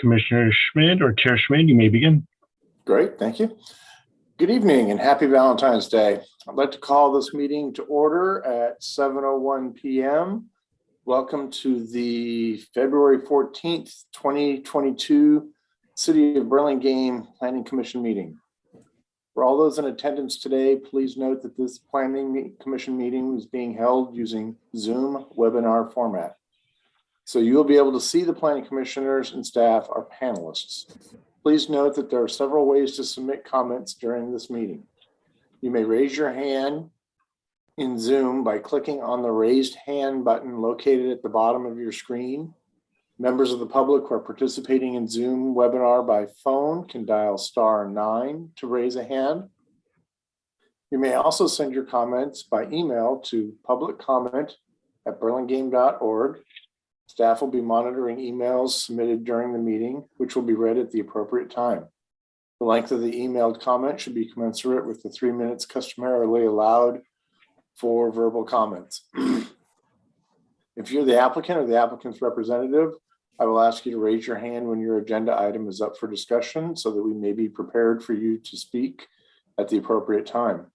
Commissioner Schmidt or Chair Schmidt, you may begin. Great, thank you. Good evening and happy Valentine's Day. I'd like to call this meeting to order at 7:01 p.m. Welcome to the February 14th, 2022 City of Burlington Planning Commission meeting. For all those in attendance today, please note that this Planning Commission meeting is being held using Zoom webinar format. So you will be able to see the planning commissioners and staff, our panelists. Please note that there are several ways to submit comments during this meeting. You may raise your hand in Zoom by clicking on the raised hand button located at the bottom of your screen. Members of the public who are participating in Zoom webinar by phone can dial *9 to raise a hand. You may also send your comments by email to publiccomment@burlingame.org. Staff will be monitoring emails submitted during the meeting, which will be read at the appropriate time. The length of the emailed comment should be commensurate with the 3 minutes customarily allowed for verbal comments. If you're the applicant or the applicant's representative, I will ask you to raise your hand when your agenda item is up for discussion so that we may be prepared for you to speak at the appropriate time.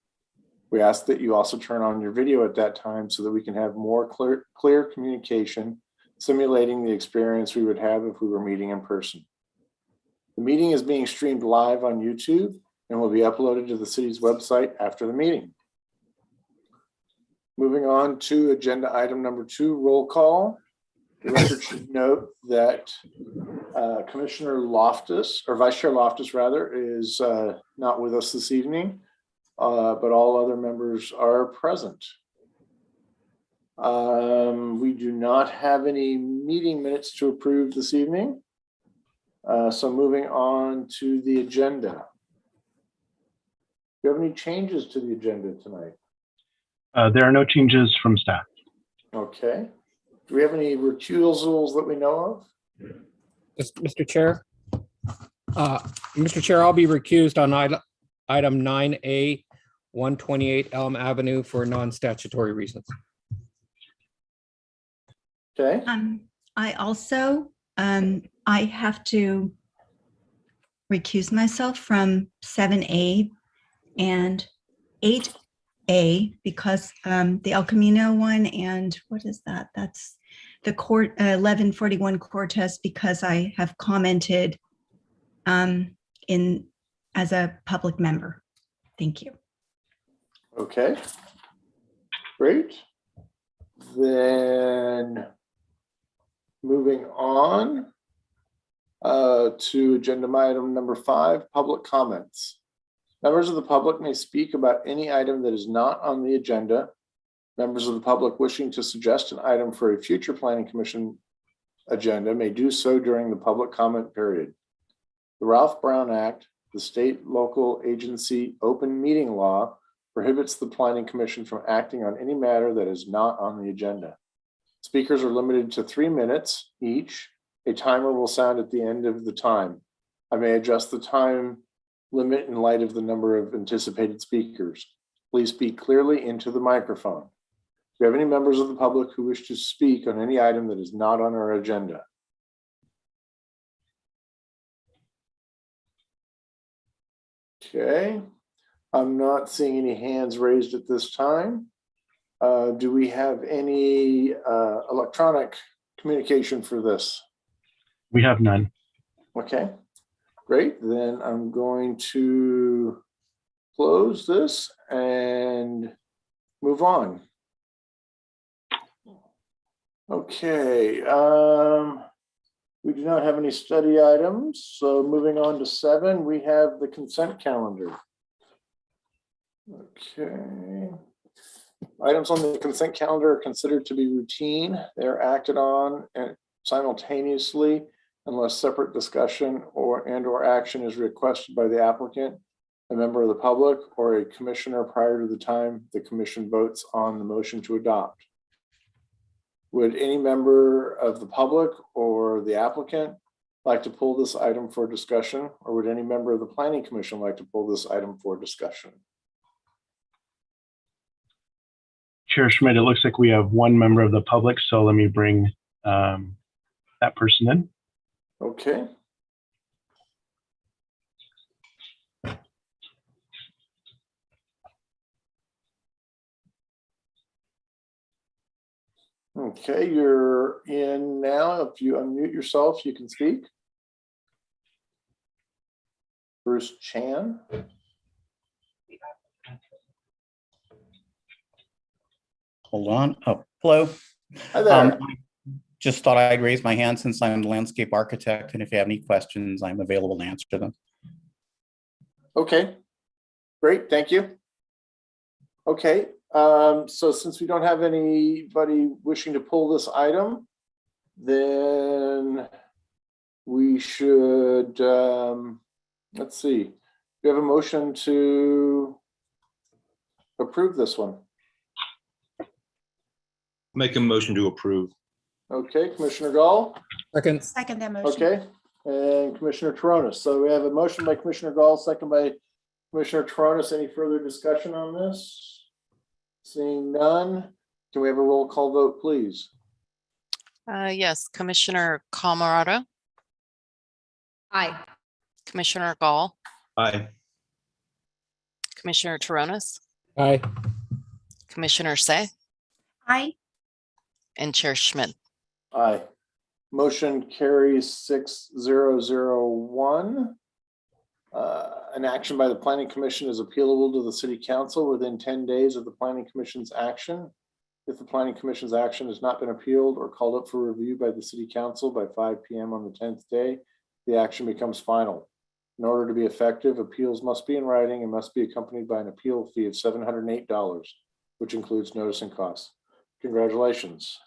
We ask that you also turn on your video at that time so that we can have more clear communication, simulating the experience we would have if we were meeting in person. The meeting is being streamed live on YouTube and will be uploaded to the city's website after the meeting. Moving on to agenda item number 2, roll call. The record should note that Commissioner Loftus, or Vice Chair Loftus rather, is not with us this evening, but all other members are present. We do not have any meeting minutes to approve this evening. So moving on to the agenda. Do you have any changes to the agenda tonight? There are no changes from staff. Okay. Do we have any recusals that we know of? Mr. Chair, I'll be recused on item 9A, 128 Elm Avenue for non-statutory reasons. Okay. I also, I have to recuse myself from 7A and 8A because the El Camino one and what is that? That's the court 1141 Cortez because I have commented as a public member. Thank you. Okay. Great. Then moving on to agenda item number 5, public comments. Members of the public may speak about any item that is not on the agenda. Members of the public wishing to suggest an item for a future Planning Commission agenda may do so during the public comment period. The Ralph Brown Act, the state local agency open meeting law, prohibits the Planning Commission from acting on any matter that is not on the agenda. Speakers are limited to 3 minutes each. A timer will sound at the end of the time. I may adjust the time limit in light of the number of anticipated speakers. Please speak clearly into the microphone. Do you have any members of the public who wish to speak on any item that is not on our agenda? Okay, I'm not seeing any hands raised at this time. Do we have any electronic communication for this? We have none. Okay, great. Then I'm going to close this and move on. Okay, we do not have any study items. So moving on to 7, we have the consent calendar. Okay. Items on the consent calendar are considered to be routine. They are acted on and simultaneously unless separate discussion or action is requested by the applicant, a member of the public, or a commissioner prior to the time the commission votes on the motion to adopt. Would any member of the public or the applicant like to pull this item for discussion, or would any member of the planning commission like to pull this item for discussion? Chair Schmidt, it looks like we have one member of the public, so let me bring that person in. Okay. Okay, you're in now. If you unmute yourself, you can speak. Bruce Chan. Hold on. Oh, hello. Hi there. Just thought I'd raise my hand since I'm the landscape architect, and if you have any questions, I'm available to answer them. Okay, great, thank you. Okay, so since we don't have anybody wishing to pull this item, then we should, let's see. We have a motion to approve this one. Make a motion to approve. Okay, Commissioner Gall. Second. Second that motion. Okay, and Commissioner Toronis. So we have a motion by Commissioner Gall, second by Commissioner Toronis. Any further discussion on this? Seeing none, can we have a roll call vote, please? Yes, Commissioner Camerado, Aye. Commissioner Gall, Aye. Commissioner Toronis, Aye. Commissioner Say, Aye. and Chair Schmidt. Aye. Motion carries 6001. An action by the Planning Commission is appealable to the City Council within 10 days of the Planning Commission's action. If the Planning Commission's action has not been appealed or called up for review by the City Council by 5 p.m. on the 10th day, the action becomes final. In order to be effective, appeals must be in writing and must be accompanied by an appeal fee of $708, which includes notice and costs. Congratulations.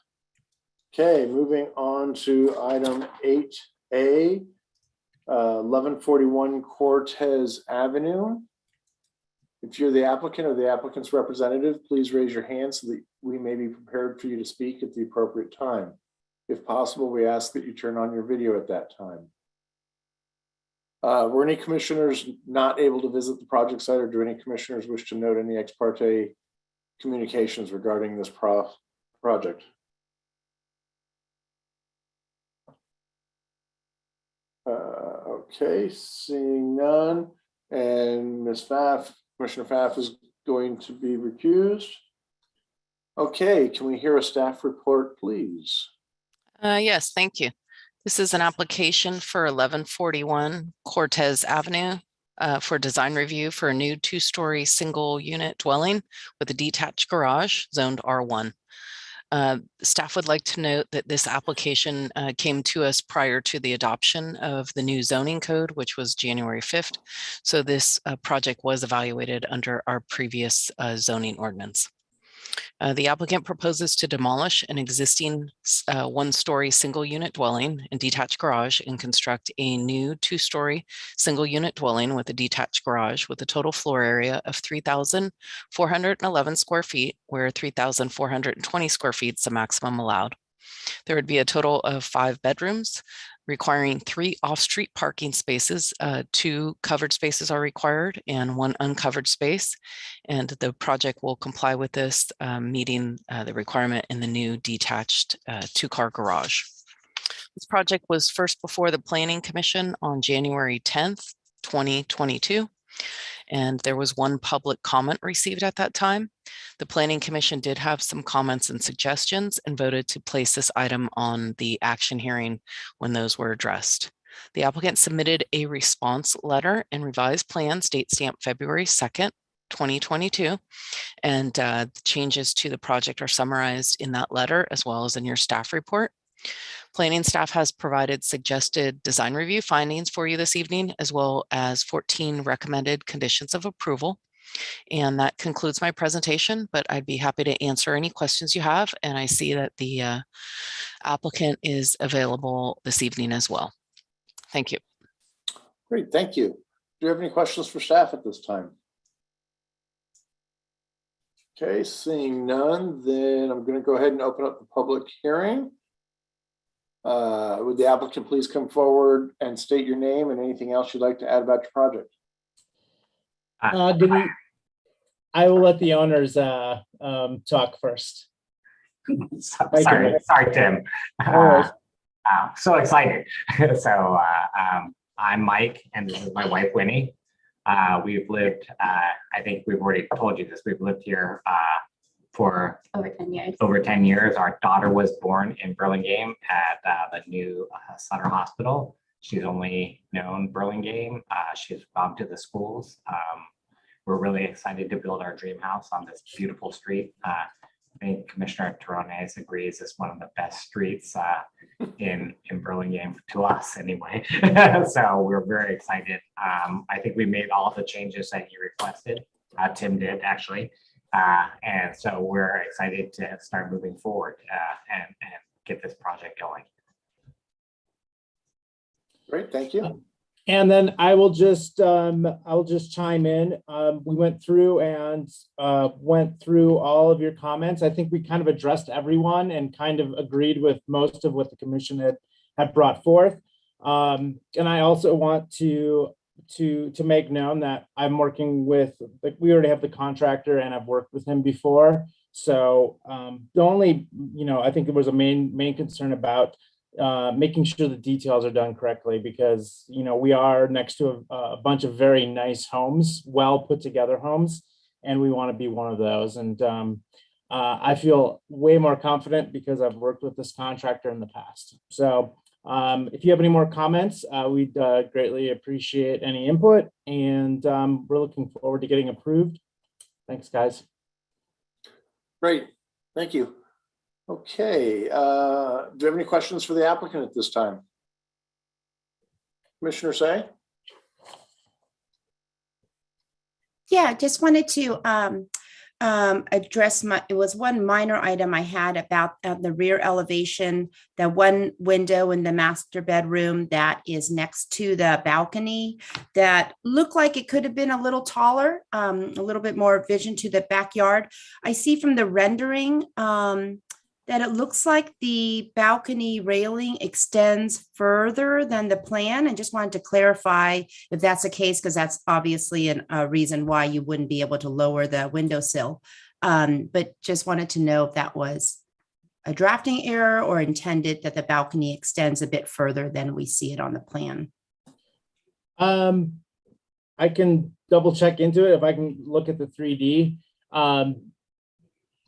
Okay, moving on to item 8A, 1141 Cortez Avenue. If you're the applicant or the applicant's representative, please raise your hand so that we may be prepared for you to speak at the appropriate time. If possible, we ask that you turn on your video at that time. Were any commissioners not able to visit the project site, or do any commissioners wish to note any ex parte communications regarding this project? Okay, seeing none, and Ms. Pfaff, Commissioner Pfaff is going to be recused. Okay, can we hear a staff report, please? Yes, thank you. This is an application for 1141 Cortez Avenue for design review for a new 2-story single unit dwelling with a detached garage zoned R1. Staff would like to note that this application came to us prior to the adoption of the new zoning code, which was January 5th. So this project was evaluated under our previous zoning ordinance. The applicant proposes to demolish an existing 1-story single unit dwelling and detached garage and construct a new 2-story single unit dwelling with a detached garage with a total floor area of 3,411 square feet, where 3,420 square feet is the maximum allowed. There would be a total of 5 bedrooms, requiring 3 off-street parking spaces. 2 covered spaces are required and 1 uncovered space. And the project will comply with this, meeting the requirement in the new detached 2-car garage. This project was first before the Planning Commission on January 10th, 2022. And there was 1 public comment received at that time. The Planning Commission did have some comments and suggestions and voted to place this item on the action hearing when those were addressed. The applicant submitted a response letter and revised plans, date stamp February 2nd, 2022. And the changes to the project are summarized in that letter as well as in your staff report. Planning staff has provided suggested design review findings for you this evening, as well as 14 recommended conditions of approval. And that concludes my presentation, but I'd be happy to answer any questions you have. And I see that the applicant is available this evening as well. Thank you. Great, thank you. Do you have any questions for staff at this time? Okay, seeing none, then I'm going to go ahead and open up the public hearing. Would the applicant please come forward and state your name and anything else you'd like to add about your project? I will let the owners talk first. Sorry, Tim. No worries. So excited. So I'm Mike, and this is my wife, Winnie. We've lived, I think we've already told you this, we've lived here for Over 10 years. over 10 years. Our daughter was born in Burlington at the new Sutter Hospital. She's only known Burlington. She's gone to the schools. We're really excited to build our dream house on this beautiful street. I think Commissioner Terrones agrees it's one of the best streets in Burlington, to us anyway. So we're very excited. I think we made all of the changes that you requested. Tim did actually. And so we're excited to start moving forward and get this project going. Great, thank you. And then I will just chime in. We went through all of your comments. I think we kind of addressed everyone and kind of agreed with most of what the commission had brought forth. And I also want to make known that I'm working with, like, we already have the contractor and I've worked with him before. So the only, I think it was a main concern about making sure the details are done correctly, because we are next to a bunch of very nice homes, well put together homes, and we want to be one of those. And I feel way more confident because I've worked with this contractor in the past. So if you have any more comments, we'd greatly appreciate any input, and we're looking forward to getting approved. Thanks, guys. Great, thank you. Okay, do you have any questions for the applicant at this time? Commissioner Say? Yeah, just wanted to address it was one minor item I had about the rear elevation, the one window in the master bedroom that is next to the balcony that looked like it could have been a little taller, a little bit more vision to the backyard. I see from the rendering that it looks like the balcony railing extends further than the plan, and just wanted to clarify if that's the case, because that's obviously a reason why you wouldn't be able to lower the windowsill. But just wanted to know if that was a drafting error or intended that the balcony extends a bit further than we see it on the plan. I can double check into it if I can look at the 3D.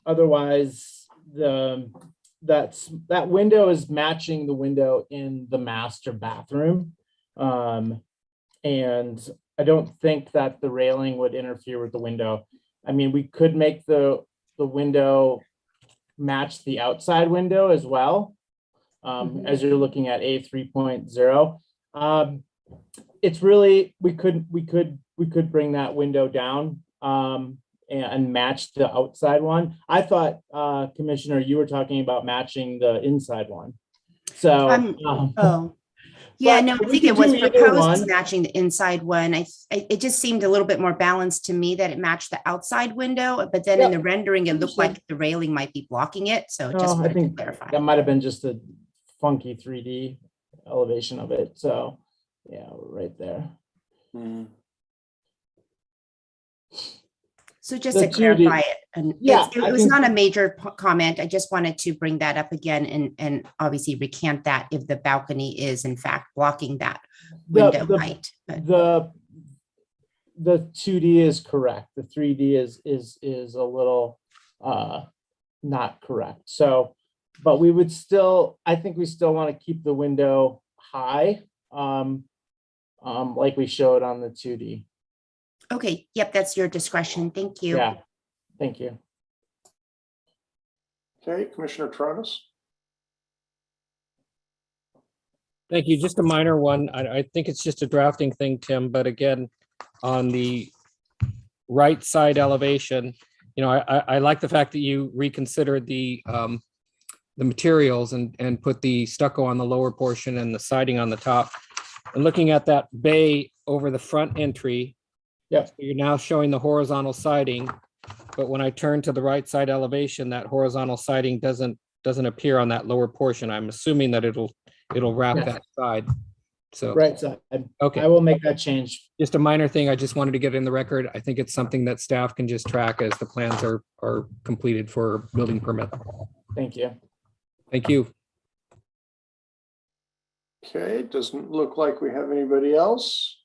Otherwise, that window is matching the window in the master bathroom, and I don't think that the railing would interfere with the window. I mean, we could make the window match the outside window as well, as you're looking at A 3.0. It's really, we could bring that window down and match the outside one. I thought, Commissioner, you were talking about matching the inside one. So, oh, yeah, no, I think it was proposed as one. matching the inside one. It just seemed a little bit more balanced to me that it matched the outside window, but then in the rendering, it looked like the railing might be blocking it. So just wanted to clarify. That might have been just a funky 3D elevation of it. So, yeah, right there. So just to clarify it, and it was not a major comment. I just wanted to bring that up again and obviously recant that if the balcony is in fact blocking that window height. The 2D is correct. The 3D is a little not correct. So, but we would still, I think we still want to keep the window high, like we showed on the 2D. Okay, yep, that's your discretion. Thank you. Yeah, thank you. Okay, Commissioner Tronis? Thank you. Just a minor one. I think it's just a drafting thing, Tim, but again, on the right side elevation, I like the fact that you reconsidered the materials and put the stucco on the lower portion and the siding on the top. And looking at that bay over the front entry. Yep. You're now showing the horizontal siding, but when I turn to the right side elevation, that horizontal siding doesn't appear on that lower portion. I'm assuming that it'll wrap Yes. that side. So, Right side. okay. I will make that change. Just a minor thing. I just wanted to get in the record. I think it's something that staff can just track as the plans are completed for building permit. Thank you. Thank you. Okay, it doesn't look like we have anybody else.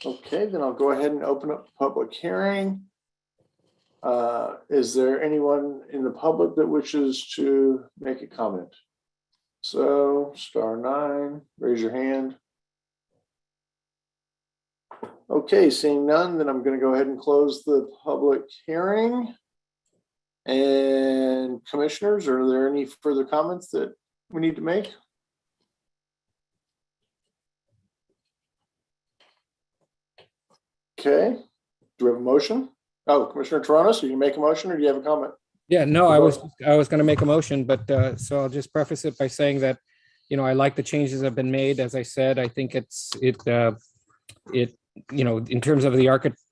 Okay, then I'll go ahead and open up the public hearing. Is there anyone in the public that wishes to make a comment? So *9, raise your hand. Okay, seeing none, then I'm going to go ahead and close the public hearing. And commissioners, are there any further comments that we need to make? Okay, do we have a motion? Oh, Commissioner Toronis, you can make a motion or do you have a comment? Yeah, no, I was going to make a motion, but so I'll just preface it by saying that, I like the changes that have been made. As I said, I think it in terms of the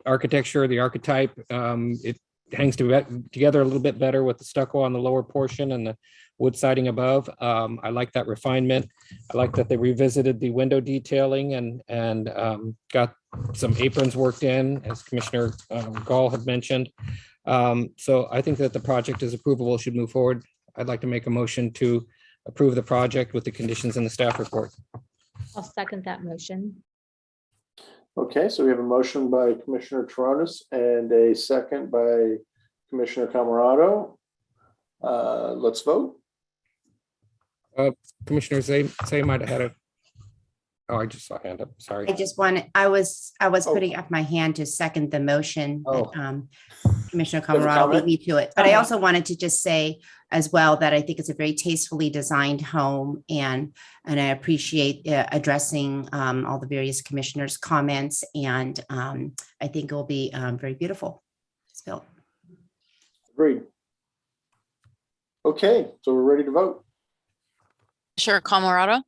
architecture, the archetype, it hangs together a little bit better with the stucco on the lower portion and the wood siding above. I like that refinement. I like that they revisited the window detailing and got some aprons worked in, as Commissioner Gall had mentioned. So I think that the project is approvable, should move forward. I'd like to make a motion to approve the project with the conditions in the staff report. I'll second that motion. Okay, so we have a motion by Commissioner Toronis and a second by Commissioner Camerado. Let's vote. Commissioner Zay might have had a, I just saw a hand up, sorry. I was Oh. putting up my hand to second the motion. Oh. But, Commissioner You have a Camerado beat comment? me to it. But I also wanted to just say as well that I think it's a very tastefully designed home and I appreciate addressing all the various commissioners' comments and I think it will be very beautiful. It's built. Agreed. Okay, so we're ready to vote. Commissioner Camerado,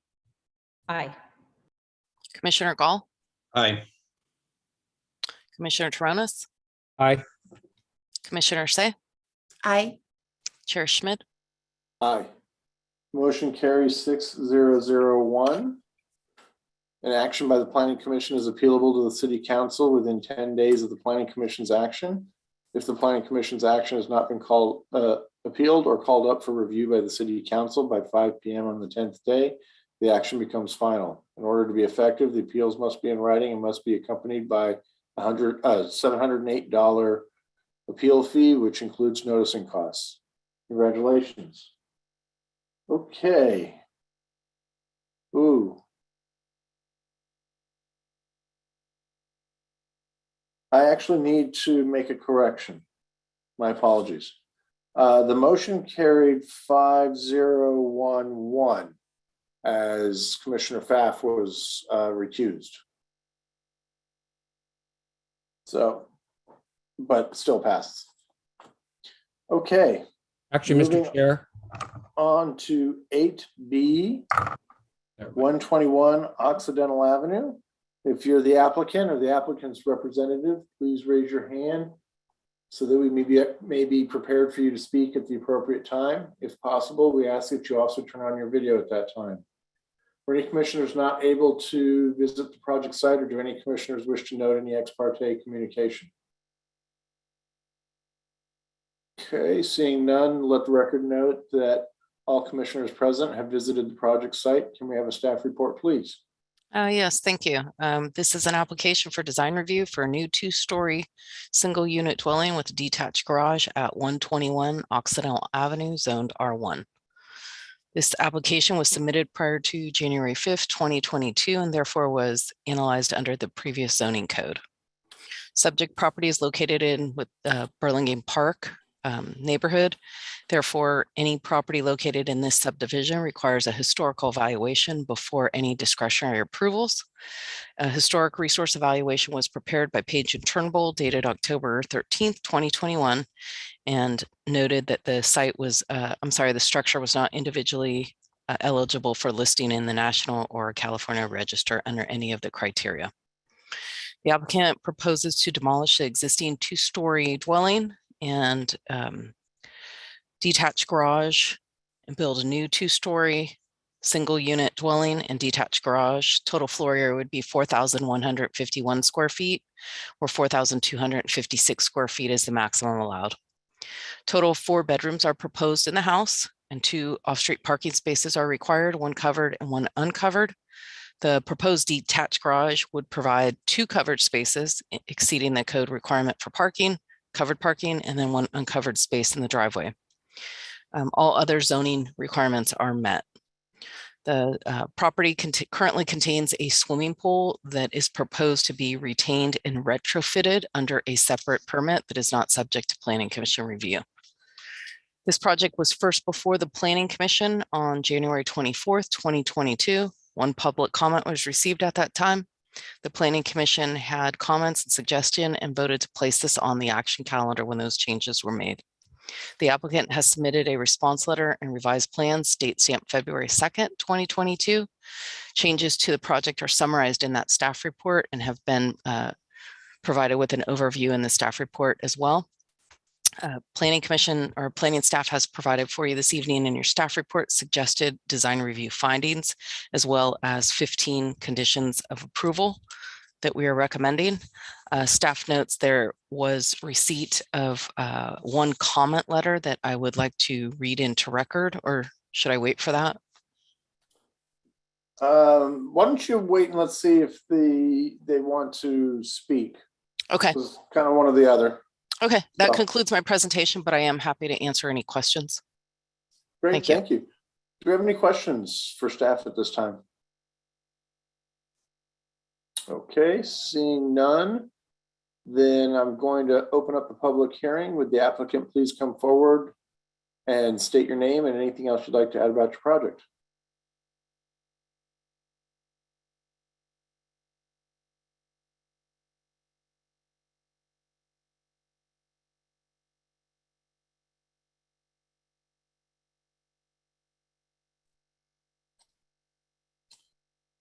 Aye. Commissioner Gall, Aye. Commissioner Toronis, Aye. Commissioner Say, Aye. Chair Schmidt. Aye. Motion carries 6-0-0-1. An action by the Planning Commission is appealable to the City Council within 10 days of the Planning Commission's action. If the Planning Commission's action has not been appealed or called up for review by the City Council by 5 p.m. on the 10th day, the action becomes final. In order to be effective, the appeals must be in writing and must be accompanied by a $708 appeal fee, which includes noticing costs. Congratulations. Okay. Ooh. I actually need to make a correction. My apologies. The motion carried 5-0-1-1 as Commissioner Pfaff was recused. So, but still passed. Okay. Actually, Mr. Moving Chair, on to 8B, 121 Occidental Avenue. If you're the applicant or the applicant's representative, please raise your hand so that we may be prepared for you to speak at the appropriate time. If possible, we ask that you also turn on your video at that time. For any commissioners not able to visit the project site, or do any commissioners wish to note any ex parte communication? Okay, seeing none, let the record note that all commissioners present have visited the project site. Can we have a staff report, please? Yes, thank you. This is an application for design review for a new 2-story single unit dwelling with a detached garage at 121 Occidental Avenue, zoned R1. This application was submitted prior to January 5th, 2022, and therefore was analyzed under the previous zoning code. Subject property is located in Burlington Park, neighborhood. Therefore, any property located in this subdivision requires a historical evaluation before any discretionary approvals. A historic resource evaluation was prepared by Page and Turnbull dated October 13th, 2021, and noted that the site was, the structure was not individually eligible for listing in the National or California Register under any of the criteria. The applicant proposes to demolish the existing two-story dwelling and detached garage and build a new two-story single unit dwelling and detached garage. Total floor area would be 4,151 square feet, or 4,256 square feet is the maximum allowed. Total 4 bedrooms are proposed in the house, and 2 off-street parking spaces are required, 1 covered and 1 uncovered. The proposed detached garage would provide 2 covered spaces exceeding the code requirement for parking, covered parking, and then 1 uncovered space in the driveway. All other zoning requirements are met. The property currently contains a swimming pool that is proposed to be retained and retrofitted under a separate permit that is not subject to Planning Commission review. This project was first before the Planning Commission on January 24th, 2022. 1 public comment was received at that time. The Planning Commission had comments and suggestion and voted to place this on the action calendar when those changes were made. The applicant has submitted a response letter and revised plans, date stamped February 2nd, 2022. Changes to the project are summarized in that staff report and have been provided with an overview in the staff report as well. Planning Commission or planning staff has provided for you this evening in your staff report suggested design review findings, as well as 15 conditions of approval that we are recommending. Staff notes there was receipt of 1 comment letter that I would like to read into record, or should I wait for that? Why don't you wait and let's see if they want to speak. Okay. It's kind of one or the other. Okay, that So. concludes my presentation, but I am happy to answer any questions. Great, Thank you. Do we have any questions for staff at this time? Okay, seeing none, then I'm going to open up the public hearing. Would the applicant please come forward and state your name and anything else you'd like to add about your project?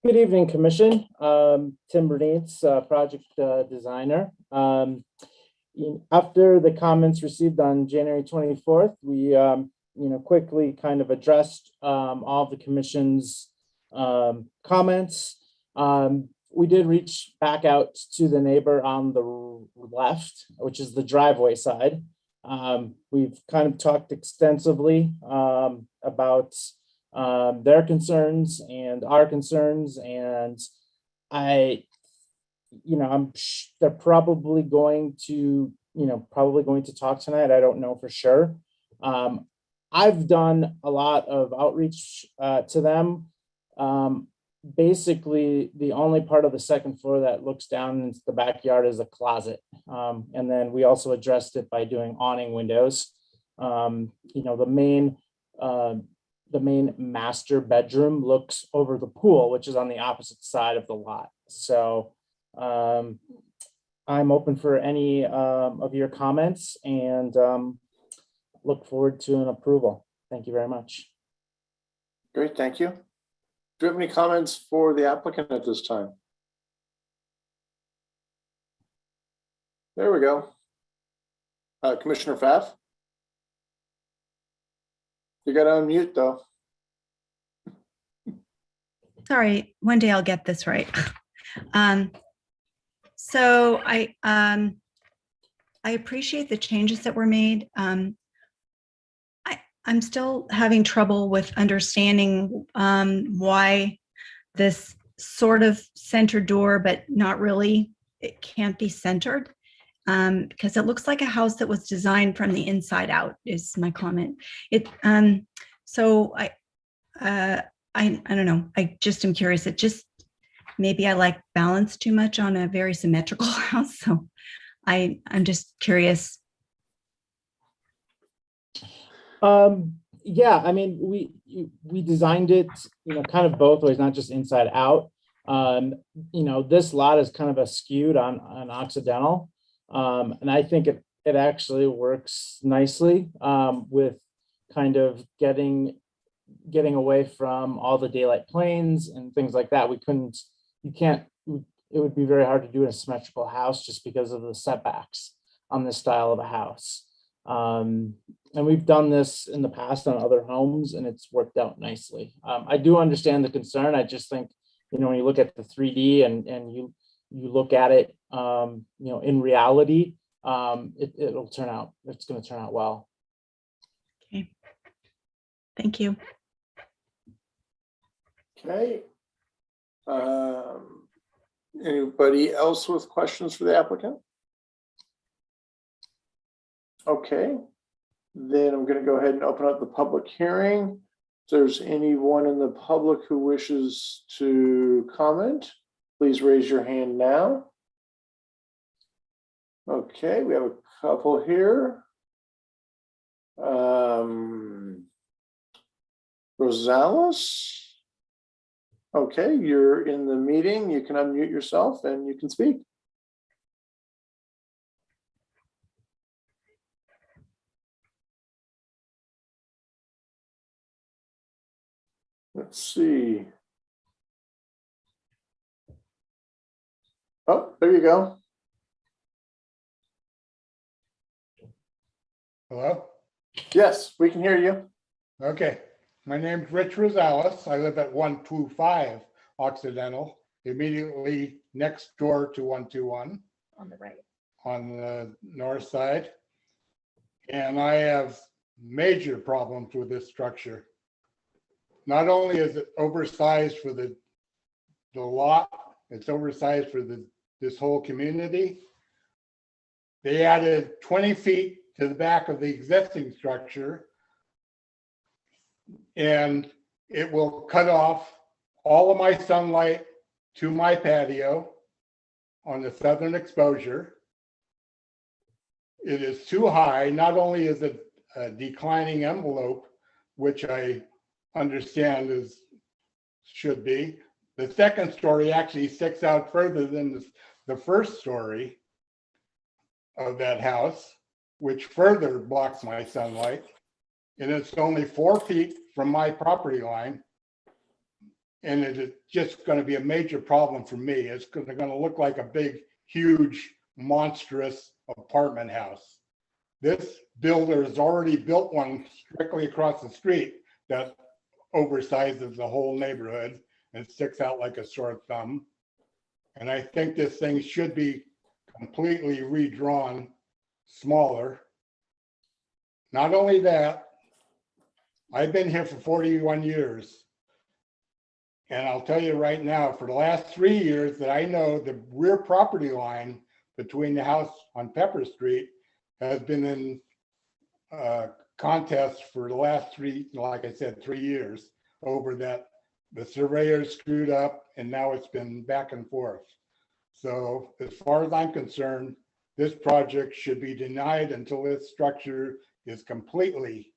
Good evening, Commission. Tim Bernice, project designer. After the comments received on January 24th, we quickly kind of addressed all the Commission's comments. We did reach back out to the neighbor on the left, which is the driveway side. We've kind of talked extensively about their concerns and our concerns, and they're probably going to talk tonight. I don't know for sure. I've done a lot of outreach to them. Basically, the only part of the second floor that looks down into the backyard is a closet, and then we also addressed it by doing awning windows. The main master bedroom looks over the pool, which is on the opposite side of the lot. So I'm open for any of your comments and look forward to an approval. Thank you very much. Great, thank you. Do you have any comments for the applicant at this time? There we go. Commissioner Pfaff? You got to unmute though. Sorry, one day I'll get this right. So I appreciate the changes that were made. I'm still having trouble with understanding why this sort of center door, but not really, it can't be centered. Because it looks like a house that was designed from the inside out is my comment. So I don't know. I just am curious. It just, maybe I like balance too much on a very symmetrical house. So I'm just curious Yeah, I mean, we designed it, kind of both ways, not just inside out. This lot is kind of a skewed on Occidental. And I think it actually works nicely with kind of getting away from all the daylight planes and things like that. It would be very hard to do in a symmetrical house just because of the setbacks on this style of a house. And we've done this in the past on other homes and it's worked out nicely. I do understand the concern. I just think, when you look at the 3D and you look at it, in reality, it's going to turn out well. Okay. Thank you. Okay. Anybody else with questions for the applicant? Okay, then I'm going to go ahead and open up the public hearing. If there's anyone in the public who wishes to comment, please raise your hand now. Okay, we have a couple here. Rosales. Okay, you're in the meeting. You can unmute yourself and you can speak. Let's see. Oh, there you go. Hello? Yes, we can hear you. Okay. My name's Rich Rosales. I live at 125 Occidental, immediately next door to 121 On the right. on the north side. And I have major problems with this structure. Not only is it oversized for the lot, it's oversized for this whole community. They added 20 feet to the back of the existing structure, and it will cut off all of my sunlight to my patio on the southern exposure. It is too high. Not only is it a declining envelope, which I understand should be, the second story actually sticks out further than the first story of that house, which further blocks my sunlight. And it's only 4 feet from my property line. And it is just going to be a major problem for me. It's going to look like a big, huge, monstrous apartment house. This builder has already built one directly across the street that oversizes the whole neighborhood and sticks out like a sore thumb. And I think this thing should be completely redrawn smaller. Not only that, I've been here for 41 years. And I'll tell you right now, for the last 3 years that I know, the rear property line between the house on Pepper Street has been in contest for the last 3 years over that. The surveyor screwed up and now it's been back and forth. So as far as I'm concerned, this project should be denied until this structure is completely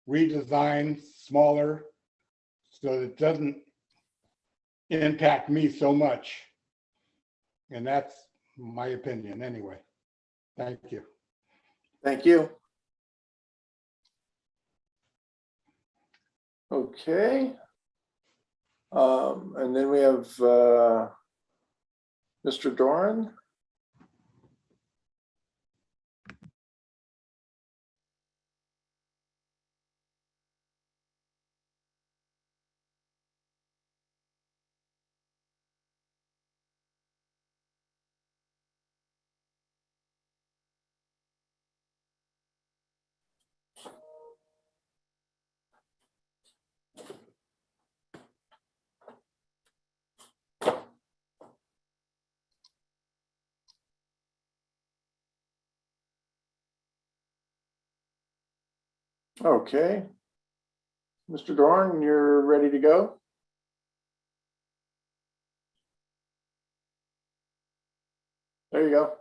redesigned, smaller, so that it doesn't impact me so much. And that's my opinion anyway. Thank you. Thank you. Okay. And then we have Mr. Doran. Okay. Mr. Doran, you're ready to go? There you go.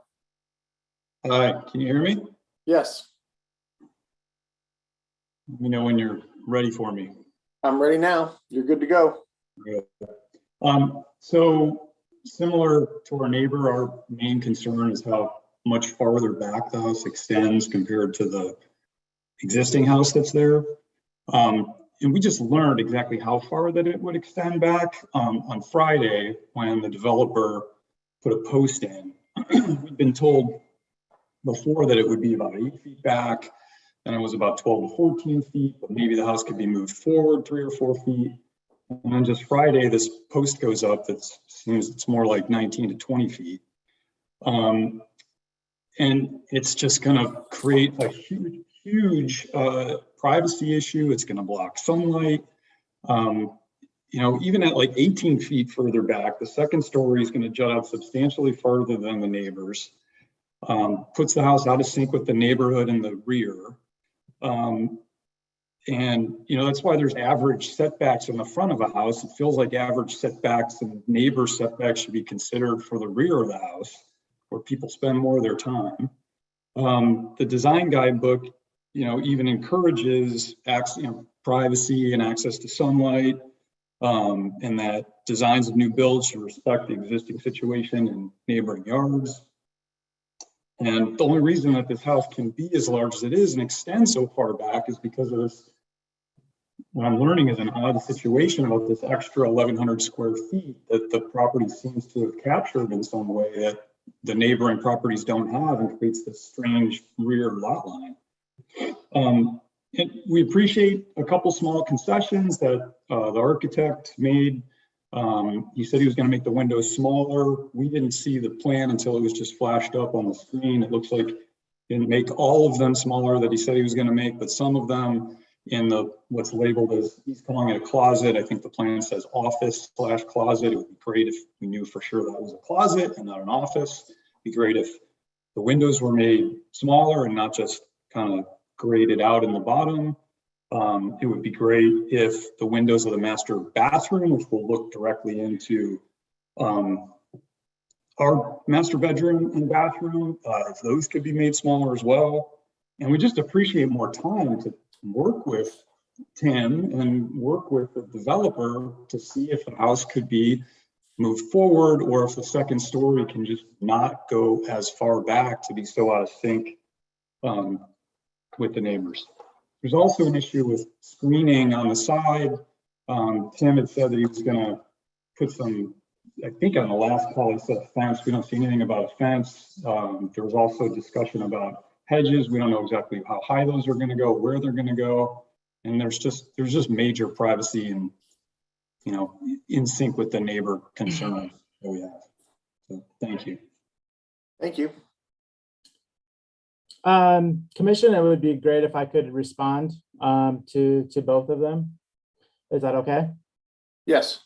Hi, can you hear me? Yes. Let me know when you're ready for me. I'm ready now. You're good to go. So similar to our neighbor, our main concern is how much farther back the house extends compared to the existing house that's there. And we just learned exactly how far that it would extend back on Friday when the developer put a post in. We'd been told before that it would be about 8 feet back, then it was about 12 to 14 feet, but maybe the house could be moved forward 3 or 4 feet. And then just Friday, this post goes up that seems it's more like 19 to 20 feet. And it's just going to create a huge privacy issue. It's going to block sunlight. You know, even at like 18 feet further back, the second story is going to jut out substantially farther than the neighbors. Puts the house out of sync with the neighborhood in the rear. And, you know, that's why there's average setbacks in the front of a house. It feels like average setbacks and neighbor setbacks should be considered for the rear of the house, where people spend more of their time. The design guidebook, you know, even encourages privacy and access to sunlight, and that designs of new builds should respect the existing situation in neighboring yards. And the only reason that this house can be as large as it is and extend so far back is because of this, what I'm learning is an odd situation about this extra 1,100 square feet that the property seems to have captured in some way that the neighboring properties don't have, and creates this strange rear lot line. And we appreciate a couple small concessions that the architect made. He said he was going to make the windows smaller. We didn't see the plan until it was just flashed up on the screen. It looks like he didn't make all of them smaller that he said he was going to make, but some of them in the what's labeled as, he's calling it a closet. I think the plan says office/closet. It would be great if we knew for sure that was a closet and not an office. It'd be great if the windows were made smaller and not just kind of graded out in the bottom. It would be great if the windows of the master bathroom, which will look directly into our master bedroom and bathroom, if those could be made smaller as well. And we just appreciate more time to work with Tim and work with the developer to see if the house could be moved forward, or if the second story can just not go as far back to be so out of sync with the neighbors. There's also an issue with screening on the side. Tim had said that he was going to put some, I think on the last call he said a fence. We don't see anything about a fence. There was also discussion about hedges. We don't know exactly how high those are going to go, where they're going to go. And there's just major privacy and, you know, in sync with the neighbor concerns that we have. So thank you. Thank you. Commission, it would be great if I could respond to both of them. Is that okay? Yes.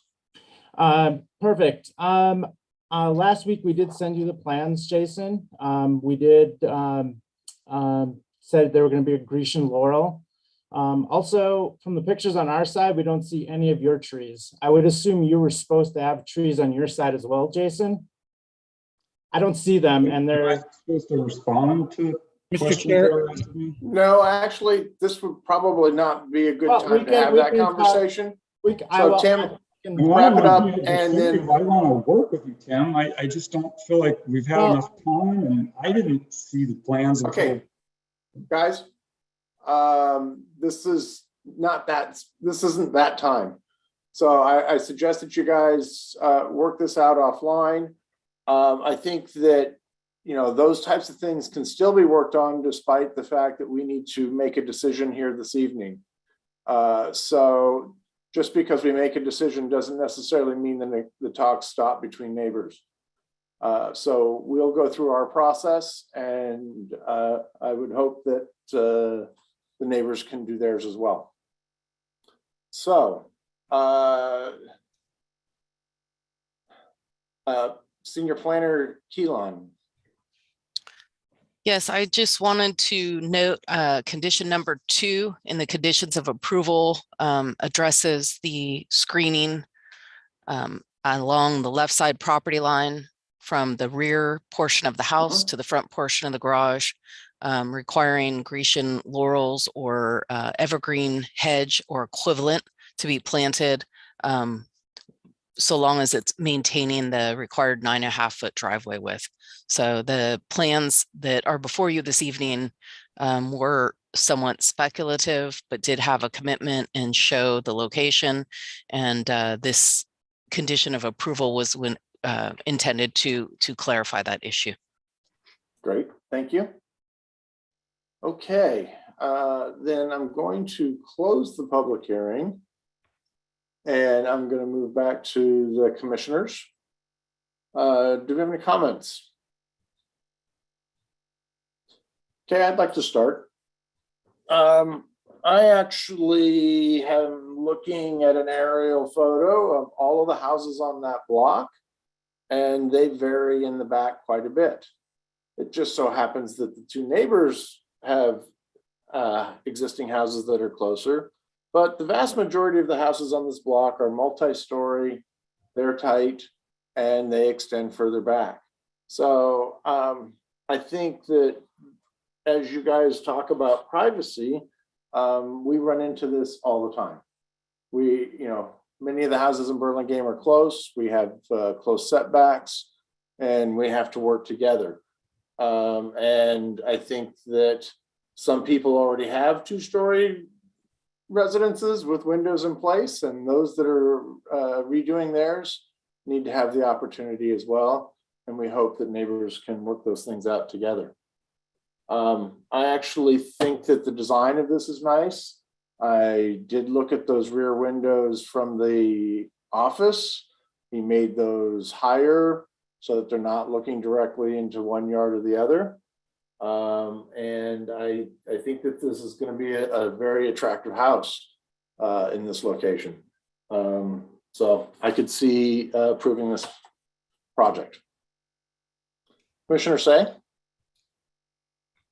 Perfect. Last week we did send you the plans, Jason. We did said there were going to be a Grecian laurel. Also, from the pictures on our side, we don't see any of your trees. I would assume you were supposed to have trees on your side as well, Jason. I don't see them, and they're supposed to respond to Mr. Chair. No, actually, this would probably not be a good time to have that conversation. So Tim, wrap it up, and then I want to work with you, Tim. I just don't feel like we've had enough time, and I didn't see the plans. Okay, guys, this isn't that time. So I suggest that you guys work this out offline. I think that, you know, those types of things can still be worked on despite the fact that we need to make a decision here this evening. So just because we make a decision doesn't necessarily mean that the talks stop between neighbors. So we'll go through our process, and I would hope that the neighbors can do theirs as well. So Senior Planner Keelan. Yes, I just wanted to note condition number 2 in the conditions of approval addresses the screening along the left side property line from the rear portion of the house to the front portion of the garage. requiring Grecian laurels or evergreen hedge or equivalent to be planted, so long as it's maintaining the required 9.5-foot driveway width. So the plans that are before you this evening were somewhat speculative, but did have a commitment and show the location. And this condition of approval was intended to clarify that issue. Great, thank you. Okay, then I'm going to close the public hearing. And I'm going to move back to the commissioners. Do we have any comments? Okay, I'd like to start. I actually am looking at an aerial photo of all of the houses on that block, and they vary in the back quite a bit. It just so happens that the two neighbors have existing houses that are closer, but the vast majority of the houses on this block are multi-story, they're tight, and they extend further back. So I think that as you guys talk about privacy, we run into this all the time. Many of the houses in Burlington are close. We have close setbacks, and we have to work together. And I think that some people already have two-story residences with windows in place, and those that are redoing theirs need to have the opportunity as well. And we hope that neighbors can work those things out together. I actually think that the design of this is nice. I did look at those rear windows from the office. He made those higher so that they're not looking directly into one yard or the other. And I think that this is going to be a very attractive house in this location. So I could see approving this project. Commissioner Say?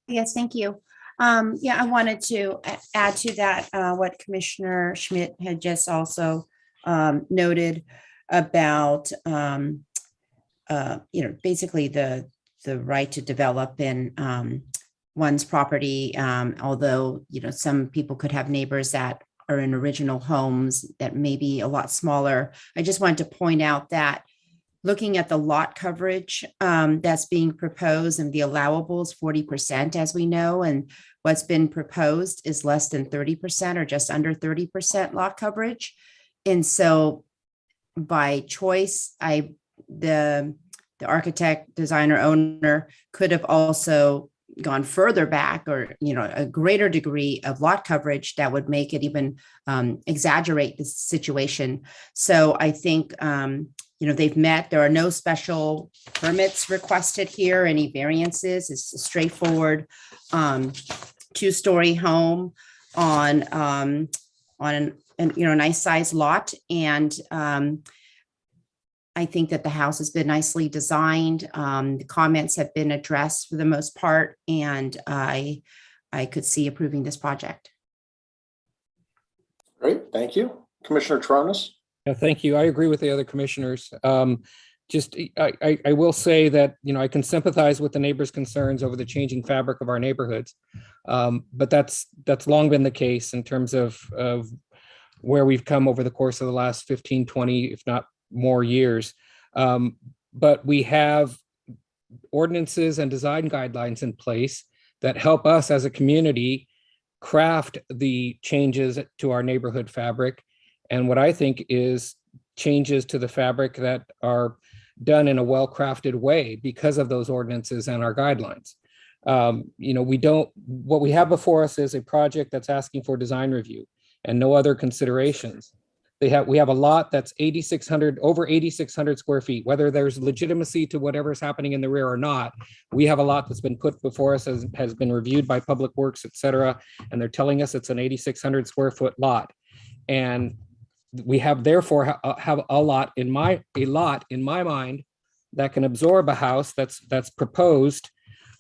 Yes, thank you. Yeah, I wanted to add to that what Commissioner Schmidt had just also noted about, basically the right to develop in one's property. Although, some people could have neighbors that are in original homes that may be a lot smaller. I just wanted to point out that looking at the lot coverage that's being proposed, and the allowable is 40%, as we know, and what's been proposed is less than 30% or just under 30% lot coverage. And so by choice, the architect, designer, owner could have also gone further back, or a greater degree of lot coverage that would make it even exaggerate the situation. So I think they've met. There are no special permits requested here, any variances. It's a straightforward two-story home on a nice sized lot. And I think that the house has been nicely designed. The comments have been addressed for the most part, and I could see approving this project. Great, thank you. Commissioner Tronis? Yeah, thank you. I agree with the other commissioners. I will say that, I can sympathize with the neighbors' concerns over the changing fabric of our neighborhoods. But that's long been the case in terms of where we've come over the course of the last 15, 20, if not more years. But we have ordinances and design guidelines in place that help us as a community craft the changes to our neighborhood fabric. And what I think is changes to the fabric that are done in a well-crafted way because of those ordinances and our guidelines. What we have before us is a project that's asking for design review and no other considerations. We have a lot that's over 8,600 square feet, whether there's legitimacy to whatever's happening in the rear or not. We have a lot that's been put before us, has been reviewed by Public Works, et cetera, and they're telling us it's an 8,600 square foot lot. And we have therefore have a lot in my mind that can absorb a house that's proposed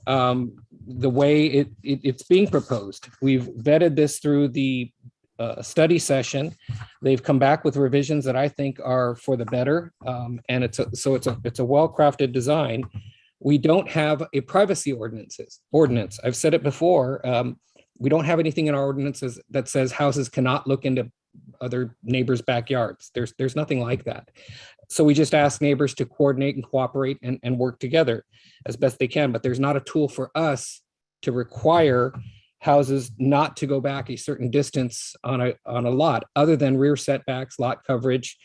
the way it's being proposed. We've vetted this through the study session. They've come back with revisions that I think are for the better, and it's a well-crafted design. We don't have a privacy ordinance. I've said it before. We don't have anything in our ordinances that says houses cannot look into other neighbors' backyards. There's nothing like that. So we just ask neighbors to coordinate and cooperate and work together as best they can. But there's not a tool for us to require houses not to go back a certain distance on a lot, other than rear setbacks, lot coverage,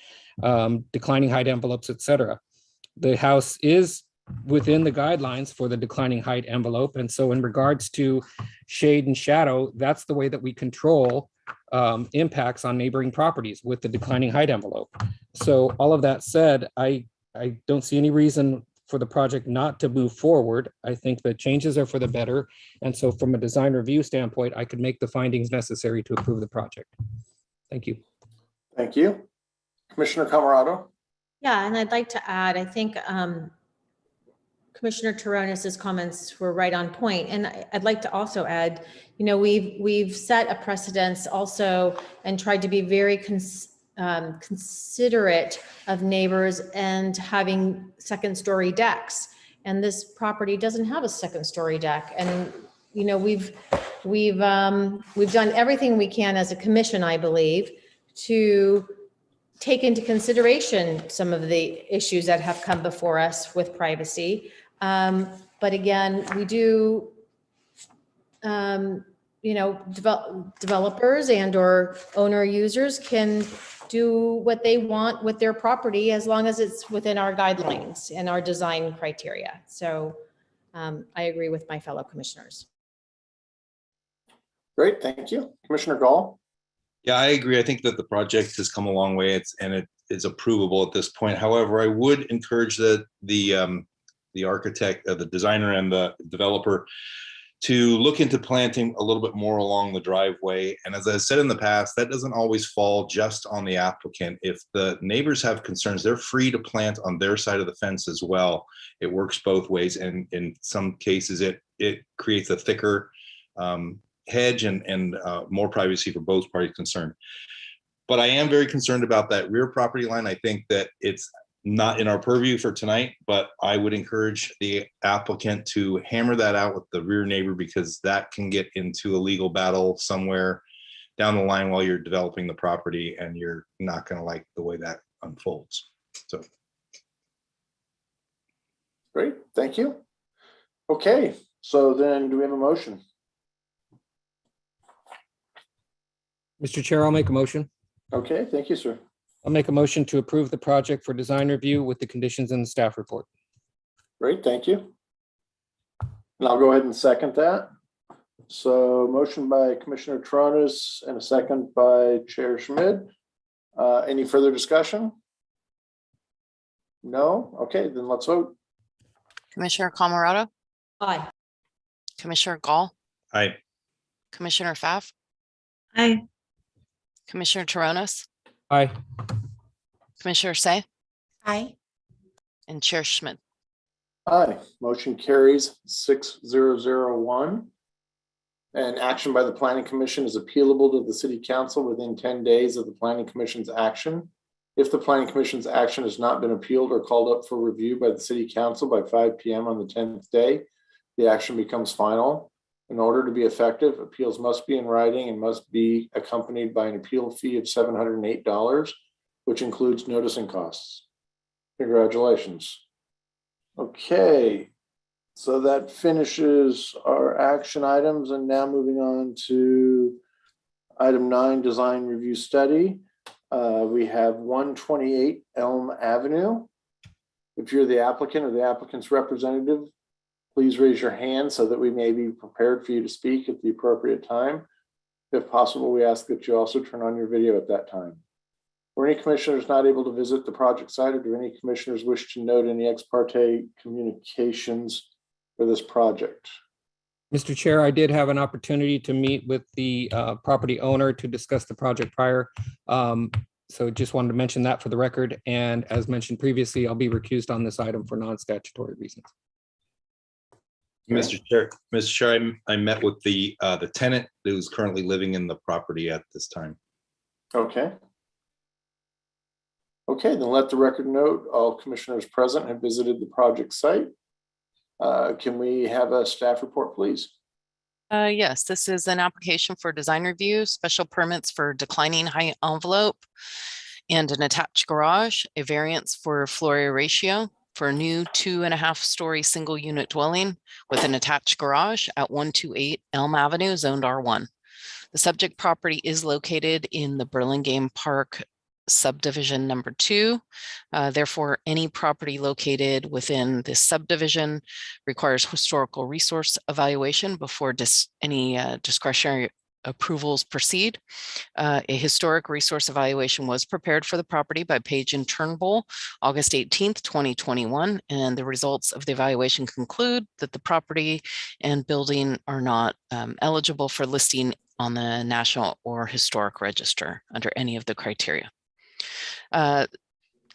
declining height envelopes, et cetera. The house is within the guidelines for the declining height envelope. And so in regards to shade and shadow, that's the way that we control impacts on neighboring properties with the declining height envelope. So all of that said, I don't see any reason for the project not to move forward. I think the changes are for the better. And so from a design review standpoint, I could make the findings necessary to approve the project. Thank you. Thank you. Commissioner Camerado? Yeah, and I'd like to add, I think Commissioner Taronis's comments were right on point. And I'd like to also add, you know, we've set a precedence also and tried to be very considerate of neighbors and having second-story decks. And this property doesn't have a second-story deck. And, you know, we've done everything we can as a commission, I believe, to take into consideration some of the issues that have come before us with privacy. But again, we do, you know, developers and or owner users can do what they want with their property as long as it's within our guidelines and our design criteria. So I agree with my fellow commissioners. Great, thank you. Commissioner Gall? Yeah, I agree. I think that the project has come a long way. It is approvable at this point. However, I would encourage the architect, the designer, and the developer to look into planting a little bit more along the driveway. And as I said in the past, that doesn't always fall just on the applicant. If the neighbors have concerns, they're free to plant on their side of the fence as well. It works both ways, and in some cases, it creates a thicker hedge and more privacy for both parties concerned. But I am very concerned about that rear property line. I think that it's not in our purview for tonight, but I would encourage the applicant to hammer that out with the rear neighbor, because that can get into a legal battle somewhere down the line while you're developing the property, and you're not going to like the way that unfolds. So. Great, thank you. Okay, so then do we have a motion? Mr. Chair, I'll make a motion. Okay, thank you, sir. I'll make a motion to approve the project for design review with the conditions in the staff report. Great, thank you. And I'll go ahead and second that. So motion by Commissioner Taronis and a second by Chair Schmid. Any further discussion? No? Okay, then let's vote. Commissioner Camerado, Aye. Commissioner Gall, Aye. Commissioner Pfaff, Aye. Commissioner Taronis, Aye. Commissioner Say, Aye. and Chair Schmidt. Aye, motion carries 6-0-0-1. And action by the Planning Commission is appealable to the City Council within 10 days of the Planning Commission's action. If the Planning Commission's action has not been appealed or called up for review by the City Council by 5 p.m. on the 10th day, the action becomes final. In order to be effective, appeals must be in writing and must be accompanied by an appeal fee of $708, which includes noticing costs. Congratulations. Okay, so that finishes our action items, and now moving on to item 9, design review study. We have 128 Elm Avenue. If you're the applicant or the applicant's representative, please raise your hand so that we may be prepared for you to speak at the appropriate time. If possible, we ask that you also turn on your video at that time. Were any commissioners not able to visit the project site, or do any commissioners wish to note any ex parte communications for this project? Mr. Chair, I did have an opportunity to meet with the property owner to discuss the project prior. So just wanted to mention that for the record. And as mentioned previously, I'll be recused on this item for non-statutory reasons. Mr. Chair, I met with the tenant who's currently living in the property at this time. Okay. Okay, then let the record note all commissioners present have visited the project site. Can we have a staff report, please? Yes, this is an application for design review, special permits for declining height envelope and an attached garage, a variance for floor area ratio for a new 2.5-story single unit dwelling with an attached garage at 128 Elm Avenue, zoned R1. The subject property is located in the Burlington Park subdivision number 2. Therefore, any property located within this subdivision requires historical resource evaluation before any discretionary approvals proceed. A historic resource evaluation was prepared for the property by Page and Turnbull, August 18th, 2021, and the results of the evaluation conclude that the property and building are not eligible for listing on the National or Historic Register under any of the criteria.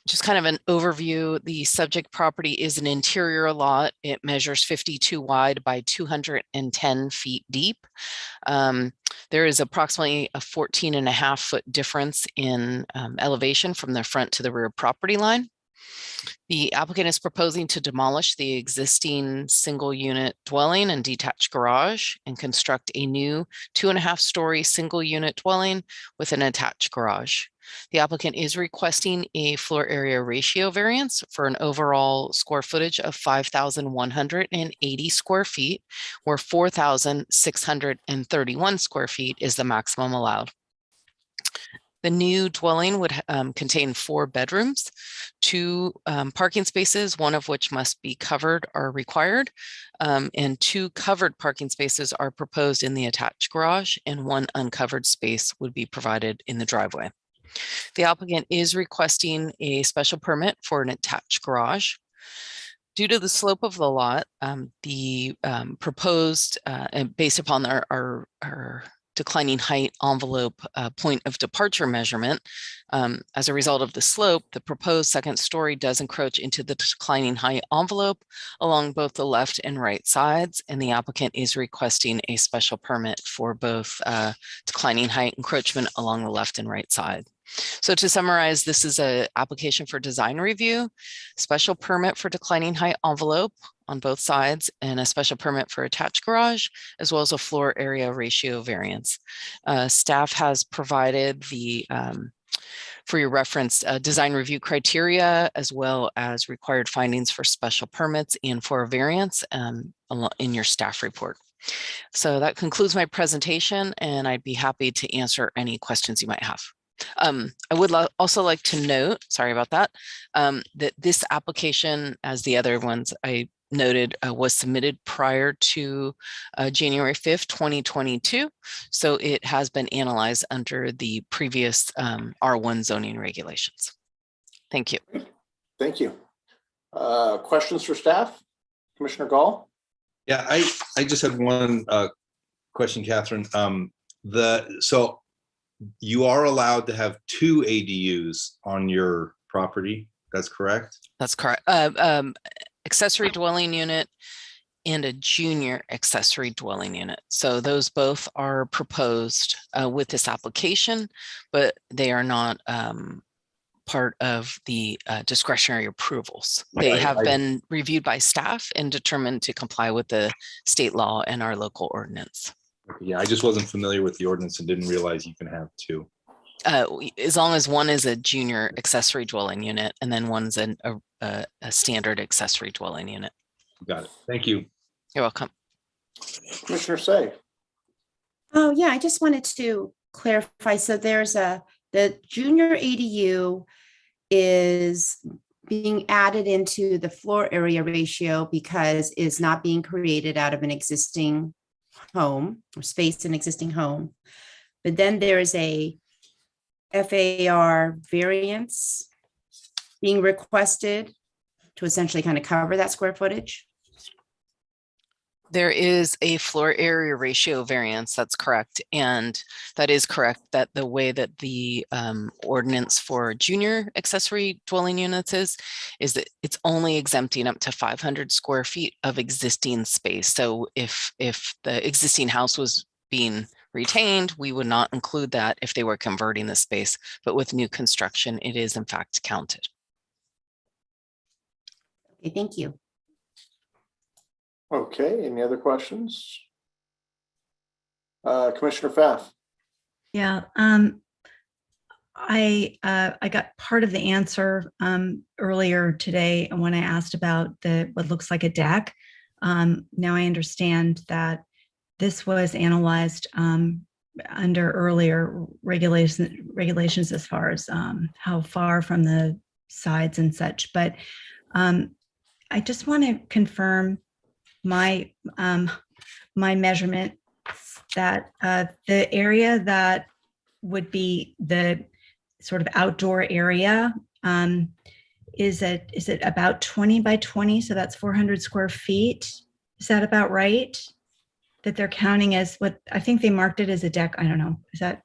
Just kind of an overview, the subject property is an interior lot. It measures 52 wide by 210 feet deep. There is approximately a 14.5-foot difference in elevation from the front to the rear property line. The applicant is proposing to demolish the existing single unit dwelling and detached garage and construct a new 2.5-story single unit dwelling with an attached garage. The applicant is requesting a floor area ratio variance for an overall square footage of 5,180 square feet, where 4,631 square feet is the maximum allowed. The new dwelling would contain 4 bedrooms, 2 parking spaces, one of which must be covered, are required, and 2 covered parking spaces are proposed in the attached garage, and 1 uncovered space would be provided in the driveway. The applicant is requesting a special permit for an attached garage. Due to the slope of the lot, the proposed, and based upon our declining height envelope point of departure measurement, as a result of the slope, the proposed second story does encroach into the declining height envelope along both the left and right sides, and the applicant is requesting a special permit for both declining height encroachment along the left and right side. So to summarize, this is an application for design review, special permit for declining height envelope on both sides, and a special permit for attached garage, as well as a floor area ratio variance. Staff has provided the, for your reference, design review criteria, as well as required findings for special permits and for a variance in your staff report. So that concludes my presentation, and I'd be happy to answer any questions you might have. I would also like to note, sorry about that, that this application, as the other ones I noted, was submitted prior to January 5th, 2022. So it has been analyzed under the previous R1 zoning regulations. Thank you. Thank you. Questions for staff? Commissioner Gall? Yeah, I just had one question, Catherine. So you are allowed to have 2 ADUs on your property. That's correct? That's correct. Accessory dwelling unit and a junior accessory dwelling unit. So those both are proposed with this application, but they are not part of the discretionary approvals. They have been reviewed by staff and determined to comply with the state law and our local ordinance. Yeah, I just wasn't familiar with the ordinance and didn't realize you can have 2. As long as one is a junior accessory dwelling unit and then one's a standard accessory dwelling unit. Got it. Thank you. You're welcome. Commissioner Say. Oh, yeah, I just wanted to clarify. So there's the junior ADU is being added into the floor area ratio because it's not being created out of an existing home or space in existing home. But then there's a FAR variance being requested to essentially kind of cover that square footage. There is a floor area ratio variance, that's correct. And that is correct that the way that the ordinance for junior accessory dwelling units is that it's only exempting up to 500 square feet of existing space. So if the existing house was being retained, we would not include that if they were converting the space, but with new construction, it is in fact counted. Okay, thank you. Okay, any other questions? Commissioner Pfaff? Yeah, I got part of the answer earlier today when I asked about what looks like a deck. Now I understand that this was analyzed under earlier regulations as far as how far from the sides and such. But I just want to confirm my my measurement that the area that would be the sort of outdoor area is it about 20 by 20? So that's 400 square feet. Is that about right? That they're counting as what I think they marked it as a deck. I don't know. Is that?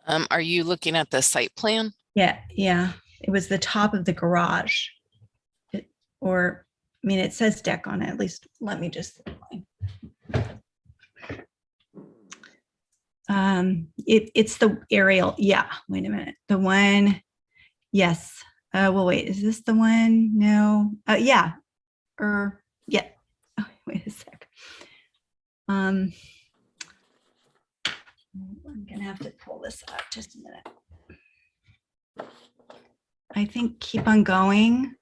Are you looking at the site plan? Yeah. It was the top of the garage. Or, I mean, it says deck on it. At least let me just. It's the aerial. Yeah. Wait a minute. The one. Yes. Well, wait. Is this the one? No. Yeah. Yeah. Oh, wait a sec. I'm gonna have to pull this up just a minute. I think keep on going.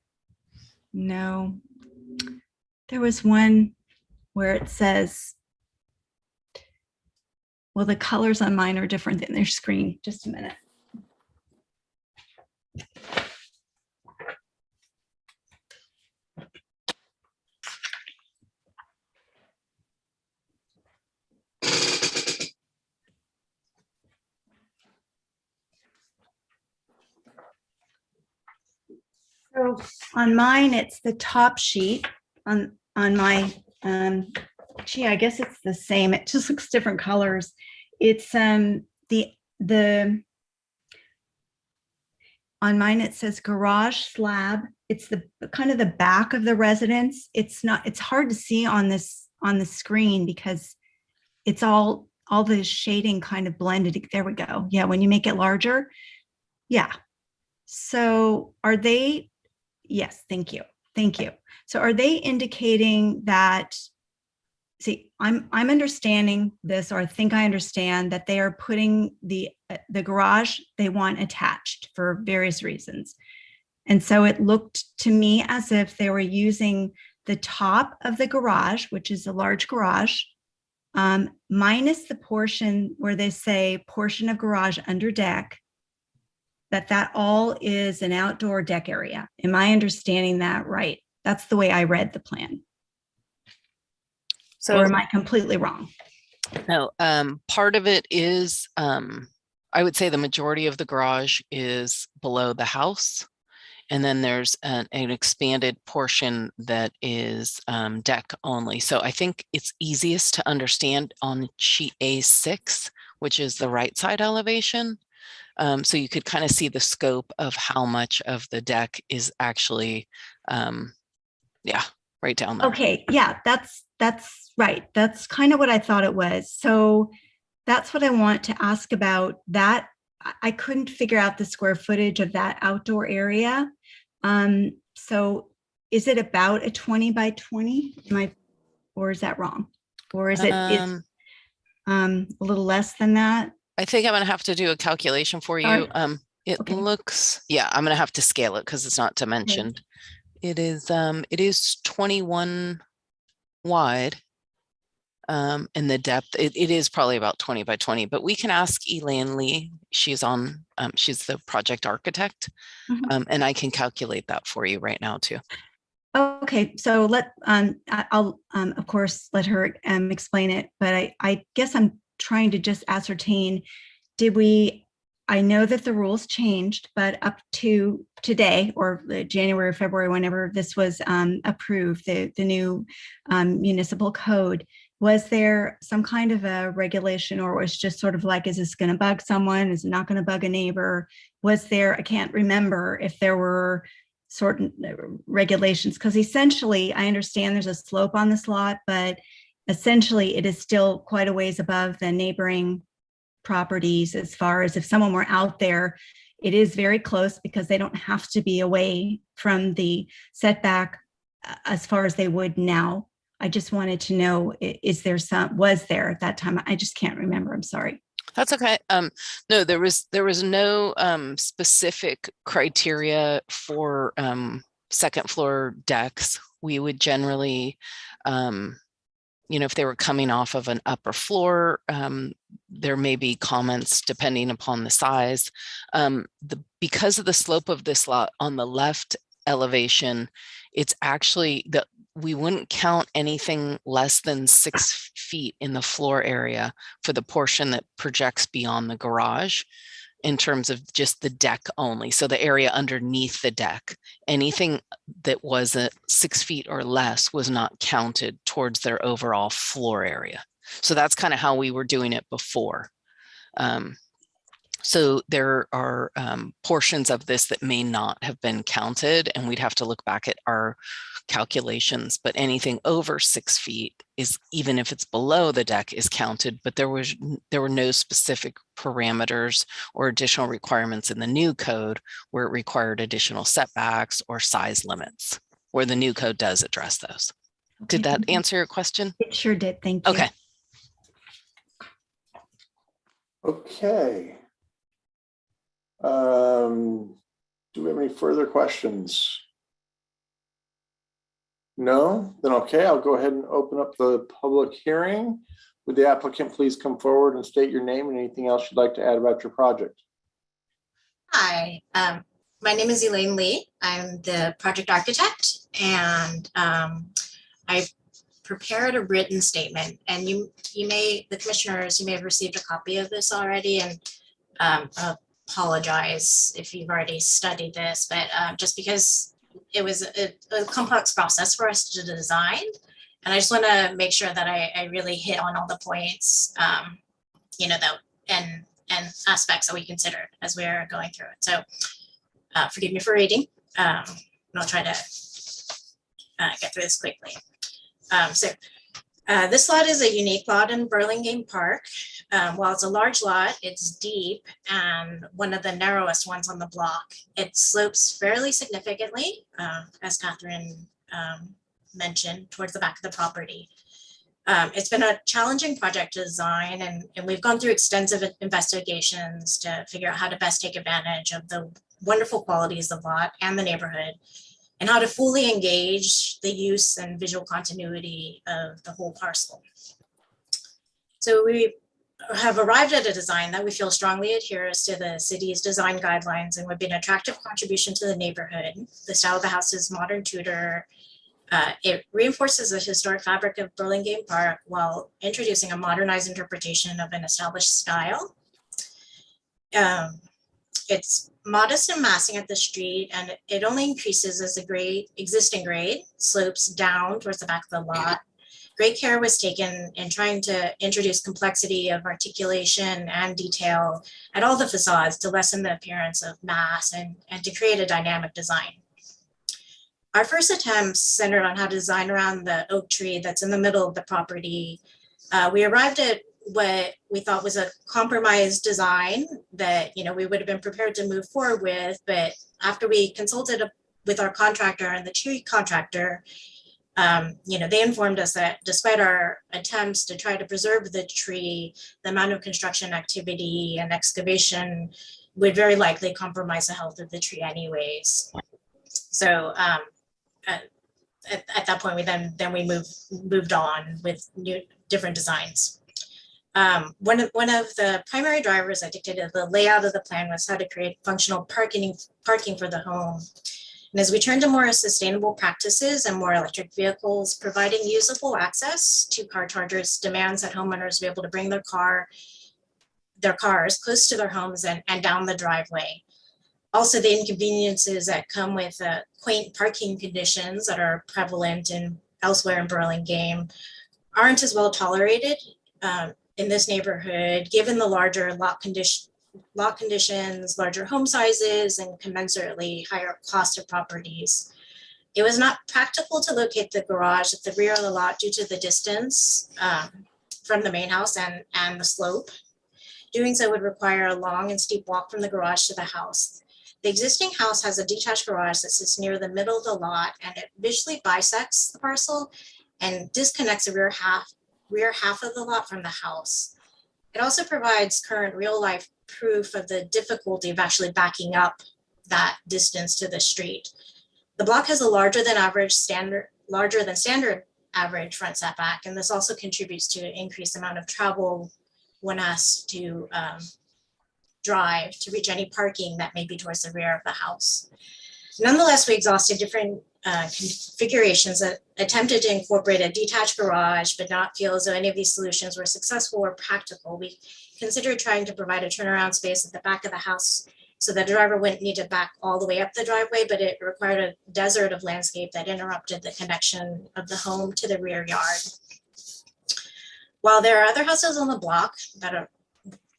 No, there was one where it says, well, the colors on mine are different than their screen. Just a minute. So on mine, it's the top sheet. On my gee, I guess it's the same. It just looks different colors. It's the on mine it says garage slab. It's the kind of the back of the residence. It's hard to see on the screen because it's all the shading kind of blended. There we go. Yeah, when you make it larger. Yeah. So are they? Yes, thank you. So are they indicating that, see, I'm understanding this, or I think I understand that they are putting the garage they want attached for various reasons. And so it looked to me as if they were using the top of the garage, which is a large garage, minus the portion where they say portion of garage under deck, that all is an outdoor deck area. Am I understanding that right? That's the way I read the plan. So, or am I completely wrong? No, part of it is, I would say the majority of the garage is below the house. And then there's an expanded portion that is deck only. So I think it's easiest to understand on sheet A6, which is the right side elevation. So you could kind of see the scope of how much of the deck is actually, right down there. Okay, yeah, that's right. That's kind of what I thought it was. So that's what I want to ask about. That I couldn't figure out the square footage of that outdoor area. So is it about a 20 by 20? Or is that wrong? Or is it a little less than that? I think I'm going to have to do a calculation for you. It Okay. looks, I'm going to have to scale it because it's not dimensioned. It is 21 wide. And the depth, it is probably about 20 by 20, but we can ask Elaine Lee. She's the project architect, and I can calculate that for you right now too. Okay, so I'll of course let her explain it, but I guess I'm trying to just ascertain, I know that the rules changed, but up to today or January or February, whenever this was approved, the new municipal code, was there some kind of a regulation, or was just sort of like, is this going to bug someone? Is it not going to bug a neighbor? Was there, I can't remember if there were certain regulations, because essentially I understand there's a slope on this lot, but essentially it is still quite a ways above the neighboring properties. As far as if someone were out there, it is very close because they don't have to be away from the setback as far as they would now. I just wanted to know, was there at that time? I just can't remember. I'm sorry. That's okay. No, there was no specific criteria for second floor decks. We would generally, if they were coming off of an upper floor, there may be comments depending upon the size. Because of the slope of this lot on the left elevation, it's actually we wouldn't count anything less than 6 feet in the floor area for the portion that projects beyond the garage in terms of just the deck only. So the area underneath the deck, anything that was 6 feet or less was not counted towards their overall floor area. So that's kind of how we were doing it before. So there are portions of this that may not have been counted, and we'd have to look back at our calculations, but anything over 6 feet is, even if it's below the deck, is counted. But there were no specific parameters or additional requirements in the new code where it required additional setbacks or size limits, where the new code does address those. Okay, Did that answer your question? It sure did. Thank you. Okay. Okay. Do we have any further questions? No? Then okay, I'll go ahead and open up the public hearing. Would the applicant please come forward and state your name and anything else you'd like to add about your project? Hi, my name is Elaine Lee. I'm the project architect, and I prepared a written statement, and the commissioners, you may have received a copy of this already, and apologize if you've already studied this, but just because it was a complex process for us to design, and I just want to make sure that I really hit on all the points, and aspects that we considered as we are going through it. So forgive me for reading, and I'll try to get through this quickly. This lot is a unique lot in Burlington Park. While it's a large lot, it's deep and one of the narrowest ones on the block. It slopes fairly significantly, as Catherine mentioned, towards the back of the property. It's been a challenging project to design, and we've gone through extensive investigations to figure out how to best take advantage of the wonderful qualities of the lot and the neighborhood, and how to fully engage the use and visual continuity of the whole parcel. So we have arrived at a design that we feel strongly adheres to the city's design guidelines and would be an attractive contribution to the neighborhood. The style of the house is modern Tudor. It reinforces the historic fabric of Burlington Park while introducing a modernized interpretation of an established style. It's modest in massing at the street, and it only increases as the existing grade slopes down towards the back of the lot. Great care was taken in trying to introduce complexity of articulation and detail at all the facades to lessen the appearance of mass and to create a dynamic design. Our first attempts centered on how to design around the oak tree that's in the middle of the property. We arrived at what we thought was a compromised design that we would have been prepared to move forward with, but after we consulted with our contractor and the tree contractor, they informed us that despite our attempts to try to preserve the tree, the amount of construction activity and excavation would very likely compromise the health of the tree anyways. So at that point, we moved on with different designs. One of the primary drivers that dictated the layout of the plan was how to create functional parking for the home. And as we turn to more sustainable practices and more electric vehicles, providing usable access to car chargers demands that homeowners be able to bring their cars close to their homes and down the driveway. Also, the inconveniences that come with quaint parking conditions that are prevalent elsewhere in Burlington aren't as well tolerated in this neighborhood, given the larger lot conditions, larger home sizes, and commensurately higher cost of properties. It was not practical to locate the garage at the rear of the lot due to the distance from the main house and the slope. Doing so would require a long and steep walk from the garage to the house. The existing house has a detached garage that sits near the middle of the lot, and it visually bisects the parcel and disconnects the rear half of the lot from the house. It also provides current real life proof of the difficulty of actually backing up that distance to the street. The block has a larger than standard average front setback, and this also contributes to an increased amount of travel one has to drive to reach any parking that may be towards the rear of the house. Nonetheless, we exhausted different configurations that attempted to incorporate a detached garage, but not feel as though any of these solutions were successful or practical. We considered trying to provide a turnaround space at the back of the house so the driver wouldn't need to back all the way up the driveway, but it required a desert of landscape that interrupted the connection of the home to the rear yard. While there are other houses on the block that are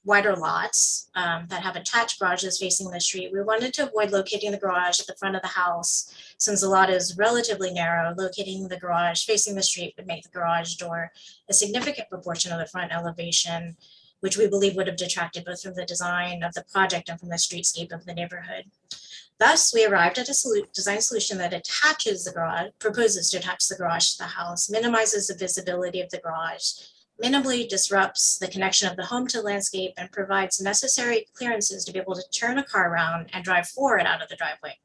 wider lots that have attached garages facing the street, we wanted to avoid locating the garage at the front of the house. Since the lot is relatively narrow, locating the garage facing the street would make the garage door a significant proportion of the front elevation, which we believe would have detracted both from the design of the project and from the streetscape of the neighborhood. Thus, we arrived at a design solution that attaches the garage, proposes to attach the garage to the house, minimizes the visibility of the garage, minimally disrupts the connection of the home to the landscape, and provides necessary clearances to be able to turn a car around and drive forward out of the driveway.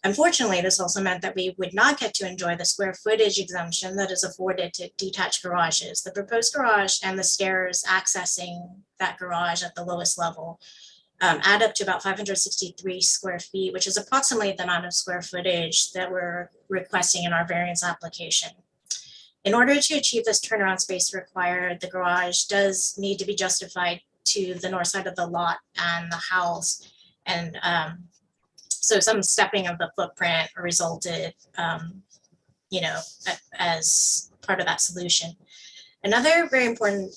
Unfortunately, this also meant that we would not get to enjoy the square footage exemption that is afforded to detached garages. The proposed garage and the stairs accessing that garage at the lowest level add up to about 563 square feet, which is approximately the amount of square footage that we're requesting in our variance application. In order to achieve this turnaround space required, the garage does need to be justified to the north side of the lot and the house. And so some stepping of the footprint resulted, as part of that solution. Another very important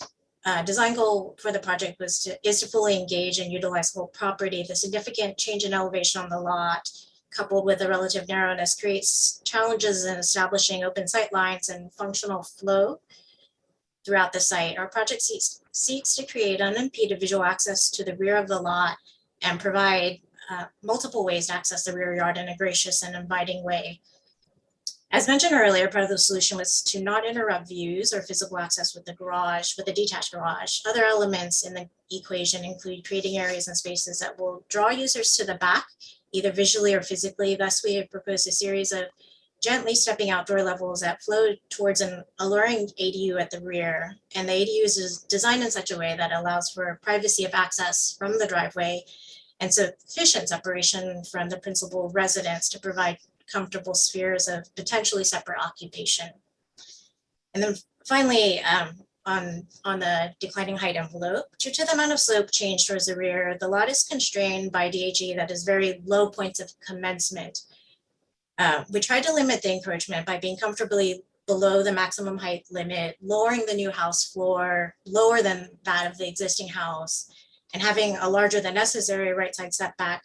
design goal for the project is to fully engage and utilize the whole property. The significant change in elevation on the lot, coupled with the relative narrowness, creates challenges in establishing open sight lines and functional flow throughout the site. Our project seeks to create unimpeded visual access to the rear of the lot and provide multiple ways to access the rear yard in a gracious and inviting way. As mentioned earlier, part of the solution was to not interrupt views or physical access with the detached garage. Other elements in the equation include creating areas and spaces that will draw users to the back, either visually or physically. Thus, we have proposed a series of gently stepping outdoor levels that flow towards an alluring ADU at the rear. And the ADU is designed in such a way that allows for privacy of access from the driveway and sufficient separation from the principal residence to provide comfortable spheres of potentially separate occupation. And then finally, on the declining height envelope, due to the amount of slope change towards the rear, the lot is constrained by DHE that is very low points of commencement. We tried to limit the encroachment by being comfortably below the maximum height limit, lowering the new house floor lower than that of the existing house, and having a larger than necessary right side setback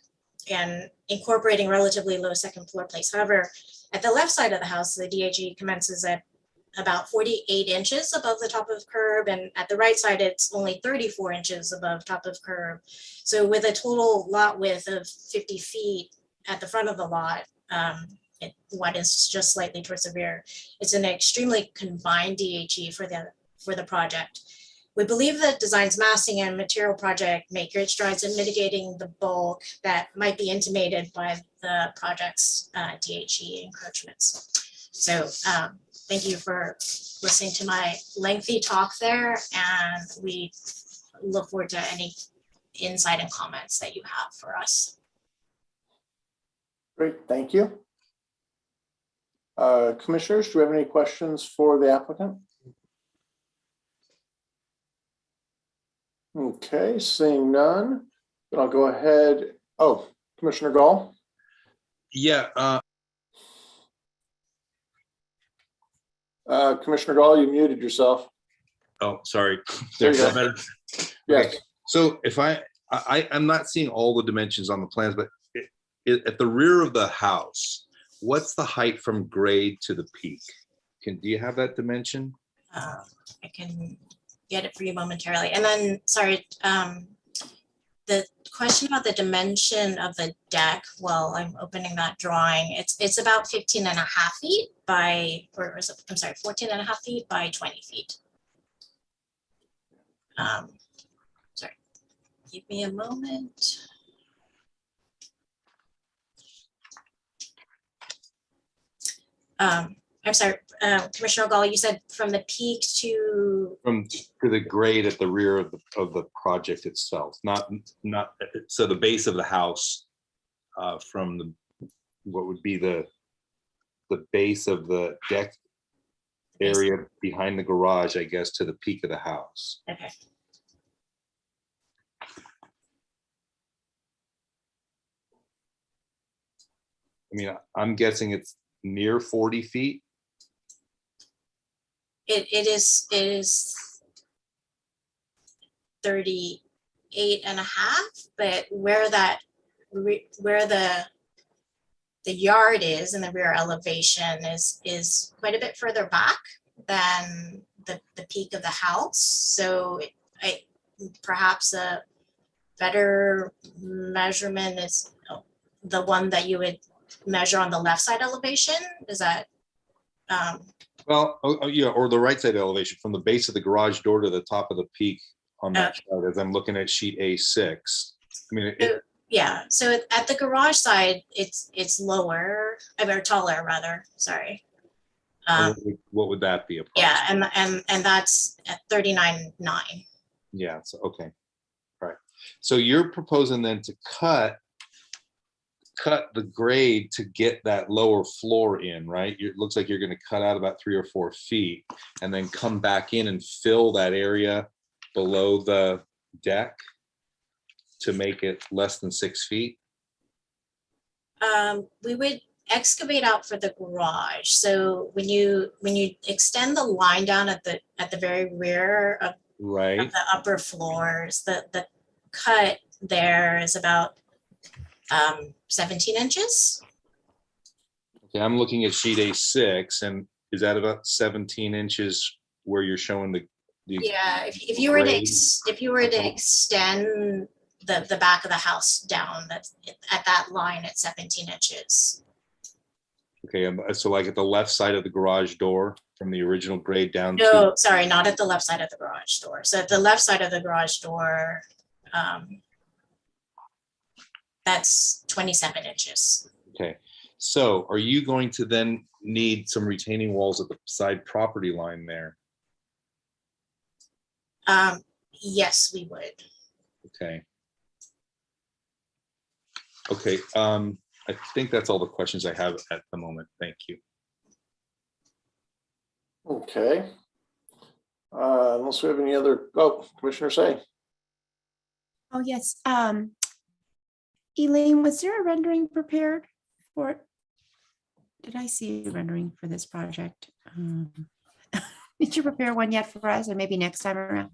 and incorporating relatively low second floor place. However, at the left side of the house, the DHE commences at about 48 inches above the top of curb, and at the right side, it's only 34 inches above top of curb. So with a total lot width of 50 feet at the front of the lot, it widens just slightly towards the rear. It's an extremely confined DHE for the project. We believe that design's massing and material project make great strides in mitigating the bulk that might be intimated by the project's DHE encroachments. So thank you for listening to my lengthy talk there, and we look forward to any insight and comments that you have for us. Great, thank you. Commissioners, do we have any questions for the applicant? Okay, seeing none, then I'll go ahead. Oh, Commissioner Gall? Yeah. Commissioner Gall, you muted yourself. Oh, sorry. There you go. Better? Yes. Okay. So if I'm not seeing all the dimensions on the plans, but at the rear of the house, what's the height from grade to the peak? Do you have that dimension? I can get it for you momentarily. And then, sorry, the question about the dimension of the deck, well, I'm opening that drawing. It's about 15 and a half feet by, or is it, I'm sorry, 14 and a half feet by 20 feet. Sorry, give me a moment. I'm sorry, Commissioner Gall, you said from the peak to the grade at the rear of the project itself, not so the base of the house, from what would be the base of the deck area behind the garage, I guess, to the peak of the house. Okay. I mean, I'm guessing it's near 40 feet. It is 38 and a half, but where the yard is in the rear elevation is quite a bit further back than the peak of the house. So perhaps a better measurement is the one that you would measure on the left side elevation. Is that Well, yeah, or the right side elevation from the base of the garage door to the top of the peak on that side, as I'm looking at sheet A6. I mean, yeah, so at the garage side, it's lower, or taller rather, sorry. What would that be? Yeah, and that's at 39.9. Yeah, so okay. All right. So you're proposing then to cut the grade to get that lower floor in, right? It looks like you're going to cut out about 3 or 4 feet and then come back in and fill that area below the deck to make it less than 6 feet. We would excavate out for the garage. So when you extend the line down at the very rear of the upper floors, the cut there is about 17 inches. Okay, I'm looking at sheet A6, and is that about 17 inches where you're showing the yeah, if you were to extend the back of the house down, that's at that line at 17 inches. Okay, so like at the left side of the garage door from the original grade down No, to sorry, not at the left side of the garage door. So at the left side of the garage door, that's 27 inches. okay. So are you going to then need some retaining walls at the side property line there? Yes, we would. Okay. Okay, I think that's all the questions I have at the moment. Thank you. Okay. Unless we have any other, Commissioner Say. Oh, yes. Elaine, was there a rendering prepared for it? Did I see a rendering for this project? Did you prepare one yet for us, or maybe next time around?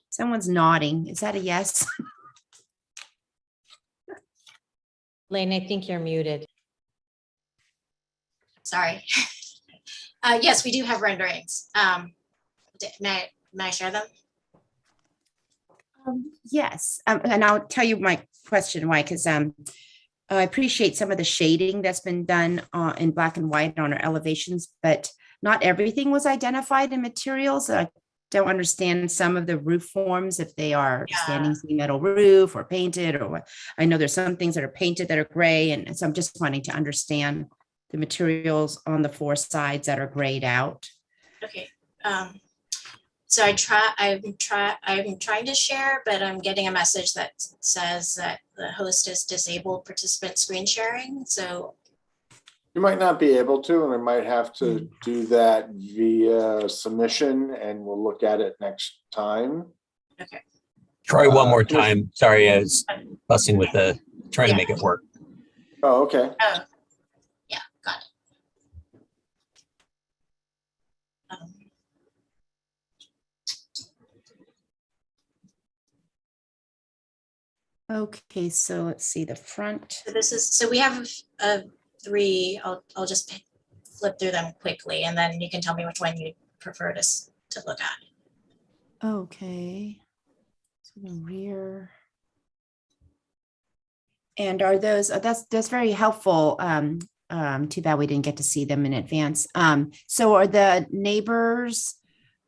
Someone's nodding. Is that a yes? Lane, I think you're muted. Sorry. Yes, we do have renderings. May I share them? Yes, and I'll tell you my question why, because I appreciate some of the shading that's been done in black and white on our elevations, but not everything was identified in materials. I don't understand some of the roof forms, if they are standing seam metal roof or painted, or what. I know there's some things that are painted that are gray, and so I'm just wanting to understand the materials on the 4 sides that are grayed out. Okay. So I'm trying to share, but I'm getting a message that says that the host has disabled participant screen sharing. So You might not be able to, and we might have to do that via submission, and we'll look at it next time. Okay. Try one more time. Sorry, I was fussing with trying to make it work. Oh, okay. Oh, yeah, got it. Okay, so let's see the front. So this is, so we have 3. I'll just flip through them quickly, and then you can tell me which one you'd prefer to look at. Okay. So the rear. And are those, that's very helpful. Too bad we didn't get to see them in advance. So are the neighbors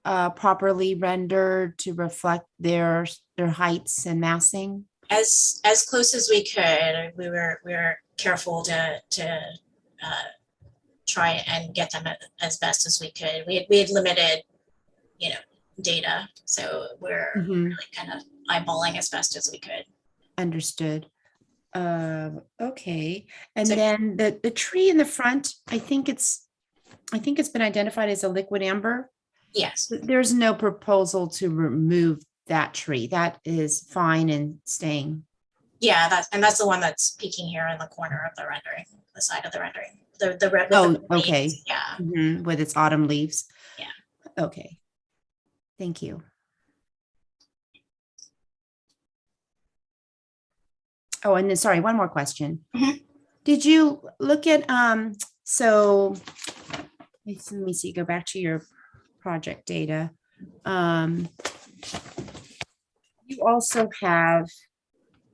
properly rendered to reflect their heights and massing? As close as we could. We were careful to try and get them as best as we could. We had limited, data, so we're really kind of eyeballing as best as we could. Understood. Okay. And then the tree in the front, I think it's been identified as a liquid amber. Yes. There's no proposal to remove that tree. That is fine and staying. Yeah, that's the one that's peeking here in the corner of the rendering, the side of the rendering. The red. Okay. Leaves, yeah. With its autumn leaves. Yeah. Okay. Thank you. Oh, and then, sorry, one more question. Did you look at, so let me see, go back to your project data. You also have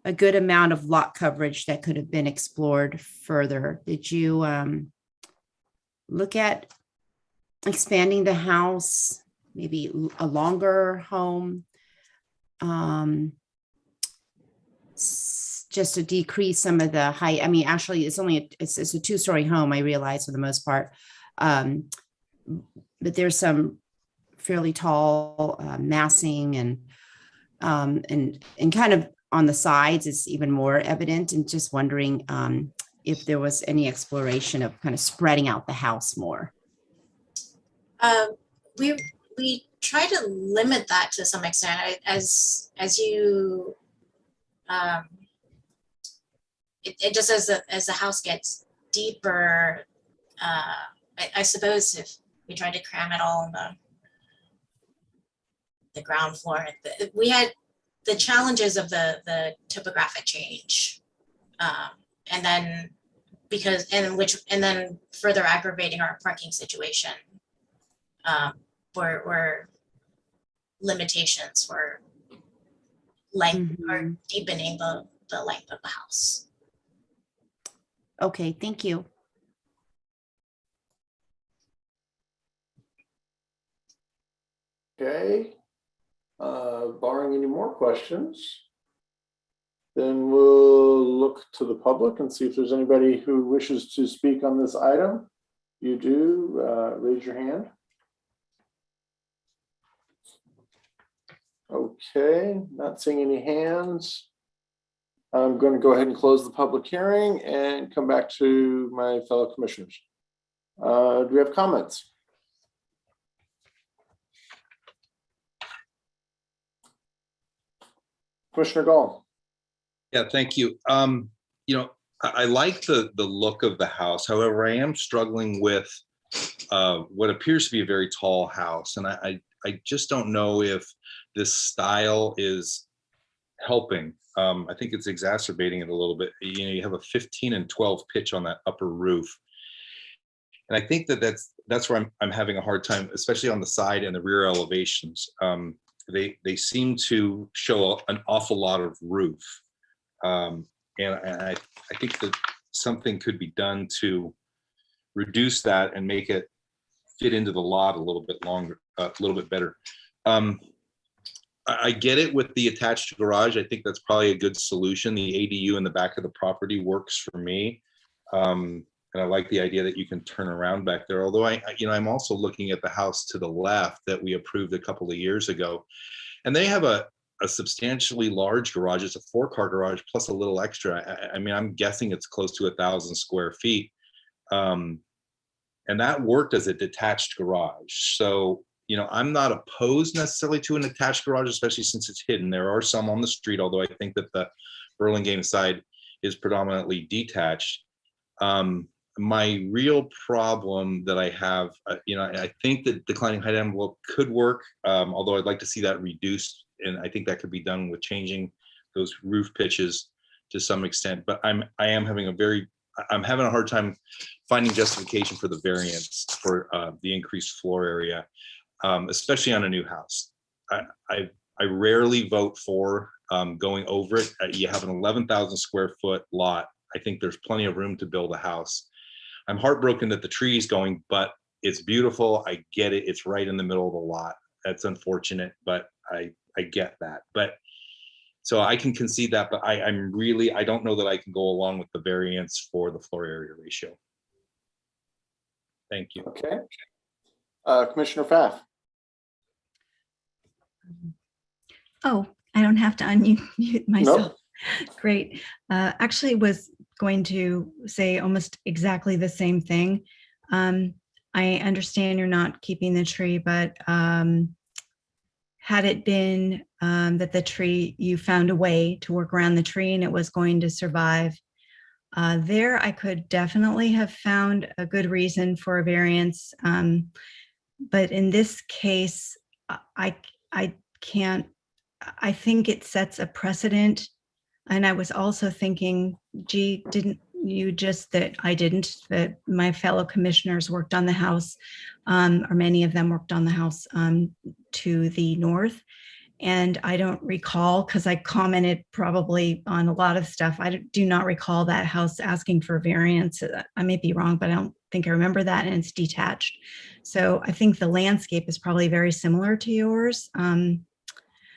a good amount of lot coverage that could have been explored further. Did you look at expanding the house, maybe a longer home? Just to decrease some of the height. I mean, actually, it's a two-story home, I realize, for the most part. But there's some fairly tall massing and kind of on the sides is even more evident. And just wondering if there was any exploration of kind of spreading out the house more. We try to limit that to some extent. As you it just as the house gets deeper, I suppose if we tried to cram it all on the ground floor, we had the challenges of the topographic change, and then further aggravating our parking situation, were limitations for length or deepening the length of the house. Okay, thank you. Okay. Barring any more questions, then we'll look to the public and see if there's anybody who wishes to speak on this item. You do, raise your hand. Okay, not seeing any hands. I'm going to go ahead and close the public hearing and come back to my fellow commissioners. Do we have comments? Commissioner Gall. Yeah, thank you. I like the look of the house. However, I am struggling with what appears to be a very tall house. And I just don't know if this style is helping. I think it's exacerbating it a little bit. You have a 15 and 12 pitch on that upper roof. And I think that's where I'm having a hard time, especially on the side and the rear elevations. They seem to show an awful lot of roof. And I think that something could be done to reduce that and make it fit into the lot a little bit longer, a little bit better. I get it with the attached garage. I think that's probably a good solution. The ADU in the back of the property works for me. And I like the idea that you can turn around back there. Although I'm also looking at the house to the left that we approved a couple of years ago. And they have a substantially large garage. It's a 4-car garage plus a little extra. I mean, I'm guessing it's close to 1,000 square feet. And that worked as a detached garage. So, I'm not opposed necessarily to an attached garage, especially since it's hidden. There are some on the street, although I think that the Burlingame side is predominantly detached. My real problem that I have, I think that declining height envelope could work, although I'd like to see that reduced. And I think that could be done with changing those roof pitches to some extent. But I'm having a hard time finding justification for the variance for the increased floor area. especially on a new house. I rarely vote for going over it. You have an 11,000 square foot lot. I think there's plenty of room to build a house. I'm heartbroken that the tree is going, but it's beautiful. I get it. It's right in the middle of the lot. That's unfortunate, but I get that. But so I can concede that, but I don't know that I can go along with the variance for the floor area ratio. Thank you. Okay. Commissioner Pfaff. Oh, I don't have to unmute myself. Nope. Great. Actually was going to say almost exactly the same thing. I understand you're not keeping the tree, but had it been that the tree, you found a way to work around the tree and it was going to survive, there I could definitely have found a good reason for a variance. But in this case, I can't, I think it sets a precedent. And I was also thinking, gee, didn't you just, that my fellow commissioners worked on the house, or many of them worked on the house to the north. And I don't recall, because I commented probably on a lot of stuff, I do not recall that house asking for a variance. I may be wrong, but I don't think I remember that, and it's detached. So I think the landscape is probably very similar to yours.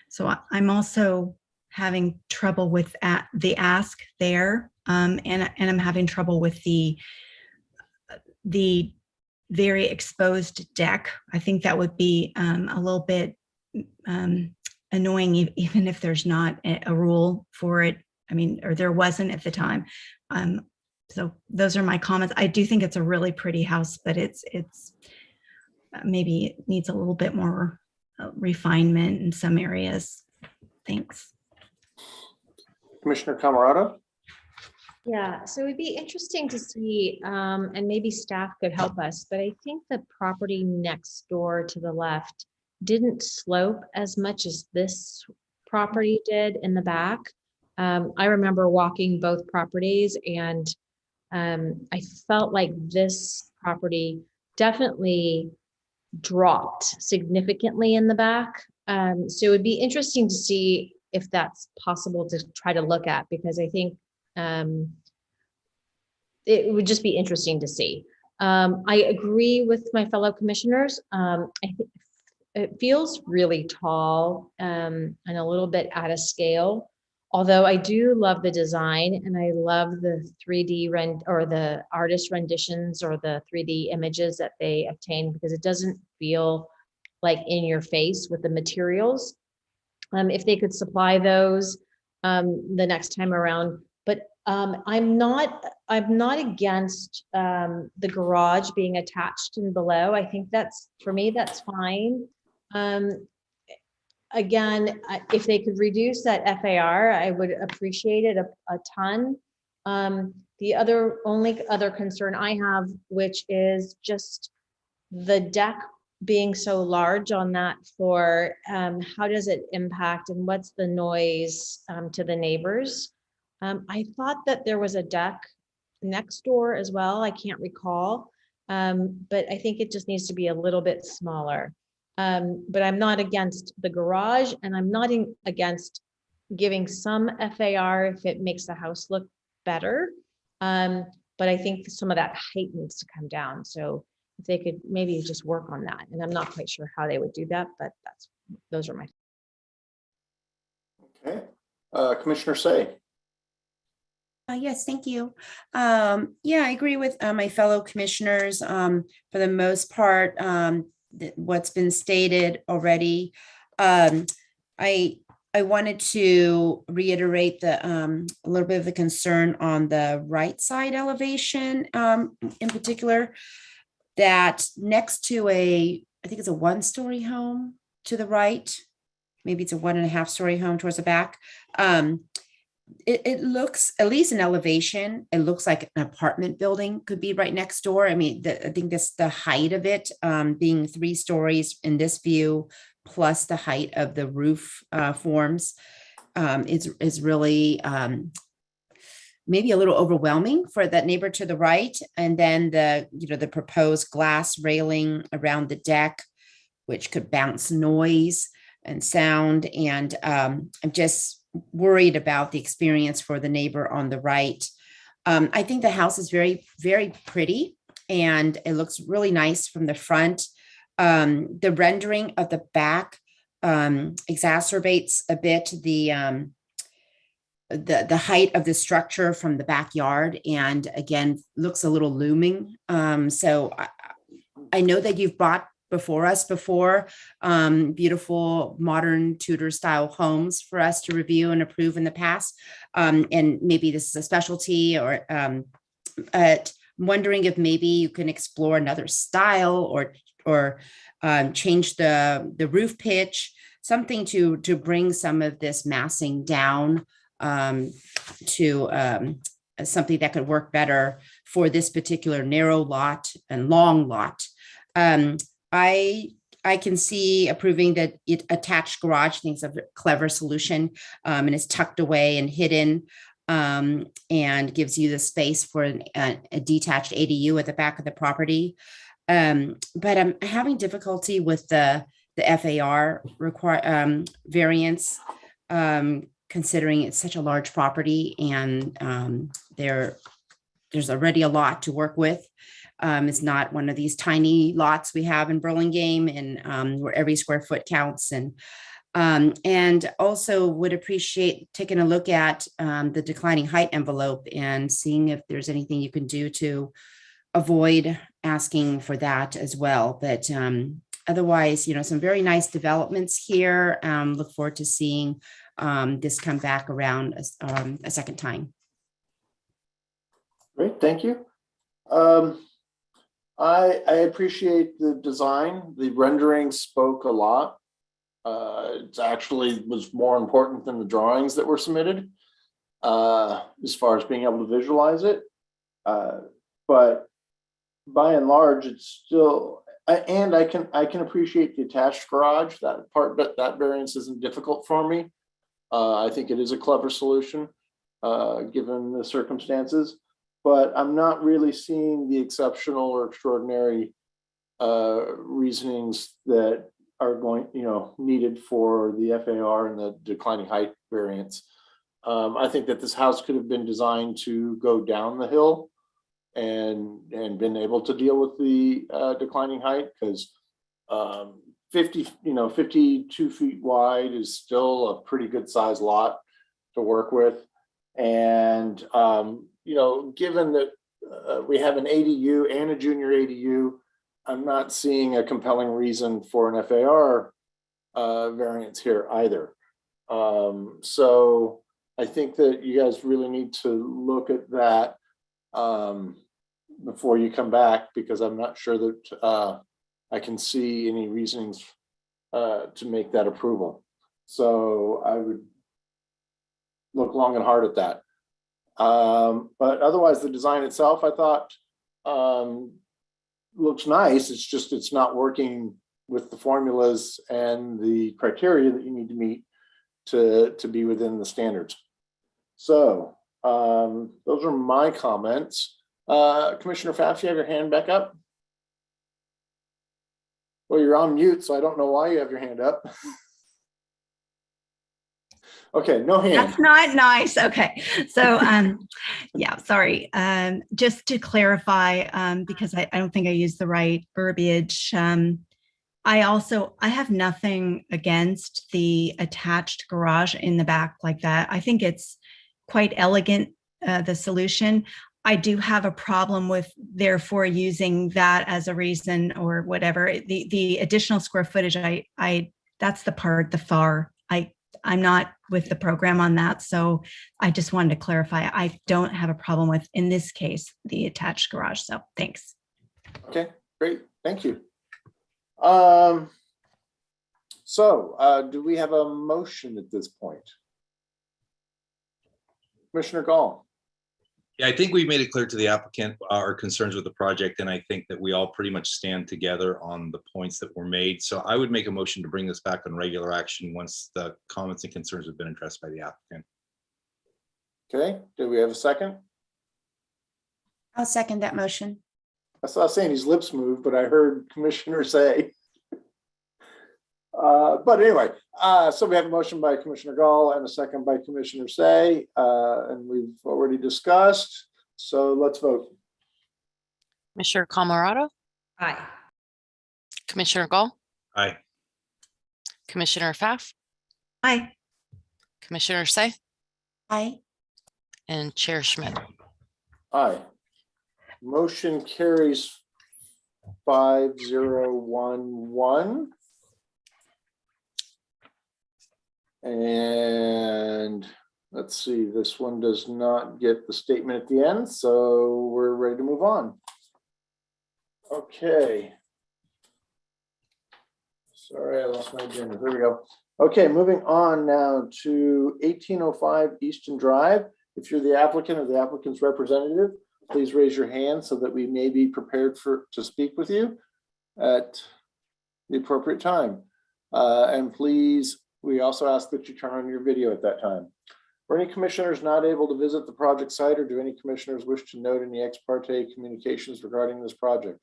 So I'm also having trouble with the ask there, and I'm having trouble with the very exposed deck. I think that would be a little bit annoying, even if there's not a rule for it. I mean, or there wasn't at the time. So those are my comments. I do think it's a really pretty house, but it's maybe it needs a little bit more refinement in some areas. Thanks. Commissioner Camerata. Yeah, so it'd be interesting to see, and maybe staff could help us, but I think the property next door to the left didn't slope as much as this property did in the back. I remember walking both properties, and I felt like this property definitely dropped significantly in the back. So it would be interesting to see if that's possible to try to look at, because I think it would just be interesting to see. I agree with my fellow commissioners. I think it feels really tall and a little bit out of scale. Although I do love the design, and I love the 3D or the artist renditions or the 3D images that they obtain, because it doesn't feel like in your face with the materials. If they could supply those the next time around. But I'm not against the garage being attached and below. I think that's, for me, that's fine. Again, if they could reduce that FAR, I would appreciate it a ton. The only other concern I have, which is just the deck being so large on that floor, how does it impact, and what's the noise to the neighbors? I thought that there was a deck next door as well. I can't recall, but I think it just needs to be a little bit smaller. But I'm not against the garage, and I'm not against giving some FAR if it makes the house look better. But I think some of that height needs to come down. So if they could maybe just work on that, and I'm not quite sure how they would do that, but those are my. Okay, Commissioner Say. Yes, thank you. Yeah, I agree with my fellow commissioners for the most part. What's been stated already. I wanted to reiterate a little bit of the concern on the right side elevation, in particular, that next to I think it's a 1-story home to the right, maybe it's a 1.5-story home towards the back. It looks, at least in elevation, it looks like an apartment building could be right next door. I mean, I think that's the height of it, being 3 stories in this view, plus the height of the roof forms, is really maybe a little overwhelming for that neighbor to the right. And then the proposed glass railing around the deck which could bounce noise and sound. And I'm just worried about the experience for the neighbor on the right. I think the house is very, very pretty and it looks really nice from the front. The rendering of the back exacerbates a bit the height of the structure from the backyard, and again looks a little looming. So I know that you've brought before us beautiful modern Tudor style homes for us to review and approve in the past, and maybe this is a specialty, or I'm wondering if maybe you can explore another style or change the roof pitch, something to bring some of this massing down to something that could work better for this particular narrow lot and long lot. I can see approving that attached garage. I think it's a clever solution, and it's tucked away and hidden, and gives you the space for a detached ADU at the back of the property. But I'm having difficulty with the FAR variance, considering it's such a large property, and there's already a lot to work with. It's not one of these tiny lots we have in Burlingame, and where every square foot counts. And also would appreciate taking a look at the declining height envelope and seeing if there's anything you can do to avoid asking for that as well. But otherwise, some very nice developments here. Look forward to seeing this come back around a second time. Great, thank you. I appreciate the design. The rendering spoke a lot. It actually was more important than the drawings that were submitted, as far as being able to visualize it. But by and large, it's still, and I can appreciate the attached garage. That part, but that variance isn't difficult for me. I think it is a clever solution, given the circumstances. But I'm not really seeing the exceptional or extraordinary reasonings that are needed for the FAR and the declining height variance. I think that this house could have been designed to go down the hill and been able to deal with the declining height, because 52 feet wide is still a pretty good size lot to work with. And given that we have an ADU and a junior ADU, I'm not seeing a compelling reason for an FAR variance here either. So I think that you guys really need to look at that before you come back, because I'm not sure that I can see any reasonings to make that approval. So I would look long and hard at that. But otherwise, the design itself, I thought, looks nice. It's just, it's not working with the formulas and the criteria that you need to meet to be within the standards. So those are my comments. Commissioner Pfaff, you have your hand back up? Well, you're on mute, so I don't know why you have your hand up. Okay, no hand. That's not nice. Okay, so yeah, sorry. Just to clarify, because I don't think I used the right verbiage. I have nothing against the attached garage in the back like that. I think it's quite elegant, the solution. I do have a problem with therefore using that as a reason or whatever. The additional square footage, that's the part, the FAR. I'm not with the program on that. So I just wanted to clarify. I don't have a problem with, in this case, the attached garage. So thanks. Okay, great. Thank you. Do we have a motion at this point? Commissioner Gall. Yeah, I think we've made it clear to the applicant our concerns with the project, and I think that we all pretty much stand together on the points that were made. So I would make a motion to bring this back on regular action once the comments and concerns have been addressed by the applicant. Okay, do we have a second? I'll second that motion. I saw saying his lips moved, but I heard Commissioner say. But anyway, so we have a motion by Commissioner Gall and a second by Commissioner Say, and we've already discussed. So let's vote. Commissioner Camerado, Aye. Commissioner Gall, Aye. Commissioner Pfaff, Aye. Commissioner Say, Aye. and Chair Schmidt. Aye. Motion carries 5011. And let's see, this one does not get the statement at the end, so we're ready to move on. Okay. Sorry, I lost my agenda. There we go. Okay, moving on now to 1805 Easton Drive. If you're the applicant or the applicant's representative, please raise your hand so that we may be prepared to speak with you at the appropriate time. And please, we also ask that you turn on your video at that time. For any commissioners not able to visit the project site, or do any commissioners wish to note any ex parte communications regarding this project?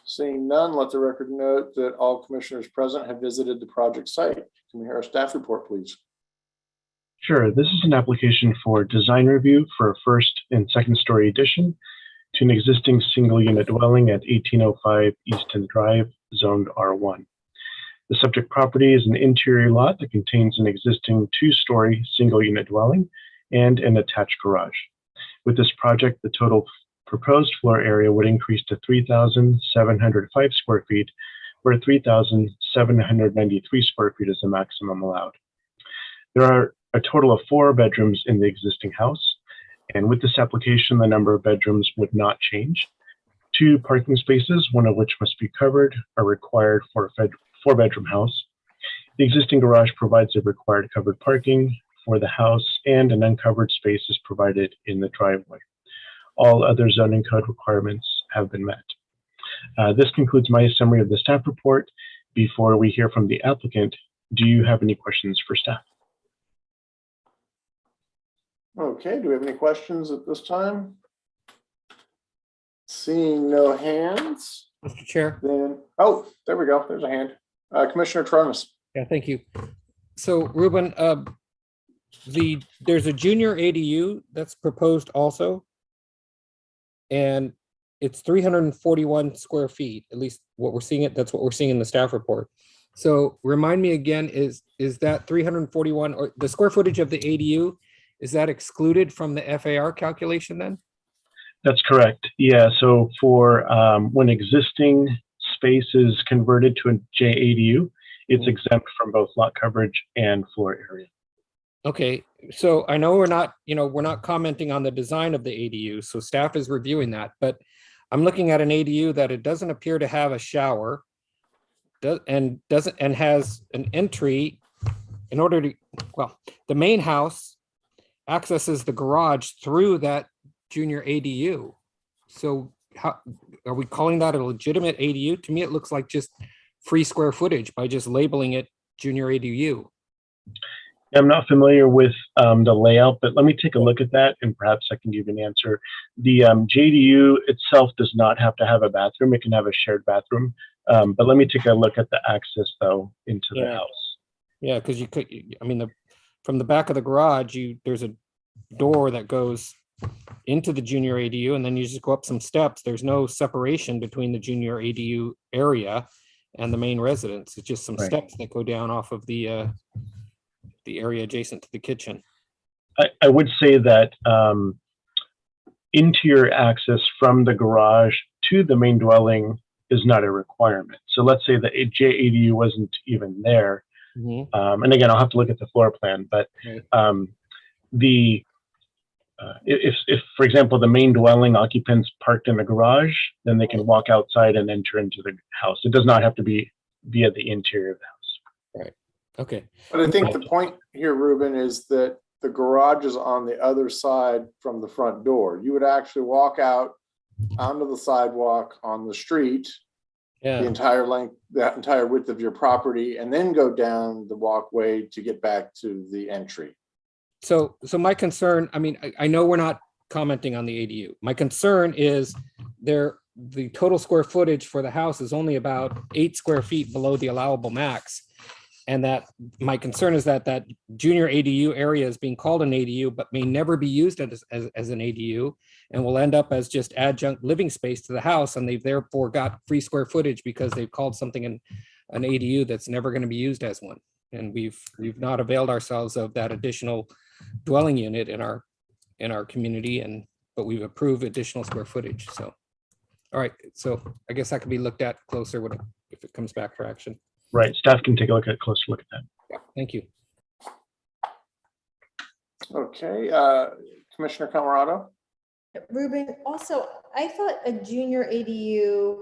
Seeing none, let the record note that all commissioners present have visited the project site. Can we hear a staff report, please? Sure. This is an application for design review for a first and second story addition to an existing single unit dwelling at 1805 Easton Drive, zoned R1. The subject property is an interior lot that contains an existing 2-story single unit dwelling and an attached garage. With this project, the total proposed floor area would increase to 3,705 square feet, where 3,793 square feet is the maximum allowed. There are a total of 4 bedrooms in the existing house, and with this application, the number of bedrooms would not change. 2 parking spaces, one of which must be covered, are required for a 4-bedroom house. The existing garage provides a required covered parking for the house, and an uncovered space is provided in the driveway. All other zoning code requirements have been met. This concludes my summary of the staff report. Before we hear from the applicant, do you have any questions for staff? Okay, do we have any questions at this time? Seeing no hands, Mr. Chair. then, oh, there we go. There's a hand. Commissioner Tronis. Yeah, thank you. So Ruben, there's a junior ADU that's proposed also. And it's 341 square feet, at least what we're seeing that's what we're seeing in the staff report. So remind me again, is that 341 or the square footage of the ADU, is that excluded from the FAR calculation then? That's correct. Yeah, so for when existing space is converted to a JADU, it's exempt from both lot coverage and floor area. Okay, so I know we're not commenting on the design of the ADU, so staff is reviewing that, but I'm looking at an ADU that it doesn't appear to have a shower and has an entry in order to, well, the main house accesses the garage through that junior ADU. So how are we calling that a legitimate ADU? To me, it looks like just free square footage by just labeling it junior ADU. I'm not familiar with the layout, but let me take a look at that and perhaps I can give an answer. The JDU itself does not have to have a bathroom. It can have a shared bathroom. But let me take a look at the access though into the house. Yeah, because you could, I mean, from the back of the garage, there's a door that goes into the junior ADU and then you just go up some steps. There's no separation between the junior ADU area and the main residence. It's just some steps that go down off of the area adjacent to the kitchen. I would say that interior access from the garage to the main dwelling is not a requirement. So let's say the JADU wasn't even there. And again, I'll have to look at the floor plan, but if, for example, the main dwelling occupants parked in the garage, then they can walk outside and enter into the house. It does not have to be via the interior of the house. Right. Okay. But I think the point here, Ruben, is that the garage is on the other side from the front door. You would actually walk out onto the sidewalk on the street, the entire length, that entire width of your property, and then go down the walkway to get back to the entry. So my concern, I mean, I know we're not commenting on the ADU. My concern is there the total square footage for the house is only about 8 square feet below the allowable max. And that my concern is that that junior ADU area is being called an ADU, but may never be used as an ADU, and will end up as just adjunct living space to the house. And they've therefore got free square footage because they've called something an ADU that's never going to be used as one. And we've not availed ourselves of that additional dwelling unit in our community, but we've approved additional square footage. So, all right. So I guess that could be looked at closer if it comes back for action. Right, staff can take a closer look at that. Yeah, thank you. Okay, Commissioner Camarado. Ruben, also, I thought a junior ADU,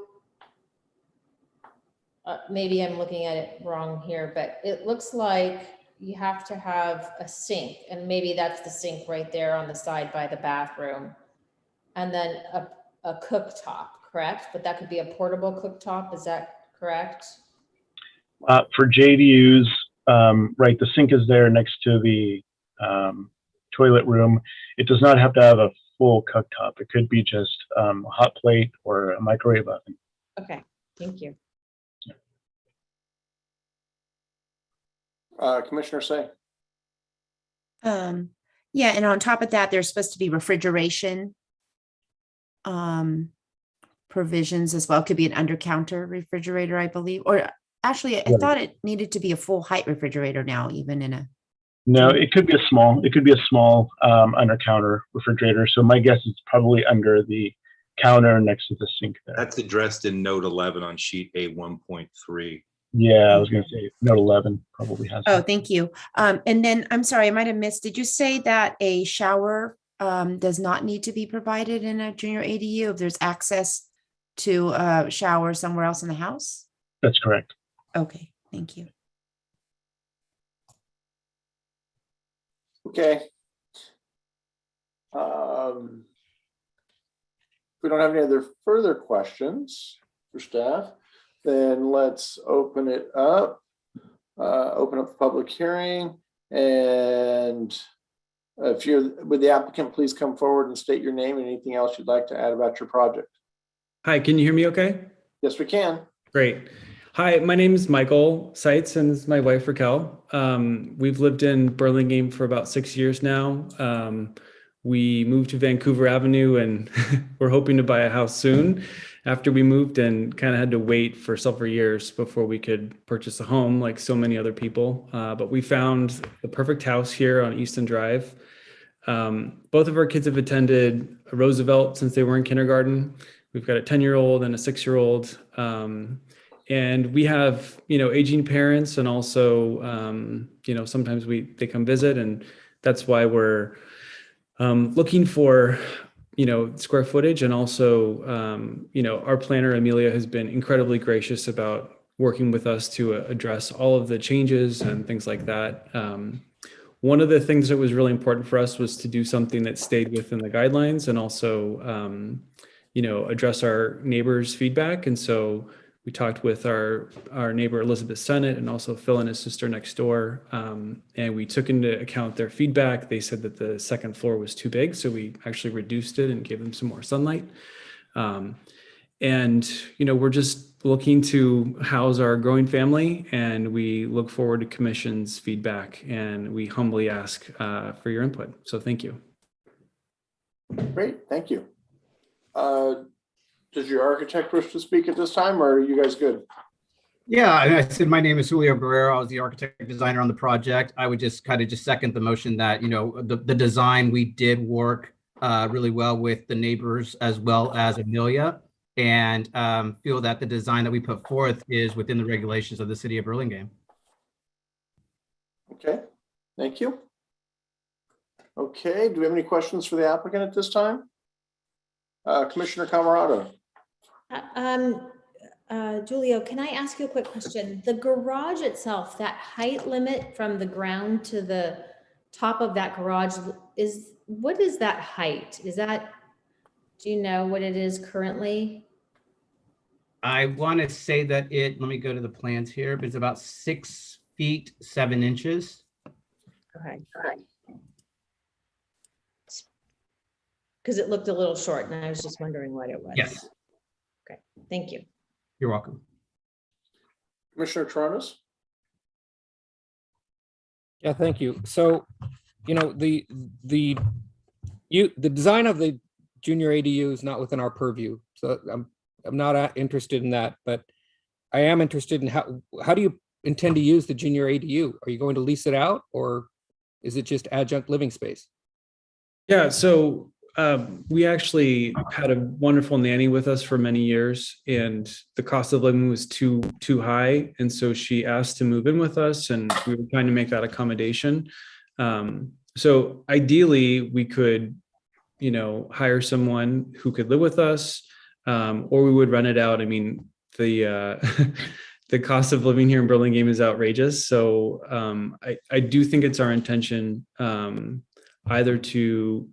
maybe I'm looking at it wrong here, but it looks like you have to have a sink, and maybe that's the sink right there on the side by the bathroom. And then a cooktop, correct? But that could be a portable cooktop, is that correct? For JDUs, right, the sink is there next to the toilet room. It does not have to have a full cooktop. It could be just a hot plate or a microwave oven. Okay, thank you. Commissioner Say. Yeah, and on top of that, there's supposed to be refrigeration provisions as well. Could be an under counter refrigerator, I believe, or actually, I thought it needed to be a full height refrigerator now, even in a. No, it could be a small under counter refrigerator. So my guess is probably under the counter next to the sink there. That's addressed in note 11 on sheet A1.3. Yeah, I was going to say note 11 probably has. Oh, thank you. And then I'm sorry, I might have missed. Did you say that a shower does not need to be provided in a junior ADU if there's access to a shower somewhere else in the house? That's correct. Okay, thank you. Okay. If we don't have any other further questions for staff, then let's open it up. Open up the public hearing, and if you're with the applicant, please come forward and state your name and anything else you'd like to add about your project. Hi, can you hear me okay? Yes, we can. Great. Hi, my name is Michael Seitz, and this is my wife, Raquel. We've lived in Burlingame for about 6 years now. We moved to Vancouver Avenue, and we're hoping to buy a house soon after we moved, and kind of had to wait for several years before we could purchase a home like so many other people. But we found the perfect house here on Easton Drive. Both of our kids have attended Roosevelt since they were in kindergarten. We've got a 10-year-old and a 6-year-old. And we have, aging parents, and also, sometimes they come visit, and that's why we're looking for, square footage. And also, our planner, Amelia, has been incredibly gracious about working with us to address all of the changes and things like that. One of the things that was really important for us was to do something that stayed within the guidelines, and also, address our neighbors' feedback. And so we talked with our neighbor, Elizabeth Sennett, and also Phil and his sister next door. And we took into account their feedback. They said that the second floor was too big, so we actually reduced it and gave them some more sunlight. And we're just looking to house our growing family, and we look forward to Commission's feedback, and we humbly ask for your input. So thank you. Great, thank you. Does your architect wish to speak at this time, or are you guys good? Yeah, I said my name is Julio Guerrero. I was the architect designer on the project. I would just second the motion that, the design, we did work really well with the neighbors as well as Amelia, and feel that the design that we put forth is within the regulations of the city of Burlingame. Okay, thank you. Okay, do we have any questions for the applicant at this time? Commissioner Camarado. Julio, can I ask you a quick question? The garage itself, that height limit from the ground to the top of that garage, what is that height? Do you know what it is currently? I want to say that let me go to the plans here, but it's about 6 feet, 7 inches. Okay. Because it looked a little short, and I was just wondering what it was. Yes. Okay, thank you. You're welcome. Commissioner Tronis? Yeah, thank you. So, you know, the design of the junior ADU is not within our purview. So I'm not interested in that, but I am interested in how do you intend to use the junior ADU? Are you going to lease it out, or is it just adjunct living space? Yeah, so we actually had a wonderful nanny with us for many years, and the cost of living was too high, and so she asked to move in with us, and we were trying to make that accommodation. So ideally, we could, you know, hire someone who could live with us, or we would rent it out. I mean, the the cost of living here in Burlingame is outrageous. So I do think it's our intention either to,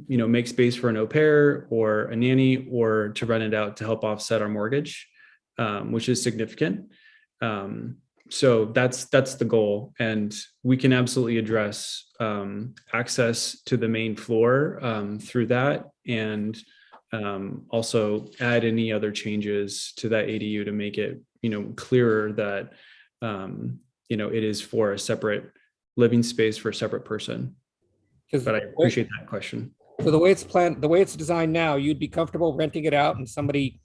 you know, make space for an au pair or a nanny, or to rent it out to help offset our mortgage, which is significant. So that's the goal, and we can absolutely address access to the main floor through that, and also add any other changes to that ADU to make it, you know, clearer that you know, it is for a separate living space for a separate person. But I appreciate that question. So the way it's planned, the way it's designed now, you'd be comfortable renting it out and somebody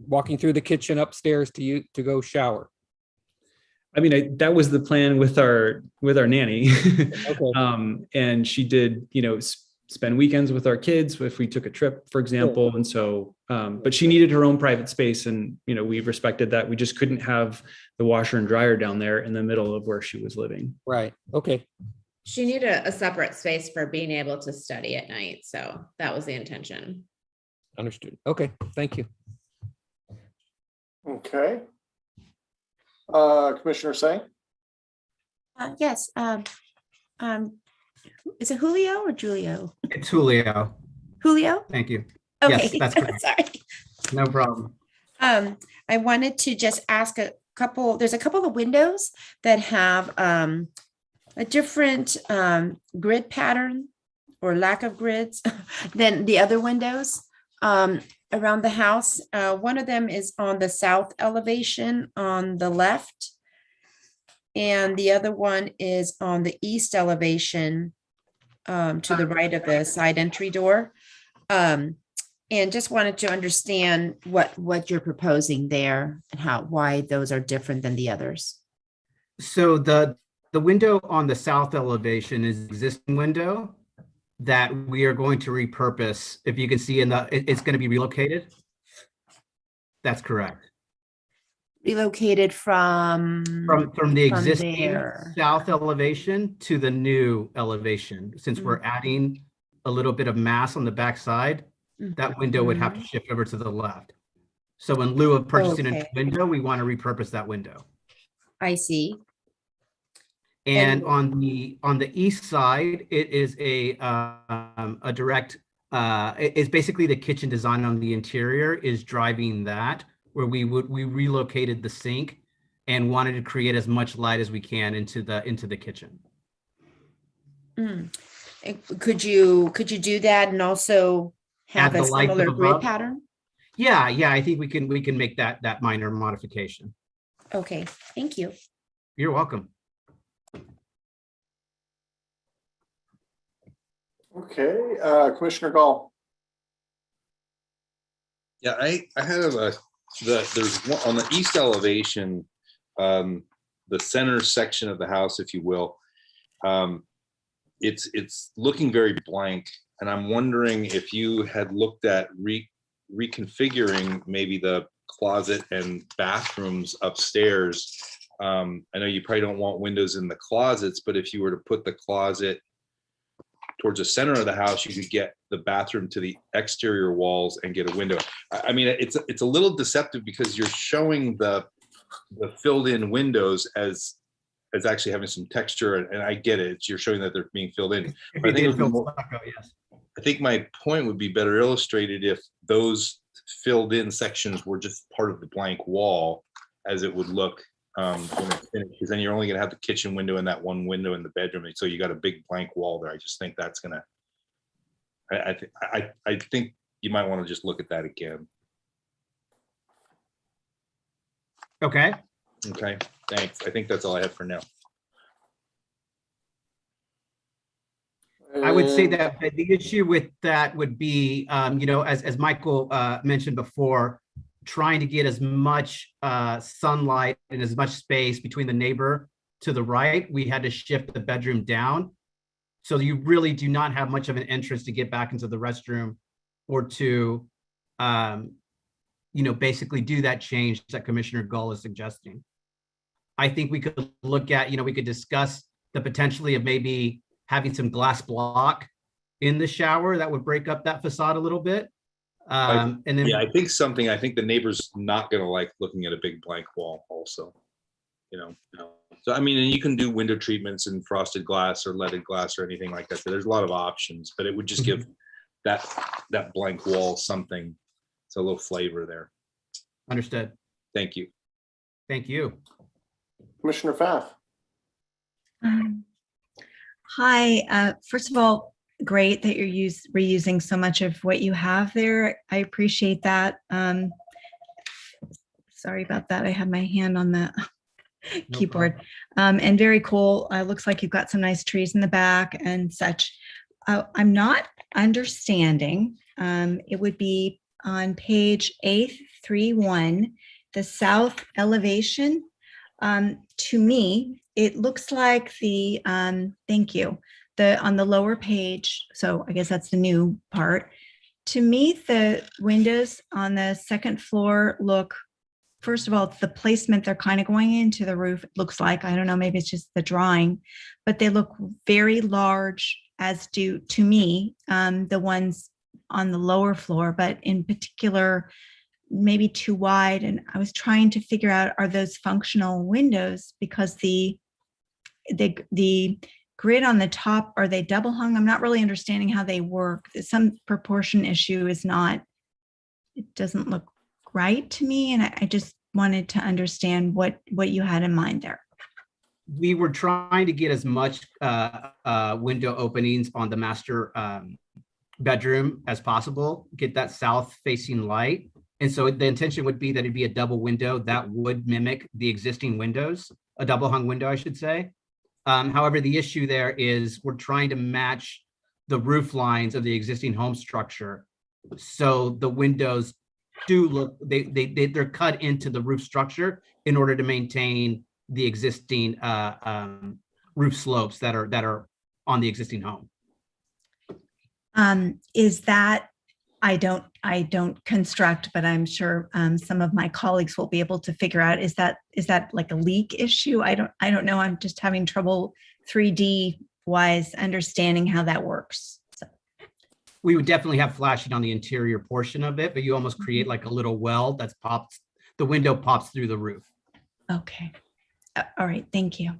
walking through the kitchen upstairs to go shower? I mean, that was the plan with our nanny. Okay. And she did, you know, spend weekends with our kids if we took a trip, for example. Sure. And so, but she needed her own private space, and, you know, we respected that. We just couldn't have the washer and dryer down there in the middle of where she was living. Right. Okay. She needed a separate space for being able to study at night. So that was the intention. Understood. Okay. Thank you. Okay. Commissioner Say? Yes. Is it Julio or Julio? It's Julio. Julio? Thank you. Okay. Yes, that's correct. Sorry. No problem. I wanted to just ask there's a couple of windows that have a different grid pattern or lack of grids than the other windows around the house. One of them is on the south elevation on the left, and the other one is on the east elevation to the right of the side entry door. And just wanted to understand what you're proposing there and why those are different than the others. So the window on the south elevation is an existing window that we are going to repurpose. If you can see it's going to be relocated. That's correct. Relocated from the existing south elevation to the new elevation. Since we're adding a little bit of mass on the back side, that window would have to shift over to the left. So in lieu of purchasing a window, we want to repurpose that window. I see. And on the east side, it is a direct. It's basically the kitchen design on the interior is driving that, where we relocated the sink and wanted to create as much light as we can into the kitchen. Could you do that and also have a similar grid pattern? Yeah, I think we can make that minor modification. Okay, thank you. You're welcome. Okay, Commissioner Gall. Yeah, I have there's one on the east elevation, the center section of the house, if you will. It's looking very blank, and I'm wondering if you had looked at reconfiguring maybe the closet and bathrooms upstairs. I know you probably don't want windows in the closets, but if you were to put the closet towards the center of the house, you could get the bathroom to the exterior walls and get a window. I mean, it's a little deceptive because you're showing the filled in windows as actually having some texture, and I get it. You're showing that they're being filled in. But I think my point would be better illustrated if those filled in sections were just part of the blank wall, as it would look when it's finished, because then you're only going to have the kitchen window and that one window in the bedroom, and so you got a big blank wall there. I just think that's gonna. I think you might want to just look at that again. Okay. Okay, thanks. I think that's all I have for now. I would say that the issue with that would be, as Michael mentioned before, trying to get as much sunlight and as much space between the neighbor to the right. We had to shift the bedroom down. So you really do not have much of an entrance to get back into the restroom or to, basically do that change that Commissioner Gull is suggesting. I think we could look at, we could discuss the potentially of maybe having some glass block in the shower that would break up that facade a little bit. And then I think the neighbor's not gonna like looking at a big blank wall also, So, I mean, and you can do window treatments and frosted glass or leaded glass or anything like that. So there's a lot of options, but it would just give that blank wall something. It's a little flavor there. Understood. Thank you. Thank you. Commissioner Pfaff. Hi, first of all, great that you're reusing so much of what you have there. I appreciate that. Sorry about that. I had my hand on the keyboard. And very cool. Looks like you've got some nice trees in the back and such. I'm not understanding. It would be on page A31, the south elevation. To me, it looks like the, thank you, on the lower page. So I guess that's the new part. To me, the windows on the second floor look, first of all, it's the placement. They're kind of going into the roof. It looks like, I don't know, maybe it's just the drawing, but they look very large, as do to me, the ones on the lower floor, but in particular, maybe too wide. And I was trying to figure out, are those functional windows? Because the grid on the top, are they double hung? I'm not really understanding how they work. Some proportion issue is not, it doesn't look right to me. And I just wanted to understand what you had in mind there. We were trying to get as much window openings on the master bedroom as possible, get that south facing light. And so the intention would be that it'd be a double window that would mimic the existing windows, a double hung window, I should say. However, the issue there is we're trying to match the roof lines of the existing home structure. So the windows do look, they're cut into the roof structure in order to maintain the existing roof slopes that are on the existing home. Is that, I don't construct, but I'm sure some of my colleagues will be able to figure out, is that like a leak issue? I don't know. I'm just having trouble 3D wise understanding how that works. So. We would definitely have flashing on the interior portion of it, but you almost create like a little well that's pops, the window pops through the roof. Okay. All right. Thank you.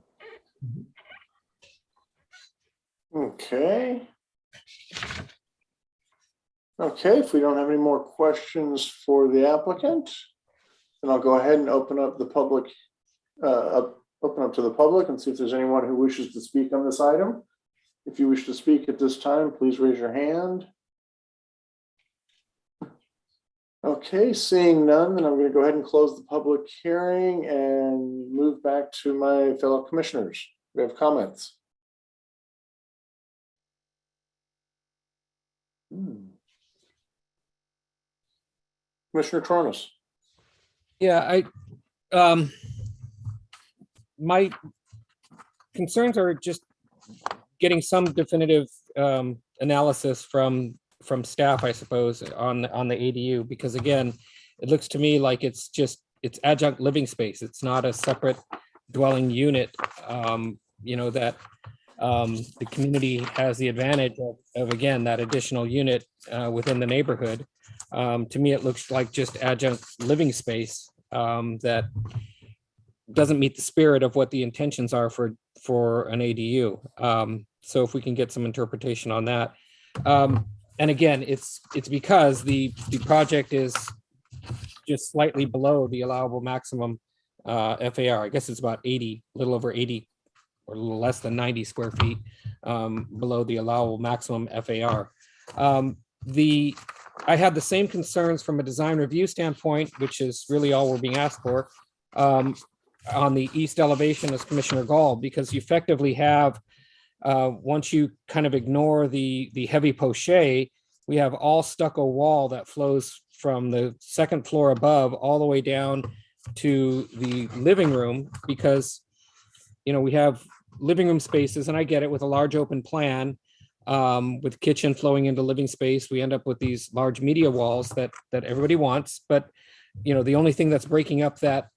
Okay. Okay, if we don't have any more questions for the applicant, then I'll go ahead and open up the public, open up to the public and see if there's anyone who wishes to speak on this item. If you wish to speak at this time, please raise your hand. Okay, seeing none, then I'm going to go ahead and close the public hearing and move back to my fellow commissioners. We have comments. Commissioner Tronis. Yeah, my concerns are just getting some definitive analysis from staff, I suppose, on the ADU, because again, it looks to me like it's adjunct living space. It's not a separate dwelling unit, that the community has the advantage of again, that additional unit within the neighborhood. To me, it looks like just adjunct living space that doesn't meet the spirit of what the intentions are for an ADU. So if we can get some interpretation on that. And again, it's because the project is just slightly below the allowable maximum FAR. I guess it's about 80, a little over 80 or a little less than 90 square feet below the allowable maximum FAR. I had the same concerns from a design review standpoint, which is really all we're being asked for. on the east elevation as Commissioner Gall, because you effectively have, once you kind of ignore the heavy poche, we have all stucco wall that flows from the second floor above all the way down to the living room, because, you know, we have living room spaces, and I get it, with a large open plan, with kitchen flowing into living space, we end up with these large media walls that everybody wants. But, you know, the only thing that's breaking up that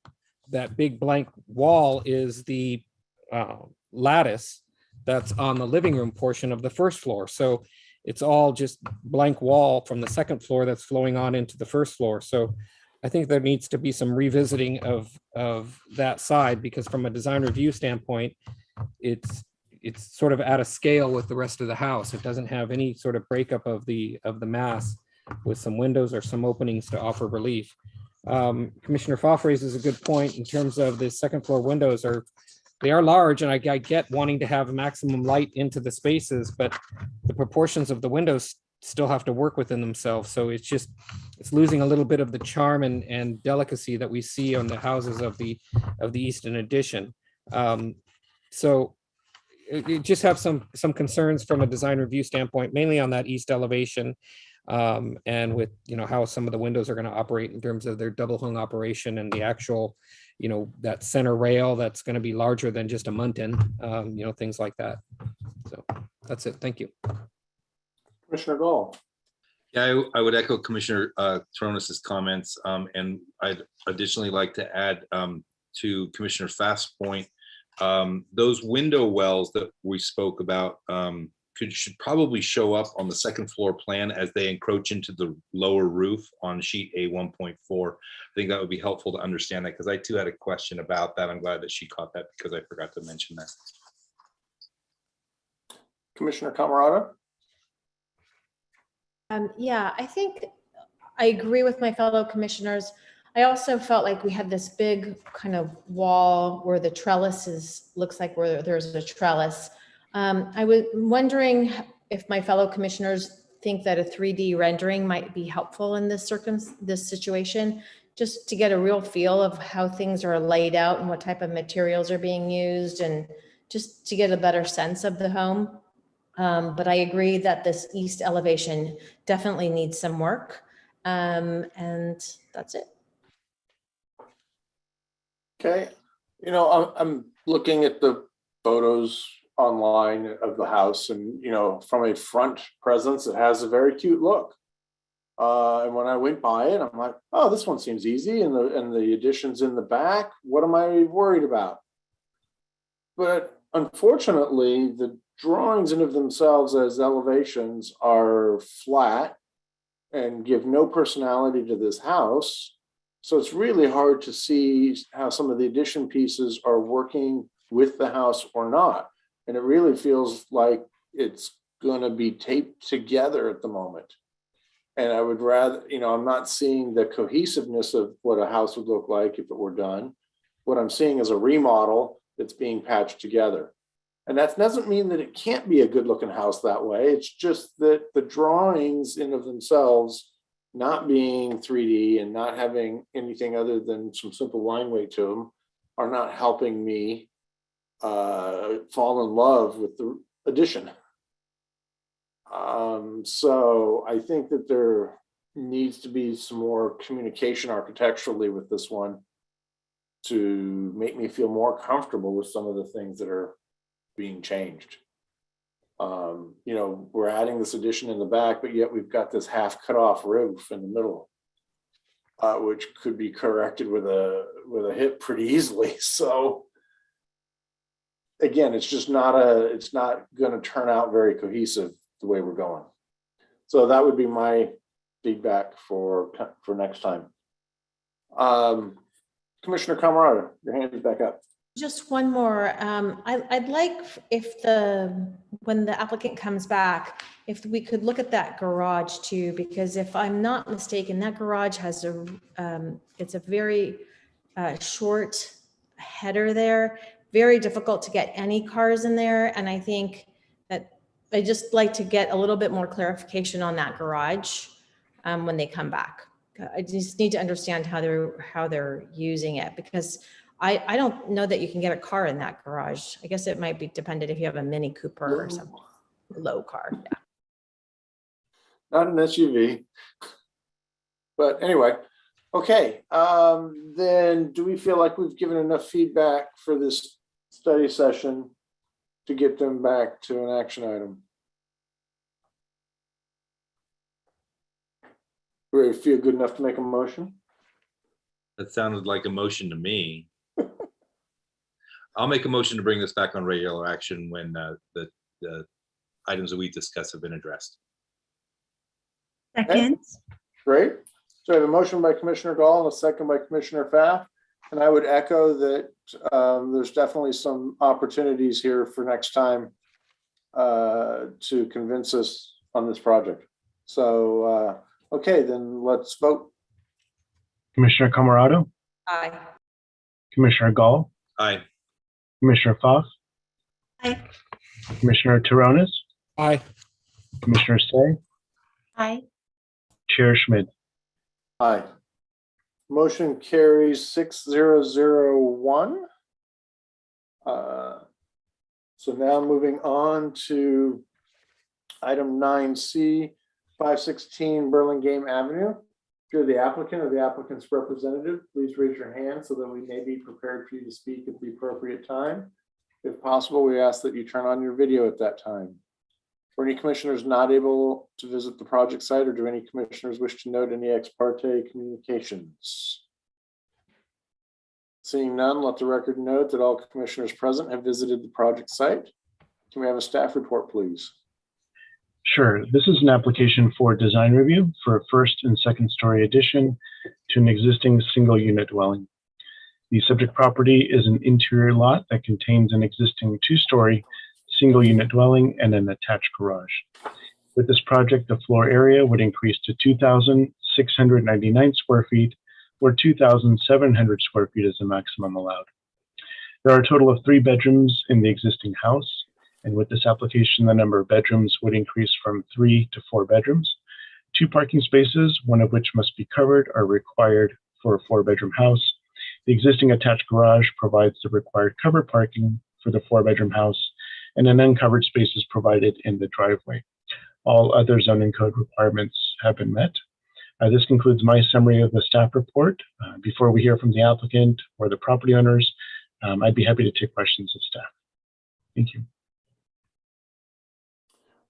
big blank wall is the lattice that's on the living room portion of the first floor. So it's all just blank wall from the second floor that's flowing on into the first floor. So I think there needs to be some revisiting of that side, because from a design review standpoint, it's sort of at a scale with the rest of the house. It doesn't have any sort of breakup of the mass with some windows or some openings to offer relief. Commissioner Pfaff raises a good point in terms of the second floor windows they are large, and I get wanting to have maximum light into the spaces, but the proportions of the windows still have to work within themselves. So it's losing a little bit of the charm and delicacy that we see on the houses of the Easton Addition. So it just have some concerns from a design review standpoint, mainly on that east elevation, and with, you know, how some of the windows are going to operate in terms of their double hung operation, and the actual, you know, that center rail that's going to be larger than just a muntin, you know, things like that. So that's it. Thank you. Commissioner Gall. Yeah, I would echo Commissioner Tronis's comments, and I'd additionally like to add to Commissioner Pfaff's point, those window wells that we spoke about should probably show up on the second floor plan as they encroach into the lower roof on sheet A 1.4. I think that would be helpful to understand that, because I too had a question about that. I'm glad that she caught that, because I forgot to mention that. Commissioner Camerata. Yeah, I think I agree with my fellow commissioners. I also felt like we had this big kind of wall where the trellis looks like where there's a trellis. I was wondering if my fellow commissioners think that a 3D rendering might be helpful in this situation, just to get a real feel of how things are laid out and what type of materials are being used, and just to get a better sense of the home. But I agree that this east elevation definitely needs some work. And that's it. Okay. You know, I'm looking at the photos online of the house, and, you know, from a front presence, it has a very cute look. And when I went by it, I'm like, oh, this one seems easy. And the additions in the back, what am I worried about? But unfortunately, the drawings in of themselves as elevations are flat and give no personality to this house. So it's really hard to see how some of the addition pieces are working with the house or not. And it really feels like it's going to be taped together at the moment. And I would rather, you know, I'm not seeing the cohesiveness of what a house would look like if it were done. What I'm seeing is a remodel that's being patched together. And that doesn't mean that it can't be a good looking house that way. It's just that the drawings in of themselves, not being 3D and not having anything other than some simple line weight to them, are not helping me fall in love with the addition. So I think that there needs to be some more communication architecturally with this one to make me feel more comfortable with some of the things that are being changed. You know, we're adding this addition in the back, but yet we've got this half cut off roof in the middle, which could be corrected with a hit pretty easily. So again, it's just it's not going to turn out very cohesive the way we're going. So that would be my feedback for next time. Commissioner Camerata, your hand is back up. Just one more. I'd like if when the applicant comes back, if we could look at that garage too, because if I'm not mistaken, that garage has it's a very short header there, very difficult to get any cars in there. And I think that I'd just like to get a little bit more clarification on that garage when they come back. I just need to understand how they're using it, because I don't know that you can get a car in that garage. I guess it might be dependent if you have a Mini Cooper or something, low car. Yeah. Not an SUV. But anyway, okay. Then do we feel like we've given enough feedback for this study session to get them back to an action item? Do we feel good enough to make a motion? That sounded like a motion to me. I'll make a motion to bring this back on regular action when the items that we discussed have been addressed. Second. Great. So I have a motion by Commissioner Gall and a second by Commissioner Pfaff. And I would echo that there's definitely some opportunities here for next time to convince us on this project. So, okay, then let's vote. Commissioner Camarado, Aye. Commissioner Gall, Aye. Commissioner Pfaff, Aye. Commissioner Taronis, Aye. Commissioner Say, Aye. Chair Schmidt. Aye. Motion carries 6001. So now moving on to item 9C, 516 Burlingame Avenue. If you're the applicant or the applicant's representative, please raise your hand so that we may be prepared for you to speak at the appropriate time. If possible, we ask that you turn on your video at that time. For any commissioners not able to visit the project site, or do any commissioners wish to note any ex parte communications? Seeing none, let the record note that all commissioners present have visited the project site. Can we have a staff report, please? Sure. This is an application for design review for a first and second story addition to an existing single unit dwelling. The subject property is an interior lot that contains an existing 2-story single unit dwelling and an attached garage. With this project, the floor area would increase to 2,699 square feet, or 2,700 square feet is the maximum allowed. There are a total of 3 bedrooms in the existing house, and with this application, the number of bedrooms would increase from 3 to 4 bedrooms. 2 parking spaces, one of which must be covered, are required for a 4-bedroom house. The existing attached garage provides the required covered parking for the 4-bedroom house, and an uncovered space is provided in the driveway. All other zoning code requirements have been met. This concludes my summary of the staff report. Before we hear from the applicant or the property owners, I'd be happy to take questions of staff. Thank you.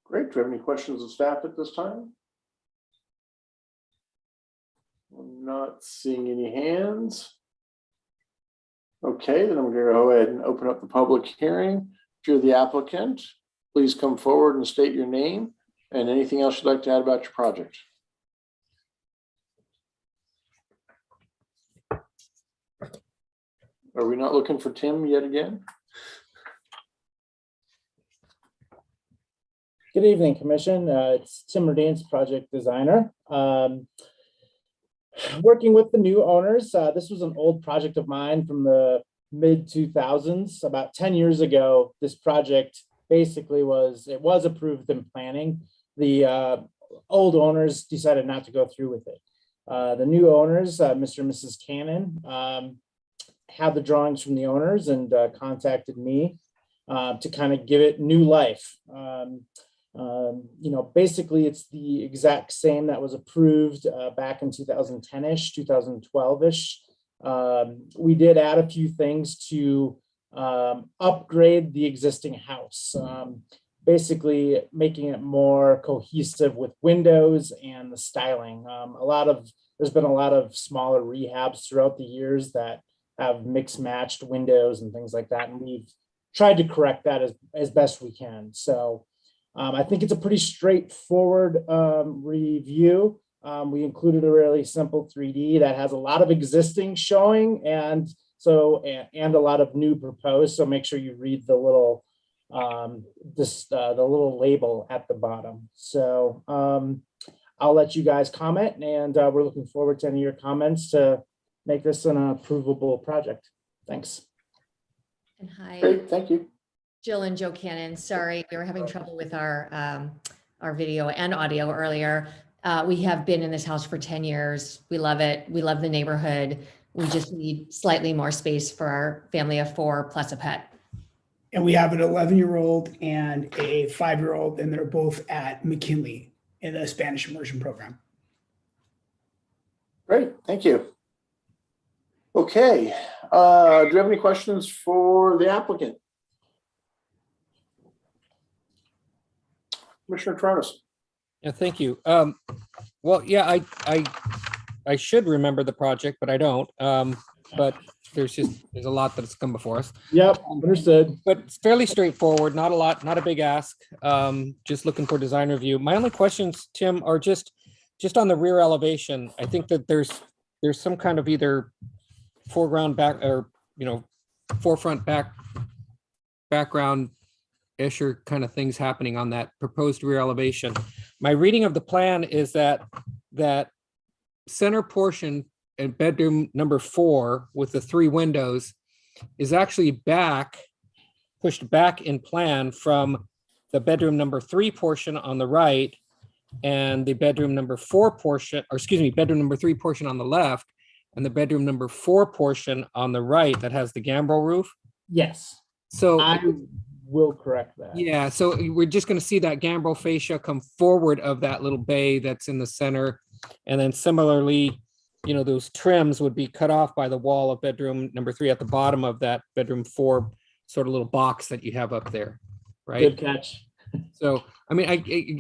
Great. Do we have any questions of staff at this time? I'm not seeing any hands. Okay, then I'm going to go ahead and open up the public hearing. If you're the applicant, please come forward and state your name and anything else you'd like to add about your project. Are we not looking for Tim yet again? Good evening, Commission. It's Tim Radines, project designer. Working with the new owners, this was an old project of mine from the mid-2000s. About 10 years ago, this project basically was approved in planning. The old owners decided not to go through with it. The new owners, Mr. and Mrs. Cannon, had the drawings from the owners and contacted me to kind of give it new life. Basically it's the exact same that was approved back in 2010-ish, 2012-ish. We did add a few things to upgrade the existing house, basically making it more cohesive with windows and the styling. There's been a lot of smaller rehabs throughout the years that have mixed matched windows and things like that. And we've tried to correct that as best we can. So I think it's a pretty straightforward review. We included a really simple 3D that has a lot of existing showing and a lot of new proposed. So make sure you read the little the little label at the bottom. So I'll let you guys comment, and we're looking forward to any of your comments to make this an approvable project. Thanks. And hi. Great, thank you. Jill and Joe Cannon. Sorry, we were having trouble with our video and audio earlier. We have been in this house for 10 years. We love it. We love the neighborhood. We just need slightly more space for our family of 4 plus a pet. And we have an 11-year-old and a 5-year-old, and they're both at McKinley in the Spanish immersion program. Great, thank you. Okay, do you have any questions for the applicant? Commissioner Tronis. Yeah, thank you. Well, yeah, I should remember the project, but I don't. But there's a lot that's come before us. Yep, understood. But it's fairly straightforward, not a lot, not a big ask. Just looking for design review. My only questions, Tim, are just on the rear elevation. I think that there's some kind of either foreground back or, forefront background ish or kind of things happening on that proposed rear elevation. My reading of the plan is that center portion in bedroom number 4 with the 3 windows is actually pushed back in plan from the bedroom number 3 portion on the right and the bedroom number 4 portion, or excuse me, bedroom number 3 portion on the left and the bedroom number 4 portion on the right that has the gambrel roof. Yes. So I will correct that. yeah, so we're just going to see that gambrel fascia come forward of that little bay that's in the center. And then similarly, those trims would be cut off by the wall of bedroom number 3 at the bottom of that bedroom 4 sort of little box that you have up there, right? Good catch. So, I mean,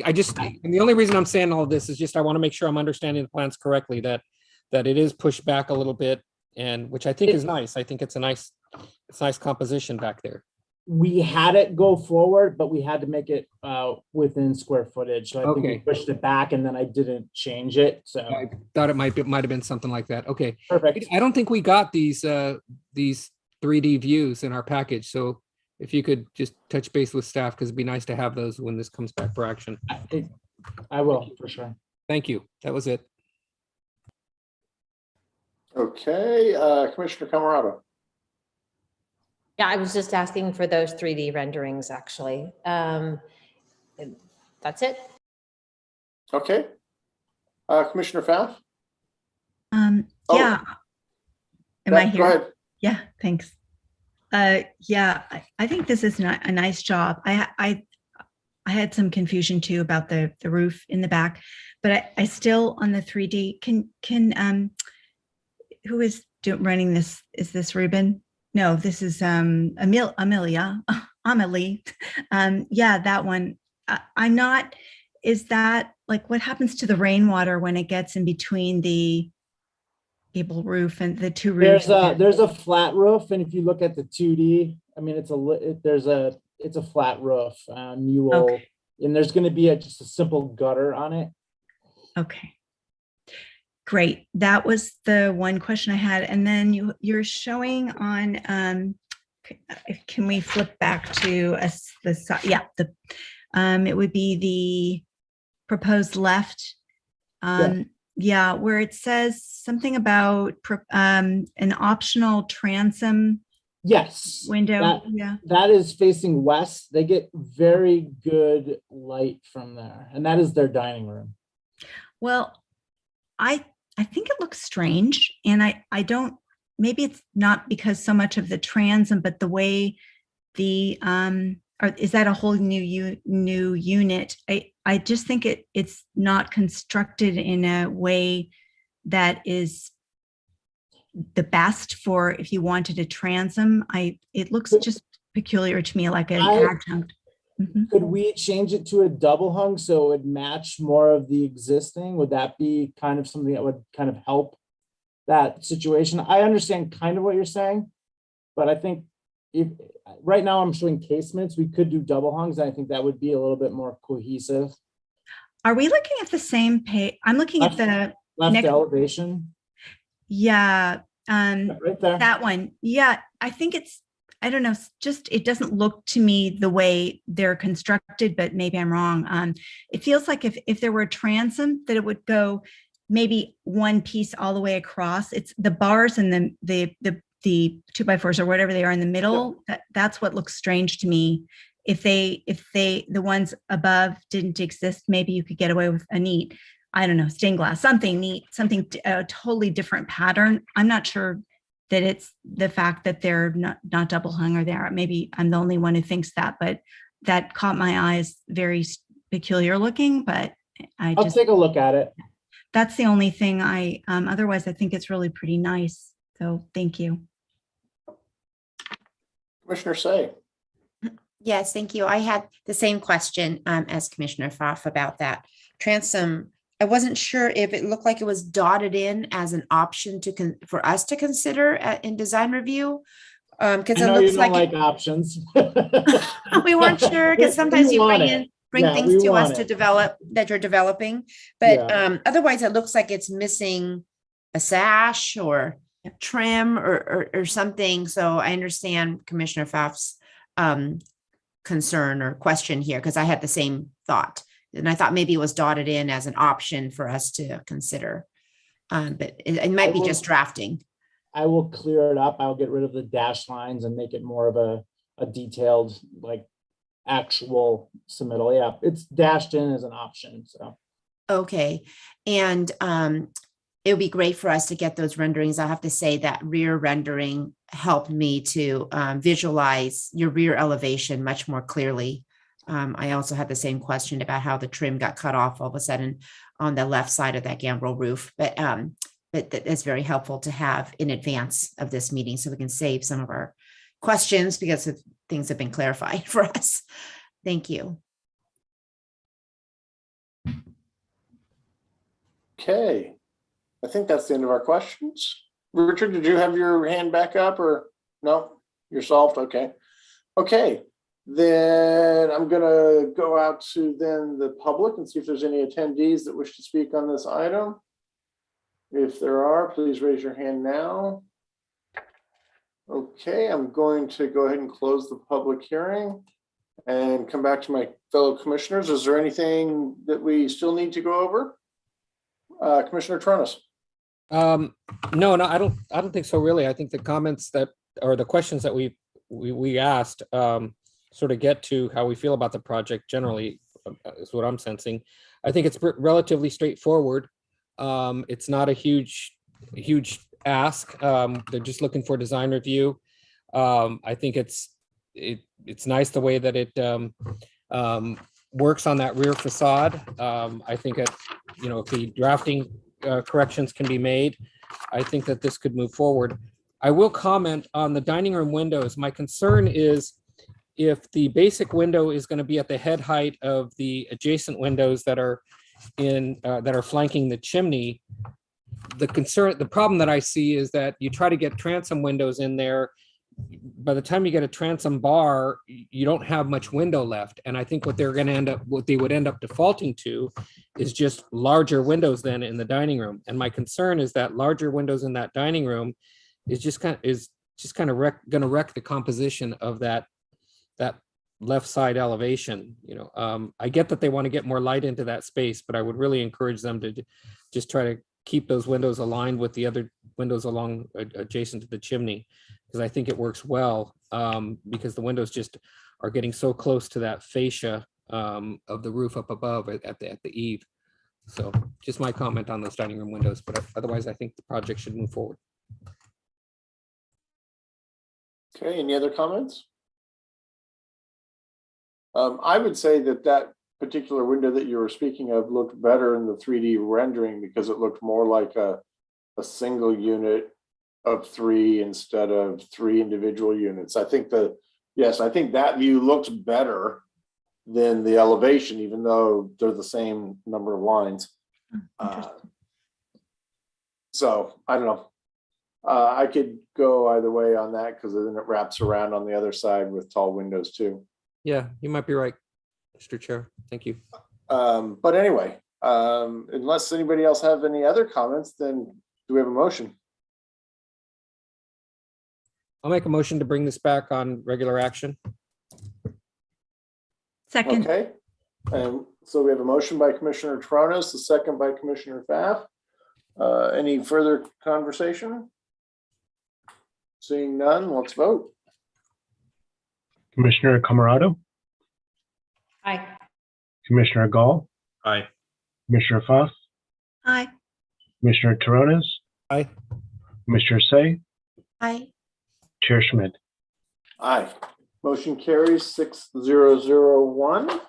I just, and the only reason I'm saying all of this is just I want to make sure I'm understanding the plans correctly, that it is pushed back a little bit, and which I think is nice. I think it's nice composition back there. We had it go forward, but we had to make it within square footage. So I think we pushed it back and then I didn't change it. So I thought it might have been something like that. Okay. Perfect. I don't think we got these 3D views in our package. So if you could just touch base with staff, because it'd be nice to have those when this comes back for action. I will, for sure. Thank you. That was it. Okay, Commissioner Camerado. Yeah, I was just asking for those 3D renderings, actually. That's it. Okay. Commissioner Pfaff? Yeah. Am I here? Go ahead. Yeah, thanks. Yeah, I think this is a nice job. I had some confusion too about the roof in the back, but I still on the 3D can who is running this? Is this Ruben? No, this is Amelia. Amelie. Yeah, that one. I'm not. Is that like what happens to the rainwater when it gets in between the gable roof and the 2 roofs? There's a flat roof, and if you look at the 2D, I mean, it's a flat roof. You will, okay. And there's going to be just a simple gutter on it. Okay. Great. That was the one question I had. And then you're showing on, can we flip back to it would be the proposed left. Yeah, where it says something about an optional transom. Yes. Window. That is facing west. They get very good light from there. And that is their dining room. Well, I think it looks strange, and I don't, maybe it's not because so much of the transom, but the way or is that a whole new unit? I just think it's not constructed in a way that is the best for if you wanted a transom. It looks just peculiar to me, like an adjunct. Mm-hmm. Could we change it to a double hung so it would match more of the existing? Would that be kind of something that would kind of help that situation? I understand kind of what you're saying, but I think if right now I'm showing casements, we could do double hungs. And I think that would be a little bit more cohesive. Are we looking at the same page? I'm looking at the left elevation. Yeah. Right there. That one. Yeah. I think I don't know, just it doesn't look to me the way they're constructed, but maybe I'm wrong. It feels like if there were a transom, that it would go maybe one piece all the way across. It's the bars and the 2x4s or whatever they are in the middle. Yeah. That's what looks strange to me. If the ones above didn't exist, maybe you could get away with a neat I don't know, stained glass, something neat, something, a totally different pattern. I'm not sure that it's the fact that they're not double hung or there. Maybe I'm the only one who thinks that, but that caught my eye as very peculiar looking, but I'll take a look at it. That's the only thing otherwise I think it's really pretty nice. So thank you. Commissioner Say. Yes, thank you. I had the same question as Commissioner Pfaff about that transom. I wasn't sure if it looked like it was dotted in as an option for us to consider in design review. Because it looks like options. We weren't sure because sometimes you bring things to us to develop that you're developing. But otherwise, it looks like it's missing a sash or trim or something. So I understand Commissioner Pfaff's concern or question here, because I had the same thought. And I thought maybe it was dotted in as an option for us to consider. But it might be just drafting. I will clear it up. I'll get rid of the dash lines and make it more of a detailed, like actual submittal. Yeah, it's dashed in as an option. So okay. And it would be great for us to get those renderings. I have to say that rear rendering helped me to visualize your rear elevation much more clearly. I also had the same question about how the trim got cut off all of a sudden on the left side of that gambrel roof. But that's very helpful to have in advance of this meeting so we can save some of our questions because things have been clarified for us. Thank you. Okay. I think that's the end of our questions. Richard, did you have your hand back up or no? You're solved? Okay. Okay. Then I'm going to go out to then the public and see if there's any attendees that wish to speak on this item. If there are, please raise your hand now. Okay, I'm going to go ahead and close the public hearing and come back to my fellow commissioners. Is there anything that we still need to go over? Commissioner Tronis. No, I don't think so, really. I think the comments that, or the questions that we asked sort of get to how we feel about the project generally, is what I'm sensing. I think it's relatively straightforward. It's not a huge ask. They're just looking for design review. I think it's nice the way that it works on that rear facade. I think if the drafting corrections can be made, I think that this could move forward. I will comment on the dining room windows. My concern is if the basic window is going to be at the head height of the adjacent windows that are flanking the chimney, the problem that I see is that you try to get transom windows in there. By the time you get a transom bar, you don't have much window left. And I think what they would end up defaulting to is just larger windows then in the dining room. And my concern is that larger windows in that dining room is just kind of going to wreck the composition of that left side elevation. I get that they want to get more light into that space, but I would really encourage them to just try to keep those windows aligned with the other windows along adjacent to the chimney, because I think it works well, because the windows just are getting so close to that fascia of the roof up above at the eave. So just my comment on those dining room windows, but otherwise I think the project should move forward. Okay, any other comments? I would say that particular window that you were speaking of looked better in the 3D rendering because it looked more like a single unit of 3 instead of 3 individual units. I think that view looks better than the elevation, even though they're the same number of lines. So I don't know. I could go either way on that because then it wraps around on the other side with tall windows too. Yeah, you might be right, Mr. Chair. Thank you. But anyway, unless anybody else have any other comments, then do we have a motion? I'll make a motion to bring this back on regular action. Second. Okay. And so we have a motion by Commissioner Tronis, a second by Commissioner Pfaff. Any further conversation? Seeing none, let's vote. Commissioner Camarado, Aye. Commissioner Gall, Aye. Commissioner Pfaff, Aye. Commissioner Torrones, Aye. Commissioner Say, Aye. Chair Schmidt. Aye. Motion carries 6001.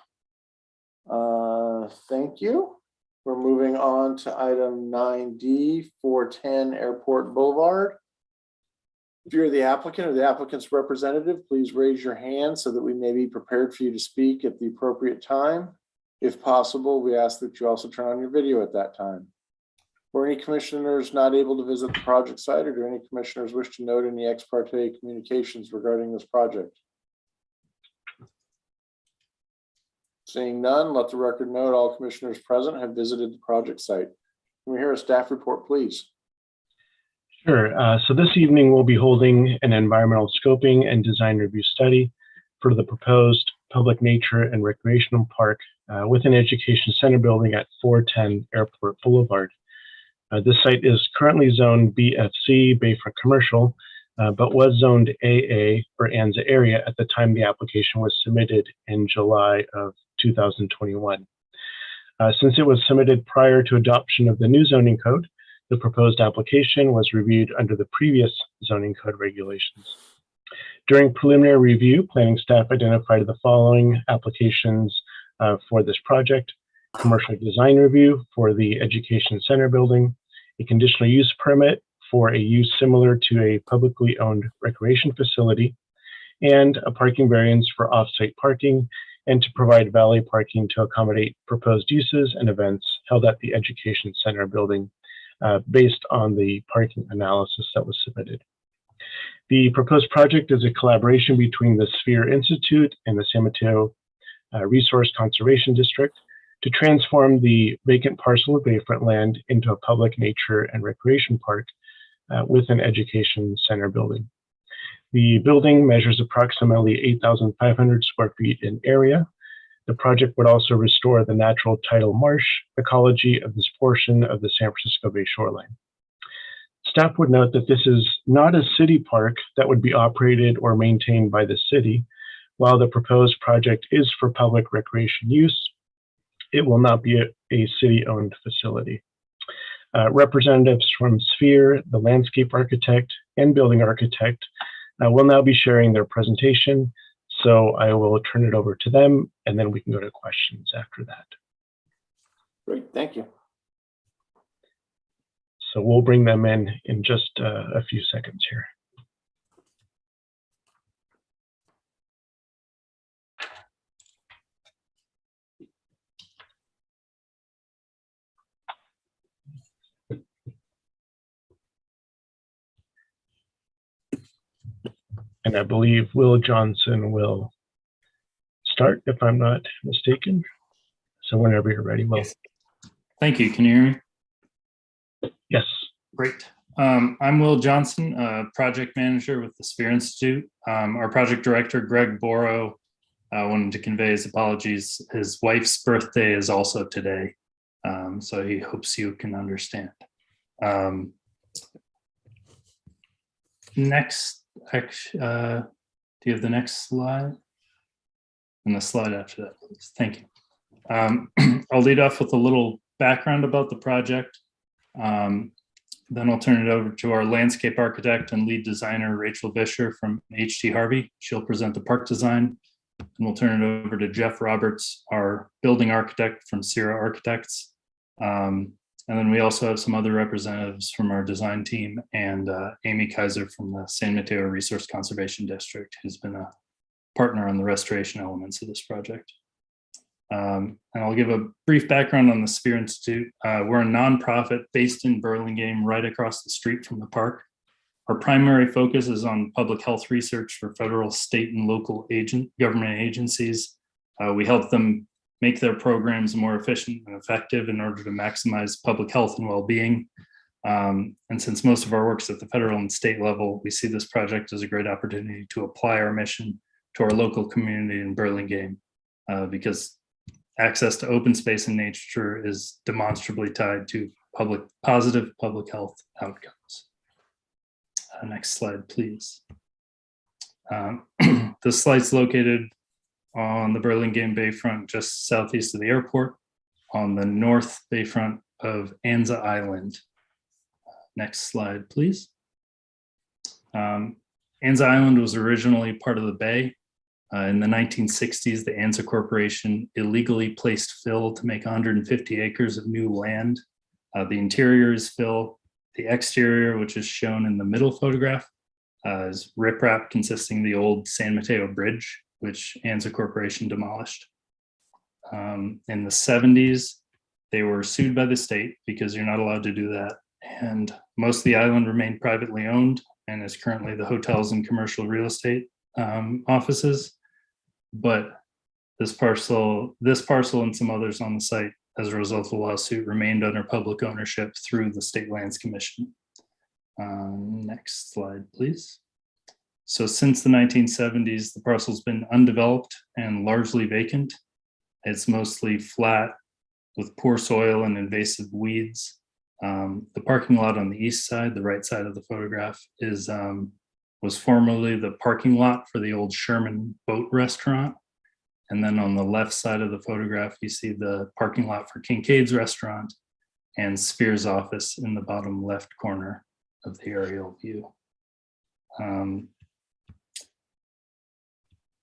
Thank you. We're moving on to item 9D, 410 Airport Boulevard. If you're the applicant or the applicant's representative, please raise your hand so that we may be prepared for you to speak at the appropriate time. If possible, we ask that you also turn on your video at that time. Were any commissioners not able to visit the project site, or do any commissioners wish to note any ex parte communications regarding this project? Seeing none, let the record note all commissioners present have visited the project site. Can we hear a staff report, please? Sure. So this evening we'll be holding an environmental scoping and design review study for the proposed public nature and recreational park with an education center building at 410 Airport Boulevard. This site is currently zoned BFC, Bayfront Commercial, but was zoned AA or ANZA area at the time the application was submitted in July of 2021. Since it was submitted prior to adoption of the new zoning code, the proposed application was reviewed under the previous zoning code regulations. During preliminary review, planning staff identified the following applications for this project: commercial design review for the education center building, a conditional use permit for a use similar to a publicly owned recreation facility, and a parking variance for off-site parking and to provide valet parking to accommodate proposed uses and events held at the education center building based on the parking analysis that was submitted. The proposed project is a collaboration between the Sphere Institute and the San Mateo Resource Conservation District to transform the vacant parcel of Bayfront land into a public nature and recreation park with an education center building. The building measures approximately 8,500 square feet in area. The project would also restore the natural tidal marsh ecology of this portion of the San Francisco Bay shoreline. Staff would note that this is not a city park that would be operated or maintained by the city. While the proposed project is for public recreation use, it will not be a city-owned facility. Representatives from Sphere, the landscape architect, and building architect will now be sharing their presentation. So I will turn it over to them, and then we can go to questions after that. Great, thank you. So we'll bring them in just a few seconds here. And I believe Will Johnson will start, if I'm not mistaken. So whenever you're ready, Will. Yes. Thank you. Can you hear me? Yes. Great. I'm Will Johnson, project manager with the Sphere Institute. Our project director, Greg Borrow, wanted to convey his apologies. His wife's birthday is also today, so he hopes you can understand. Next, do you have the next slide? And the slide after that, please. Thank you. I'll lead off with a little background about the project. Then I'll turn it over to our landscape architect and lead designer, Rachel Vischer from H.T. Harvey. She'll present the park design. And we'll turn it over to Jeff Roberts, our building architect from Sierra Architects. And then we also have some other representatives from our design team and Amy Kaiser from the San Mateo Resource Conservation District, who's been a partner on the restoration elements of this project. And I'll give a brief background on the Sphere Institute. We're a nonprofit based in Burlingame, right across the street from the park. Our primary focus is on public health research for federal, state, and local government agencies. We help them make their programs more efficient and effective in order to maximize public health and well-being. And since most of our work is at the federal and state level, we see this project as a great opportunity to apply our mission to our local community in Burlingame, because access to open space and nature is demonstrably tied to positive public health outcomes. Next slide, please. This slide's located on the Burlingame Bayfront, just southeast of the airport. On the north Bayfront of Anza Island. Next slide, please. Anza Island was originally part of the bay. In the 1960s, the Anza Corporation illegally placed fill to make 150 acres of new land. The interior is fill. The exterior, which is shown in the middle photograph, is riprap consisting of the old San Mateo Bridge, which Anza Corporation demolished. In the 70s, they were sued by the state because you're not allowed to do that. And most of the island remained privately owned and is currently the hotels and commercial real estate offices. But this parcel and some others on the site, as a result of the lawsuit, remained under public ownership through the State Lands Commission. Next slide, please. So since the 1970s, the parcel's been undeveloped and largely vacant. It's mostly flat with poor soil and invasive weeds. The parking lot on the east side, the right side of the photograph, was formerly the parking lot for the old Sherman Boat Restaurant. And then on the left side of the photograph, you see the parking lot for Kincaid's Restaurant and Spears' office in the bottom left corner of the aerial view.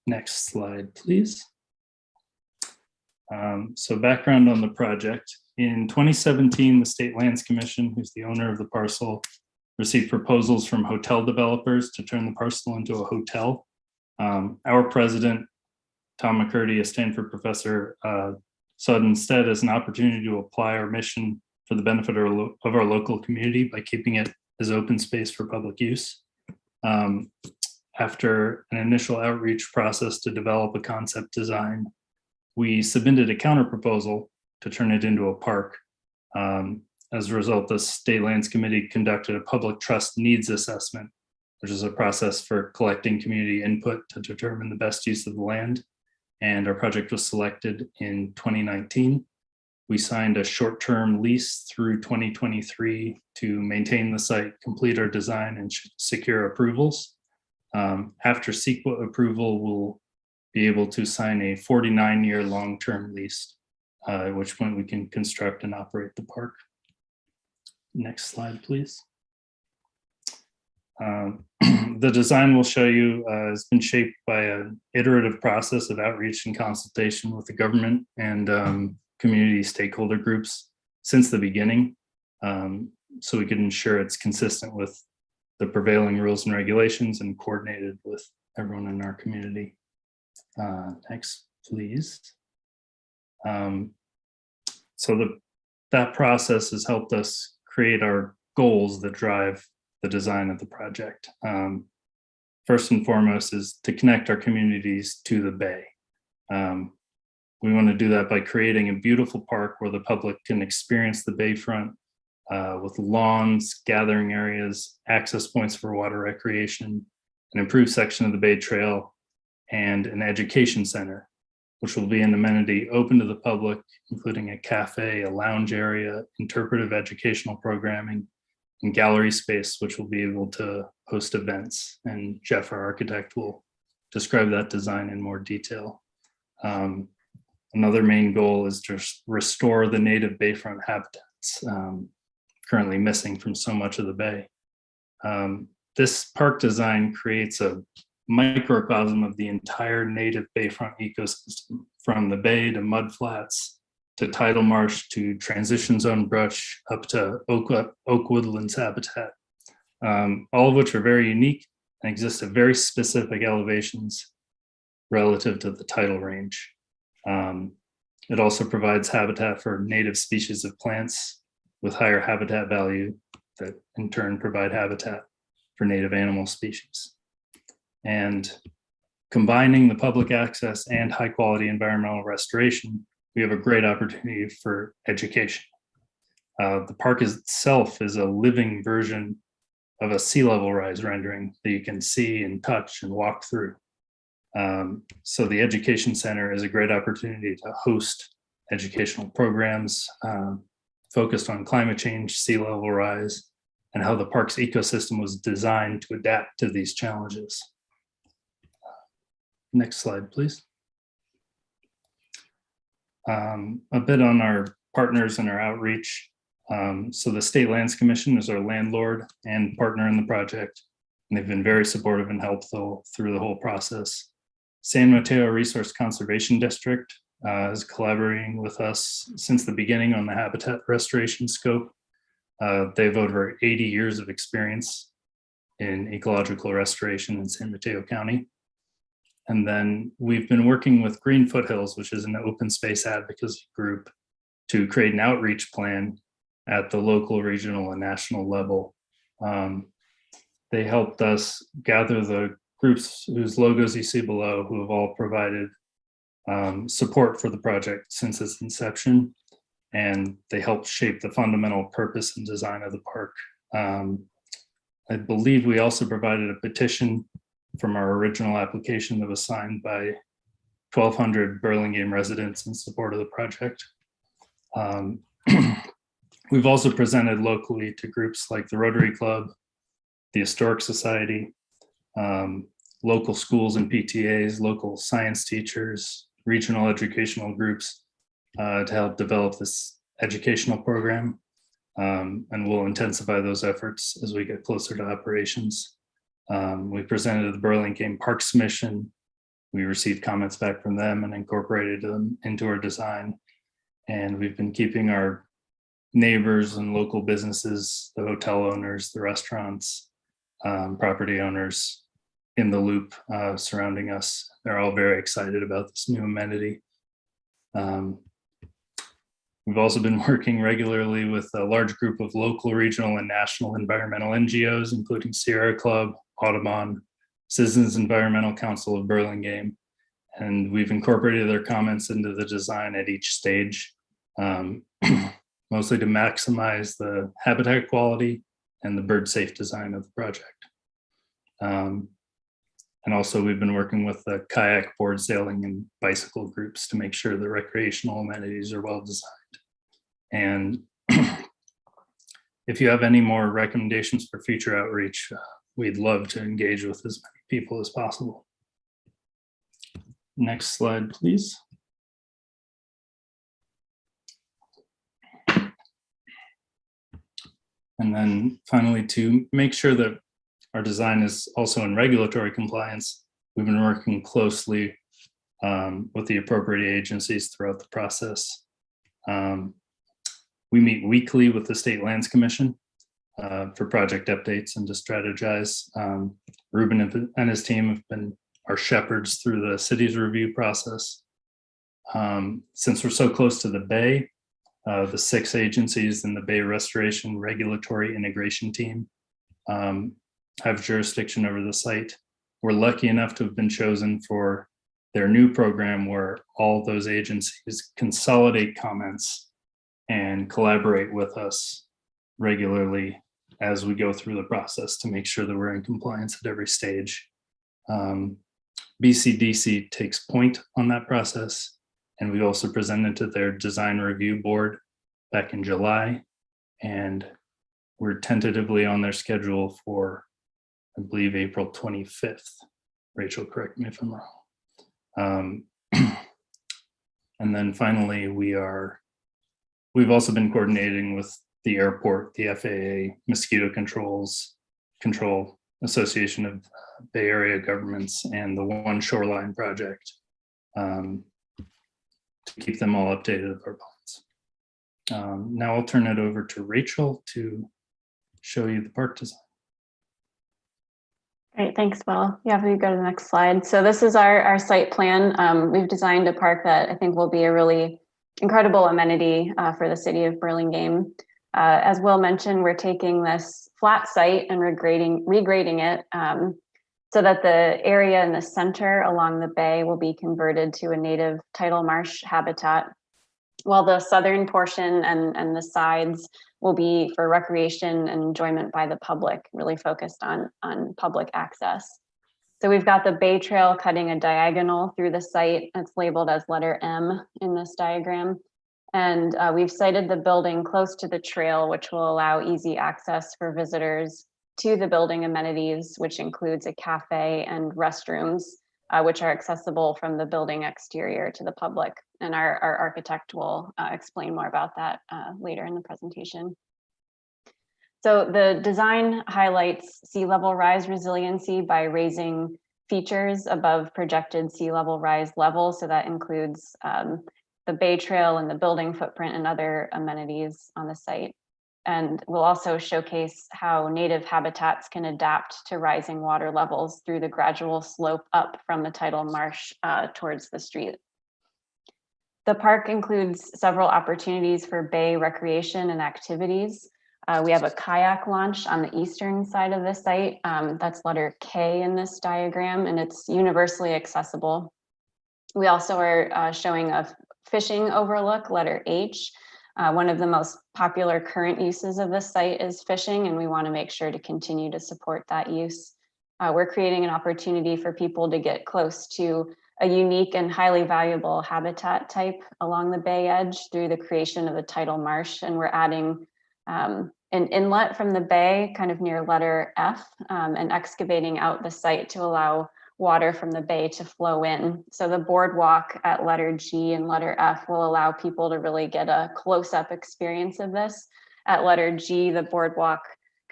Next slide, please. So background on the project. In 2017, the State Lands Commission, who's the owner of the parcel, received proposals from hotel developers to turn the parcel into a hotel. Our president, Tom McCurdy, a Stanford professor, saw it instead as an opportunity to apply our mission for the benefit of our local community by keeping it as open space for public use. After an initial outreach process to develop a concept design, we submitted a counter proposal to turn it into a park. As a result, the State Lands Committee conducted a public trust needs assessment, which is a process for collecting community input to determine the best use of the land. And our project was selected in 2019. We signed a short-term lease through 2023 to maintain the site, complete our design, and secure approvals. After CEQA approval, we'll be able to sign a 49-year long-term lease, at which point we can construct and operate the park. Next slide, please. The design we'll show you has been shaped by an iterative process of outreach and consultation with the government and community stakeholder groups since the beginning, so we can ensure it's consistent with the prevailing rules and regulations and coordinated with everyone in our community. Next, please. So that process has helped us create our goals that drive the design of the project. First and foremost is to connect our communities to the bay. We want to do that by creating a beautiful park where the public can experience the bayfront with lawns, gathering areas, access points for water recreation, an improved section of the Bay Trail, and an education center, which will be an amenity open to the public, including a cafe, a lounge area, interpretive educational programming, and gallery space, which will be able to host events. And Jeff, our architect, will describe that design in more detail. Another main goal is to restore the native bayfront habitats currently missing from so much of the bay. This park design creates a microcosm of the entire native bayfront ecosystem, from the bay to mudflats to tidal marsh to transition zone brush up to oak woodlands habitat, all of which are very unique and exist at very specific elevations relative to the tidal range. It also provides habitat for native species of plants with higher habitat value that in turn provide habitat for native animal species. And combining the public access and high quality environmental restoration, we have a great opportunity for education. The park itself is a living version of a sea level rise rendering that you can see and touch and walk through. So the education center is a great opportunity to host educational programs focused on climate change, sea level rise, and how the park's ecosystem was designed to adapt to these challenges. Next slide, please. A bit on our partners and our outreach. So the State Lands Commission is our landlord and partner in the project, and they've been very supportive and helpful through the whole process. San Mateo Resource Conservation District is collaborating with us since the beginning on the habitat restoration scope. They have over 80 years of experience in ecological restoration in San Mateo County. And then we've been working with Green Foothills, which is an open space advocacy group, to create an outreach plan at the local, regional, and national level. They helped us gather the groups whose logos you see below, who have all provided support for the project since its inception, and they helped shape the fundamental purpose and design of the park. I believe we also provided a petition from our original application that was signed by 1,200 Burlingame residents in support of the project. We've also presented locally to groups like the Rotary Club, the Historic Society, local schools and PTAs, local science teachers, regional educational groups to help develop this educational program. And we'll intensify those efforts as we get closer to operations. We presented the Burlingame Parks Mission. We received comments back from them and incorporated them into our design. And we've been keeping our neighbors and local businesses, the hotel owners, the restaurants, property owners in the loop surrounding us. They're all very excited about this new amenity. We've also been working regularly with a large group of local, regional, and national environmental NGOs, including Sierra Club, Audubon, Citizens Environmental Council of Burlingame, and we've incorporated their comments into the design at each stage, mostly to maximize the habitat quality and the bird safe design of the project. And also we've been working with the kayak, board sailing, and bicycle groups to make sure the recreational amenities are well designed. And if you have any more recommendations for future outreach, we'd love to engage with as many people as possible. Next slide, please. And then finally, to make sure that our design is also in regulatory compliance, we've been working closely with the appropriate agencies throughout the process. We meet weekly with the State Lands Commission for project updates and to strategize. Ruben and his team have been our shepherds through the city's review process. Since we're so close to the Bay, the 6 agencies in the Bay Restoration Regulatory Integration Team have jurisdiction over the site. We're lucky enough to have been chosen for their new program where all those agencies consolidate comments and collaborate with us regularly as we go through the process to make sure that we're in compliance at every stage. BCDC takes point on that process, and we also presented to their design review board back in July, and we're tentatively on their schedule for, I believe, April 25th. Rachel, correct me if I'm wrong. And then finally, we've also been coordinating with the airport, the FAA, Mosquito Control Association of Bay Area Governments, and the One Shoreline Project to keep them all updated with our plans. Now I'll turn it over to Rachel to show you the park design. Great, thanks, Will. Yeah, if we go to the next slide. So this is our site plan. We've designed a park that I think will be a really incredible amenity for the city of Burlingame. As Will mentioned, we're taking this flat site and regrading it so that the area in the center along the bay will be converted to a native tidal marsh habitat, while the southern portion and the sides will be for recreation and enjoyment by the public, really focused on public access. So we've got the Bay Trail cutting a diagonal through the site. It's labeled as letter M in this diagram. And we've sited the building close to the trail, which will allow easy access for visitors to the building amenities, which includes a cafe and restrooms which are accessible from the building exterior to the public. And our architect will explain more about that later in the presentation. So the design highlights sea level rise resiliency by raising features above projected sea level rise levels. So that includes the bay trail and the building footprint and other amenities on the site. And we'll also showcase how native habitats can adapt to rising water levels through the gradual slope up from the tidal marsh towards the street. The park includes several opportunities for bay recreation and activities. We have a kayak launch on the eastern side of the site. That's letter K in this diagram, and it's universally accessible. We also are showing a fishing overlook, letter H. One of the most popular current uses of this site is fishing, and we want to make sure to continue to support that use. We're creating an opportunity for people to get close to a unique and highly valuable habitat type along the bay edge through the creation of the tidal marsh, and we're adding an inlet from the bay kind of near letter F and excavating out the site to allow water from the bay to flow in. So the boardwalk at letter G and letter F will allow people to really get a close-up experience of this. At letter G, the boardwalk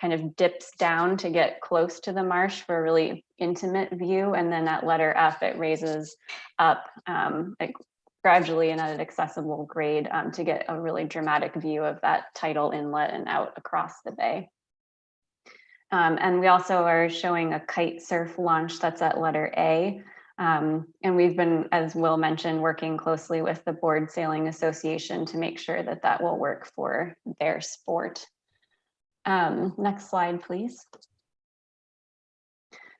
kind of dips down to get close to the marsh for a really intimate view. And then at letter F, it raises up gradually and at an accessible grade to get a really dramatic view of that tidal inlet and out across the bay. And we also are showing a kite surf launch that's at letter A. And we've been, as Will mentioned, working closely with the Board Sailing Association to make sure that that will work for their sport. Next slide, please.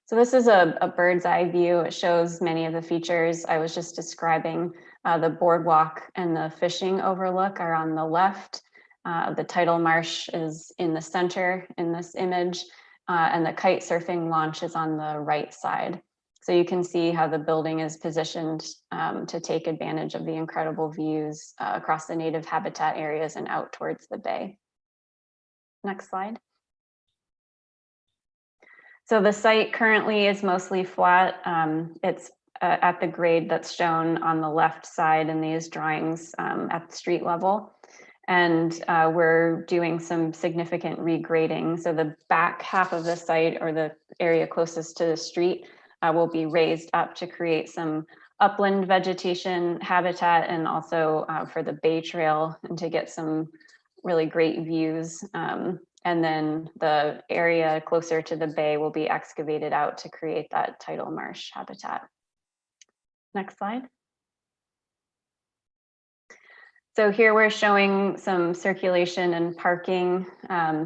So this is a bird's eye view. It shows many of the features I was just describing. The boardwalk and the fishing overlook are on the left. The tidal marsh is in the center in this image, and the kite surfing launch is on the right side. So you can see how the building is positioned to take advantage of the incredible views across the native habitat areas and out towards the bay. Next slide. So the site currently is mostly flat. It's at the grade that's shown on the left side in these drawings at the street level. And we're doing some significant regrading. So the back half of the site, or the area closest to the street, will be raised up to create some upland vegetation habitat, and also for the bay trail and to get some really great views. And then the area closer to the bay will be excavated out to create that tidal marsh habitat. Next slide. So here we're showing some circulation and parking.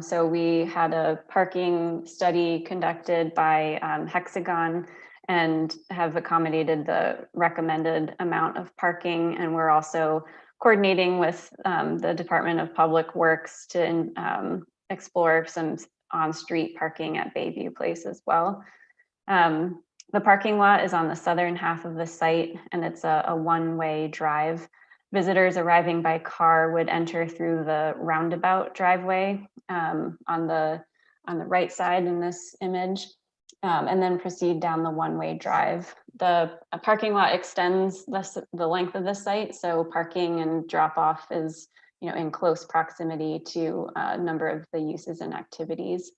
So we had a parking study conducted by Hexagon and have accommodated the recommended amount of parking. And we're also coordinating with the Department of Public Works to explore some on-street parking at Bayview Place as well. The parking lot is on the southern half of the site, and it's a one-way drive. Visitors arriving by car would enter through the roundabout driveway on the right side in this image, and then proceed down the one-way drive. The parking lot extends the length of the site, so parking and drop-off is in close proximity to a number of the uses and activities.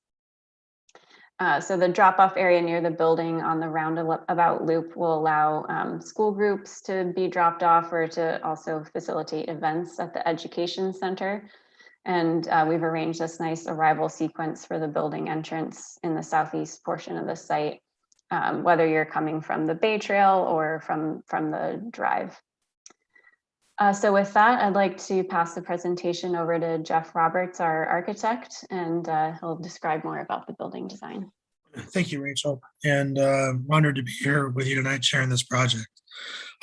So the drop-off area near the building on the roundabout loop will allow school groups to be dropped off, or to also facilitate events at the education center. And we've arranged this nice arrival sequence for the building entrance in the southeast portion of the site, whether you're coming from the Bay Trail or from the drive. So with that, I'd like to pass the presentation over to Jeff Roberts, our architect, and he'll describe more about the building design. Thank you, Rachel, and honored to be here with you tonight sharing this project.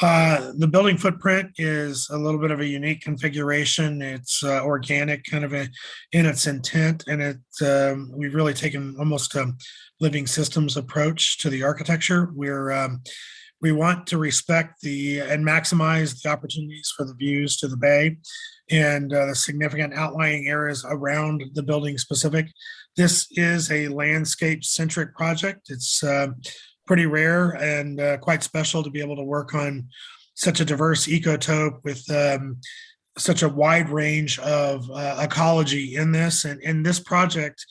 The building footprint is a little bit of a unique configuration. It's organic kind of in its intent, and we've really taken almost a living systems approach to the architecture. We want to respect and maximize the opportunities for the views to the bay and the significant outlying areas around the building specific. This is a landscape-centric project. It's pretty rare and quite special to be able to work on such a diverse ecotope with such a wide range of ecology in this. And this project,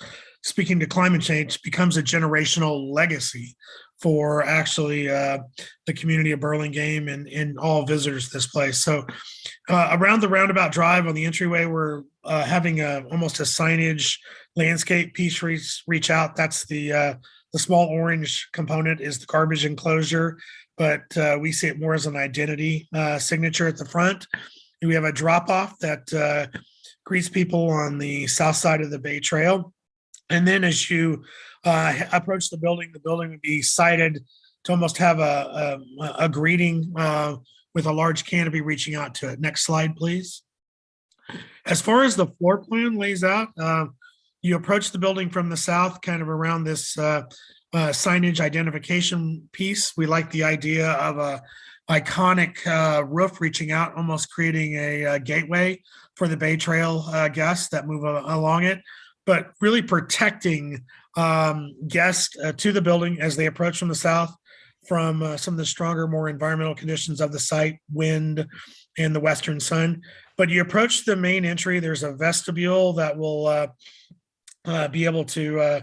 speaking to climate change, becomes a generational legacy for actually the community of Burlingame and all visitors to this place. So around the roundabout drive on the entryway, we're having almost a signage landscape piece reach out. That's the small orange component is the garbage enclosure, but we see it more as an identity signature at the front. And we have a drop off that greets people on the south side of the Bay Trail. And then as you approach the building would be sited to almost have a greeting with a large canopy reaching out to it. Next slide, please. As far as the floor plan lays out, you approach the building from the south, kind of around this signage identification piece. We like the idea of a iconic roof reaching out, almost creating a gateway for the Bay Trail guests that move along it, but really protecting guests to the building as they approach from the south from some of the stronger, more environmental conditions of the site, wind, and the western sun. But you approach the main entry, there's a vestibule that will be able to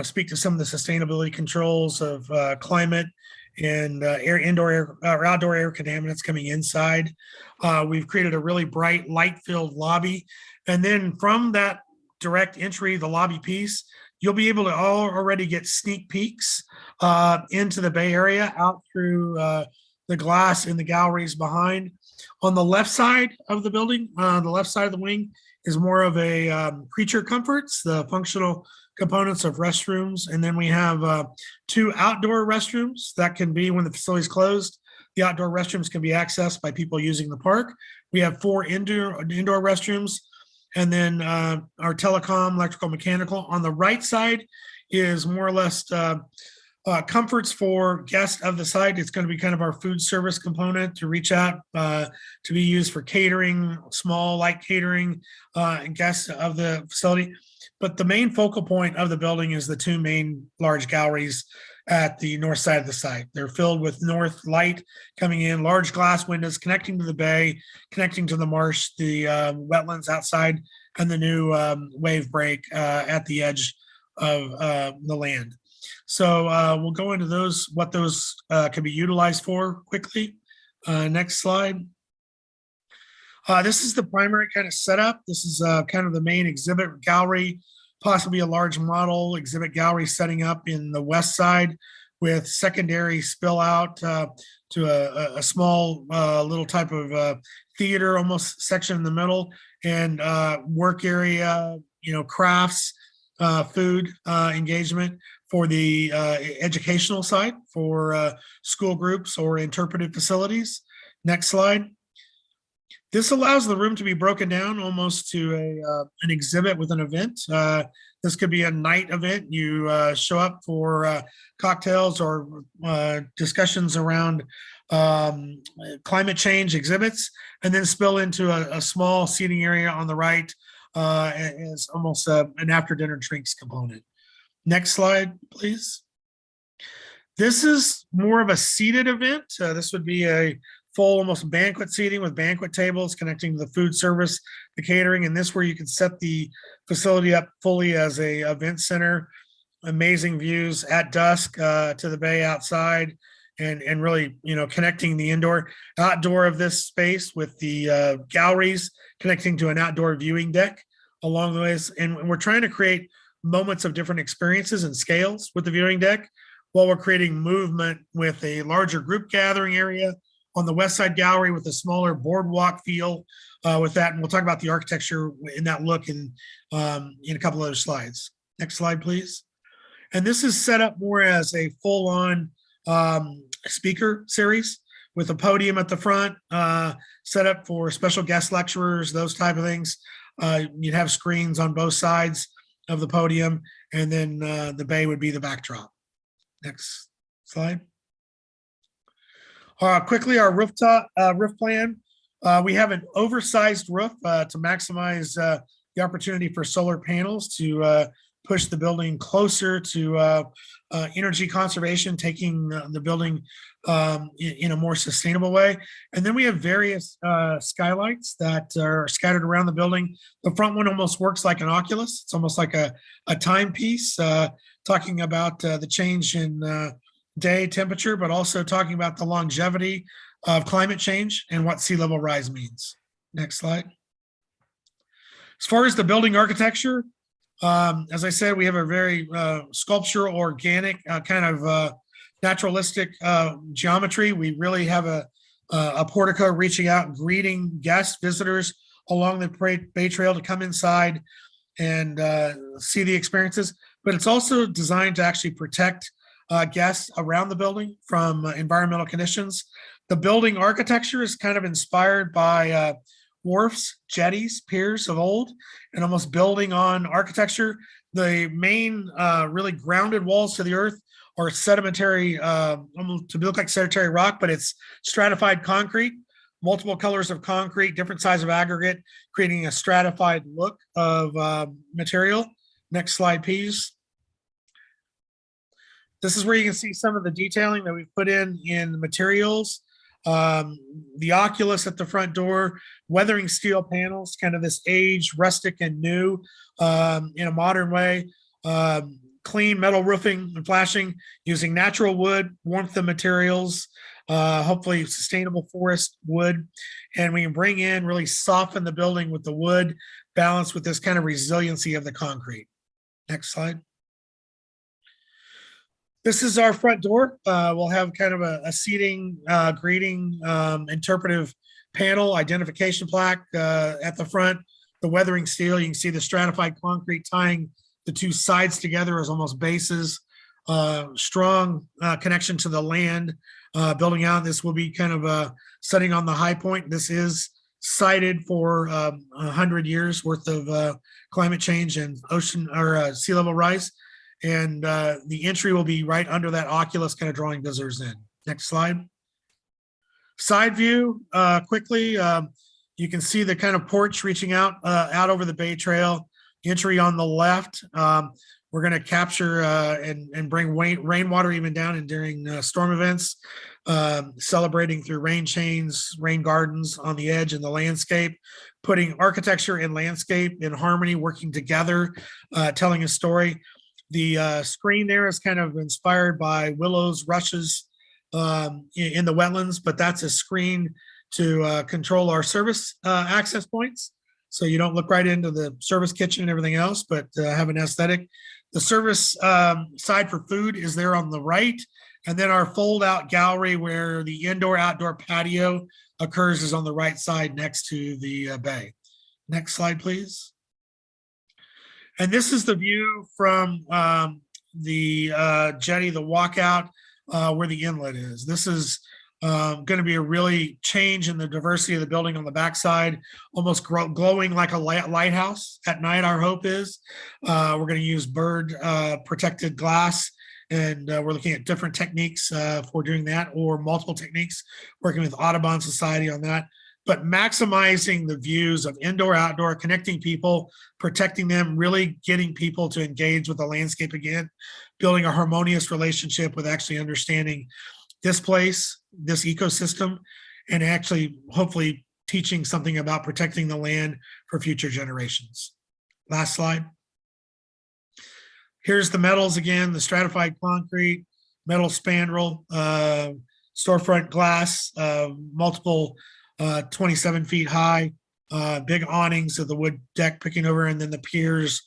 speak to some of the sustainability controls of climate and outdoor air contaminants coming inside. We've created a really bright, light-filled lobby. And then from that direct entry, the lobby piece, you'll be able to already get sneak peeks into the Bay Area out through the glass in the galleries behind. On the left side of the building, the left side of the wing is more of a creature comforts, the functional components of restrooms. And then we have 2 outdoor restrooms that can be, when the facility is closed, the outdoor restrooms can be accessed by people using the park. We have 4 indoor restrooms. And then our telecom, electrical, mechanical. On the right side is more or less comforts for guests of the site. It's going to be kind of our food service component to reach out to be used for catering, small light catering, and guests of the facility. But the main focal point of the building is the 2 main large galleries at the north side of the site. They're filled with north light coming in, large glass windows connecting to the bay, connecting to the marsh, the wetlands outside, and the new wave break at the edge of the land. So we'll go into those, what those can be utilized for quickly. Next slide. This is the primary kind of setup. This is kind of the main exhibit gallery, possibly a large model exhibit gallery setting up in the west side with secondary spill out to a small little type of theater almost section in the middle, and work area, crafts, food engagement for the educational side for school groups or interpretive facilities. Next slide. This allows the room to be broken down almost to an exhibit with an event. This could be a night event. You show up for cocktails or discussions around climate change exhibits, and then spill into a small seating area on the right as almost an after dinner drinks component. Next slide, please. This is more of a seated event. This would be a full almost banquet seating with banquet tables connecting to the food service, the catering, and this where you can set the facility up fully as a event center. Amazing views at dusk to the bay outside, and really connecting the outdoor of this space with the galleries connecting to an outdoor viewing deck along the ways. And we're trying to create moments of different experiences and scales with the viewing deck while we're creating movement with a larger group gathering area on the west side gallery with a smaller boardwalk feel with that. And we'll talk about the architecture in that look in a couple other slides. Next slide, please. And this is set up more as a full-on speaker series with a podium at the front, set up for special guest lecturers, those type of things. You'd have screens on both sides of the podium, and then the bay would be the backdrop. Next slide. Quickly, our roof plan. We have an oversized roof to maximize the opportunity for solar panels to push the building closer to energy conservation, taking the building in a more sustainable way. And then we have various skylights that are scattered around the building. The front one almost works like an oculus. It's almost like a timepiece, talking about the change in day temperature, but also talking about the longevity of climate change and what sea level rise means. Next slide. As far as the building architecture, as I said, we have a very sculptural, organic, kind of naturalistic geometry. We really have a portico reaching out and greeting guests, visitors along the Bay Trail to come inside and see the experiences. But it's also designed to actually protect guests around the building from environmental conditions. The building architecture is kind of inspired by wharfs, jetties, piers of old, and almost building on architecture. The main really grounded walls to the earth are sedimentary, almost to look like sedimentary rock, but it's stratified concrete, multiple colors of concrete, different size of aggregate, creating a stratified look of material. Next slide, please. This is where you can see some of the detailing that we've put in the materials. The oculus at the front door, weathering steel panels, kind of this aged, rustic, and new in a modern way. Clean metal roofing and flashing using natural wood, warmth of materials, hopefully sustainable forest wood. And we can bring in, really soften the building with the wood, balanced with this kind of resiliency of the concrete. Next slide. This is our front door. We'll have kind of a seating, greeting, interpretive panel, identification plaque at the front, the weathering steel. You can see the stratified concrete tying the two sides together as almost bases, strong connection to the land. Building out, this will be kind of setting on the high point. This is cited for 100 years worth of climate change and ocean or sea level rise. And the entry will be right under that oculus, kind of drawing visitors in. Next slide. Side view, quickly, you can see the kind of porch reaching out over the Bay Trail. Entry on the left. We're going to capture and bring rainwater even down and during storm events, celebrating through rain chains, rain gardens on the edge and the landscape, putting architecture and landscape in harmony, working together, telling a story. The screen there is kind of inspired by willows, rushes in the wetlands, but that's a screen to control our service access points. So you don't look right into the service kitchen and everything else, but have an aesthetic. The service side for food is there on the right. And then our fold out gallery where the indoor outdoor patio occurs is on the right side next to the bay. Next slide, please. And this is the view from the jetty, the walkout where the inlet is. This is going to be a really change in the diversity of the building on the backside, almost glowing like a lighthouse at night. Our hope is we're going to use bird protected glass, and we're looking at different techniques for doing that, or multiple techniques, working with Audubon Society on that. But maximizing the views of indoor, outdoor, connecting people, protecting them, really getting people to engage with the landscape again, building a harmonious relationship with actually understanding this place, this ecosystem, and actually hopefully teaching something about protecting the land for future generations. Last slide. Here's the metals again, the stratified concrete, metal spandrel, storefront glass, multiple 27 feet high, big awnings of the wood deck picking over, and then the piers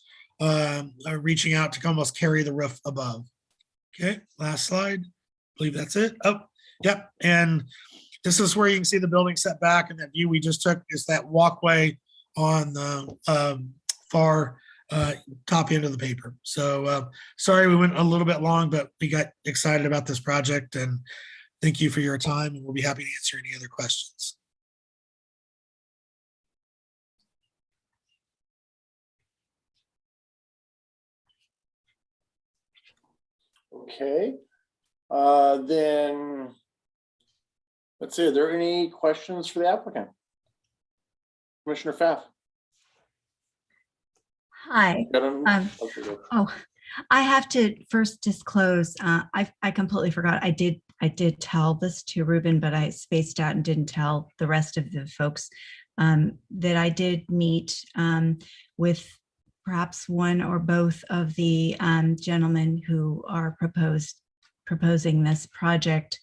reaching out to almost carry the roof above. Okay, last slide. I believe that's it. Oh, yep. And this is where you can see the building set back, and that view we just took is that walkway on the far top end of the paper. So sorry we went a little bit long, but we got excited about this project, and thank you for your time, and we'll be happy to answer any other questions. Okay, then let's see, are there any questions for the applicant? Commissioner Pfaff. Hi. Oh, I have to first disclose, I completely forgot. I did tell this to Ruben, but I spaced out and didn't tell the rest of the folks that I did meet with perhaps one or both of the gentlemen who are proposing this project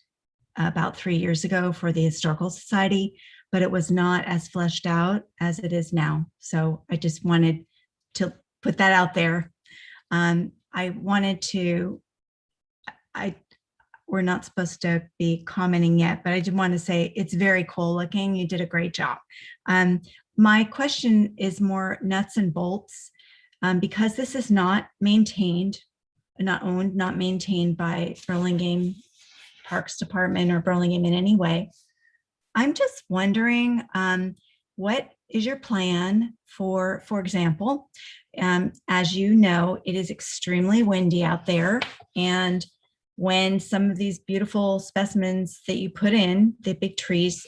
about 3 years ago for the Historical Society, but it was not as fleshed out as it is now. So I just wanted to put that out there. We're not supposed to be commenting yet, but I did want to say it's very cool looking. You did a great job. My question is more nuts and bolts, because this is not maintained, not owned, not maintained by Burlingame Parks Department or Burlingame in any way. I'm just wondering, what is your plan for example, as you know, it is extremely windy out there. And when some of these beautiful specimens that you put in, the big trees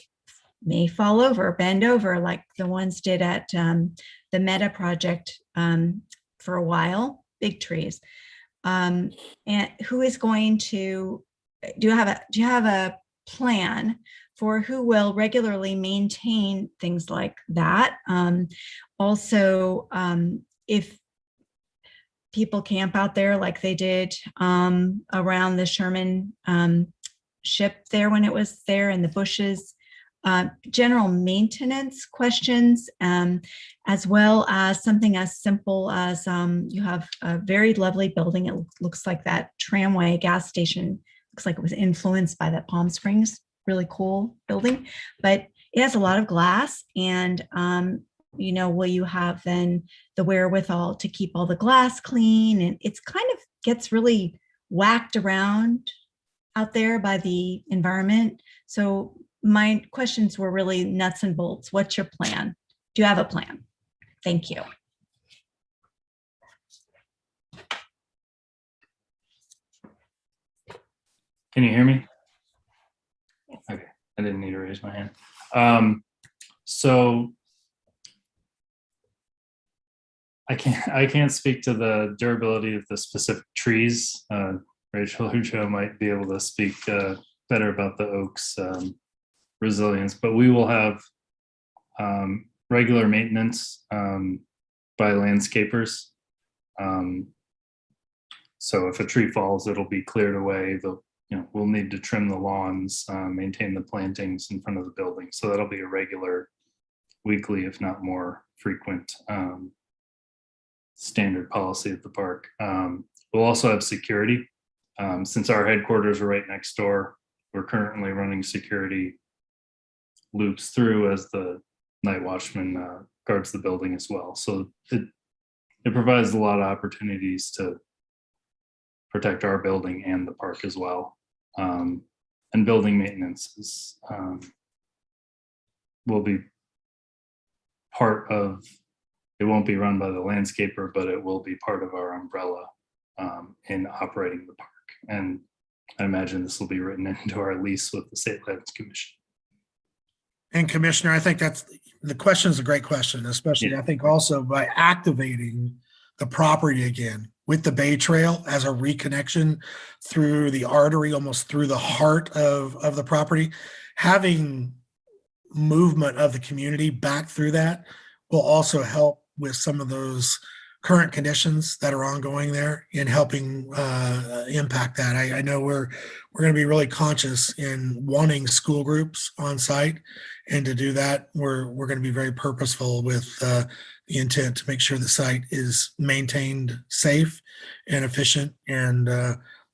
may fall over, bend over, like the ones did at the Meta project for a while, big trees. And who is going to, do you have a plan for who will regularly maintain things like that? Also, if people camp out there like they did around the Sherman ship there when it was there in the bushes, general maintenance questions, as well as something as simple as you have a very lovely building. It looks like that tramway gas station, looks like it was influenced by that Palm Springs, really cool building, but it has a lot of glass. And you know, will you have then the wherewithal to keep all the glass clean? And it's kind of gets really whacked around out there by the environment. So my questions were really nuts and bolts. What's your plan? Do you have a plan? Thank you. Can you hear me? Okay, I didn't need to raise my hand. So I can't speak to the durability of the specific trees. Rachel or Joe might be able to speak better about the oak's resilience, but we will have regular maintenance by landscapers. So if a tree falls, it'll be cleared away. We'll need to trim the lawns, maintain the plantings in front of the building. So that'll be a regular, weekly, if not more frequent, standard policy at the park. We'll also have security. Since our headquarters are right next door, we're currently running security loops through as the night watchman guards the building as well. So it provides a lot of opportunities to protect our building and the park as well. And building maintenance is, will be part of, it won't be run by the landscaper, but it will be part of our umbrella in operating the park. And I imagine this will be written into our lease with the State Lands Commission. And Commissioner, I think that's, the question is a great question, especially I think also by activating the property again with the Bay Trail as a reconnection through the artery, almost through the heart of the property, having movement of the community back through that will also help with some of those current conditions that are ongoing there in helping impact that. I know we're going to be really conscious in wanting school groups on site, and to do that, we're going to be very purposeful with the intent to make sure the site is maintained safe and efficient and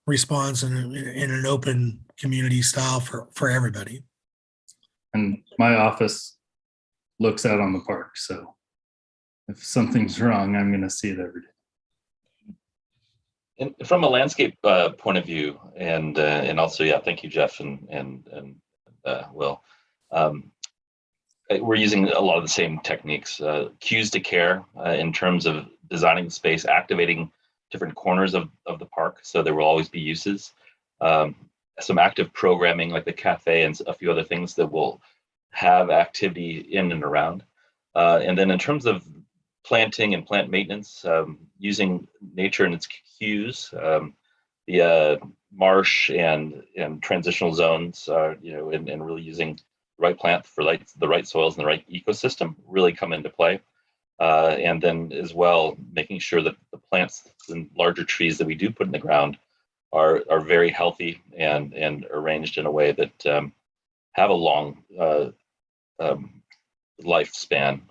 responds in an open community style for everybody. And my office looks out on the park, so if something's wrong, I'm going to see it every day. And from a landscape point of view, and also, yeah, thank you, Jeff and Will. We're using a lot of the same techniques, cues to care in terms of designing the space, activating different corners of the park, so there will always be uses. Some active programming like the cafe and a few other things that will have activity in and around. And then in terms of planting and plant maintenance, using nature and its cues, the marsh and transitional zones, and really using the right plant for the right soils and the right ecosystem really come into play. And then as well, making sure that the plants and larger trees that we do put in the ground are very healthy and arranged in a way that have a long lifespan.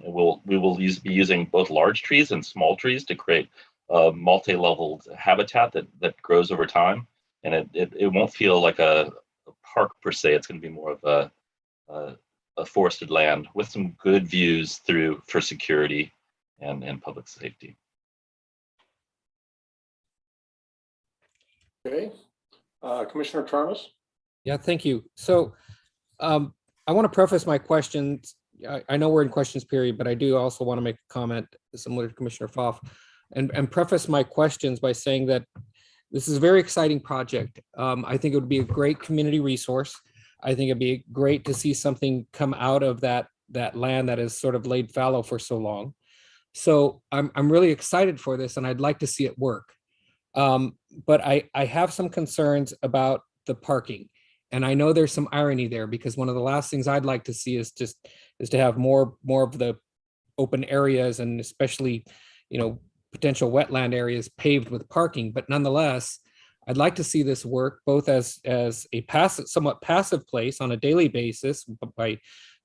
We will be using both large trees and small trees to create a multi-leveled habitat that grows over time. And it won't feel like a park per se. It's going to be more of a forested land with some good views for security and public safety. Okay, Commissioner Charnas? Yeah, thank you. So I want to preface my questions. I know we're in questions period, but I do also want to make a comment similar to Commissioner Pfaff and preface my questions by saying that this is a very exciting project. I think it would be a great community resource. I think it'd be great to see something come out of that land that is sort of laid fallow for so long. So I'm really excited for this, and I'd like to see it work. But I have some concerns about the parking. And I know there's some irony there, because one of the last things I'd like to see is to have more of the open areas, and especially, potential wetland areas paved with parking. But nonetheless, I'd like to see this work both as a somewhat passive place on a daily basis by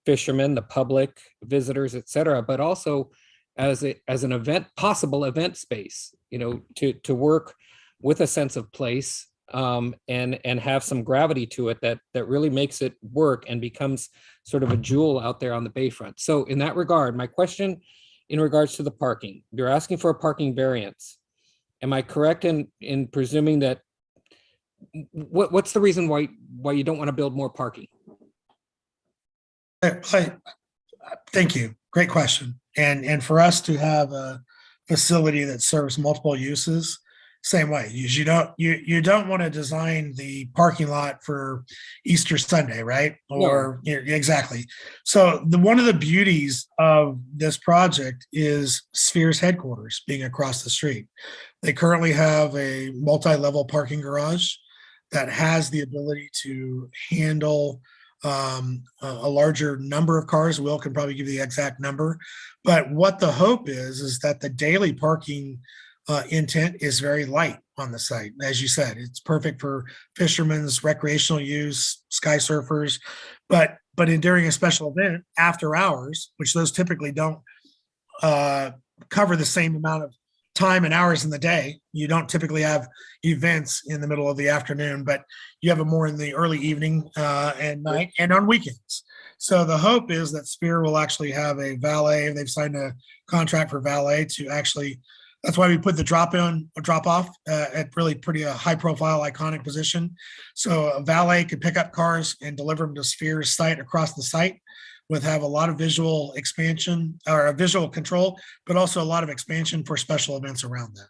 fishermen, the public, visitors, et cetera, but also as an possible event space, to work with a sense of place, and have some gravity to it that really makes it work and becomes sort of a jewel out there on the bayfront. So in that regard, my question in regards to the parking, you're asking for a parking variance. Am I correct in presuming that, what's the reason why you don't want to build more parking? Thank you. Great question. And for us to have a facility that serves multiple uses, same way. You don't want to design the parking lot for Easter Sunday, right? Or exactly. So one of the beauties of this project is Sphere's headquarters being across the street. They currently have a multi-level parking garage that has the ability to handle a larger number of cars. Will can probably give you the exact number, but what the hope is that the daily parking intent is very light on the site. As you said, it's perfect for fishermen's recreational use, sky surfers, but during a special event after hours, which those typically don't cover the same amount of time and hours in the day. You don't typically have events in the middle of the afternoon, but you have it more in the early evening and night and on weekends. So the hope is that Sphere will actually have a valet. They've signed a contract for valet to actually, that's why we put the drop off at really pretty high profile, iconic position. So a valet could pick up cars and deliver them to Sphere's site across the site, would have a lot of visual expansion or a visual control, but also a lot of expansion for special events around that.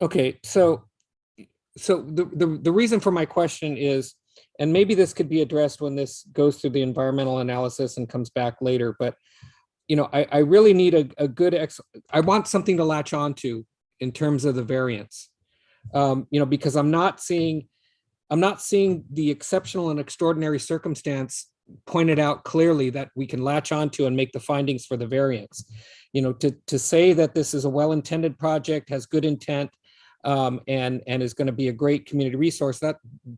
Okay, so the reason for my question is, and maybe this could be addressed when this goes through the environmental analysis and comes back later, but I really need a good I want something to latch on to in terms of the variance, because I'm not seeing the exceptional and extraordinary circumstance pointed out clearly that we can latch onto and make the findings for the variance. To say that this is a well-intended project, has good intent, and is going to be a great community resource,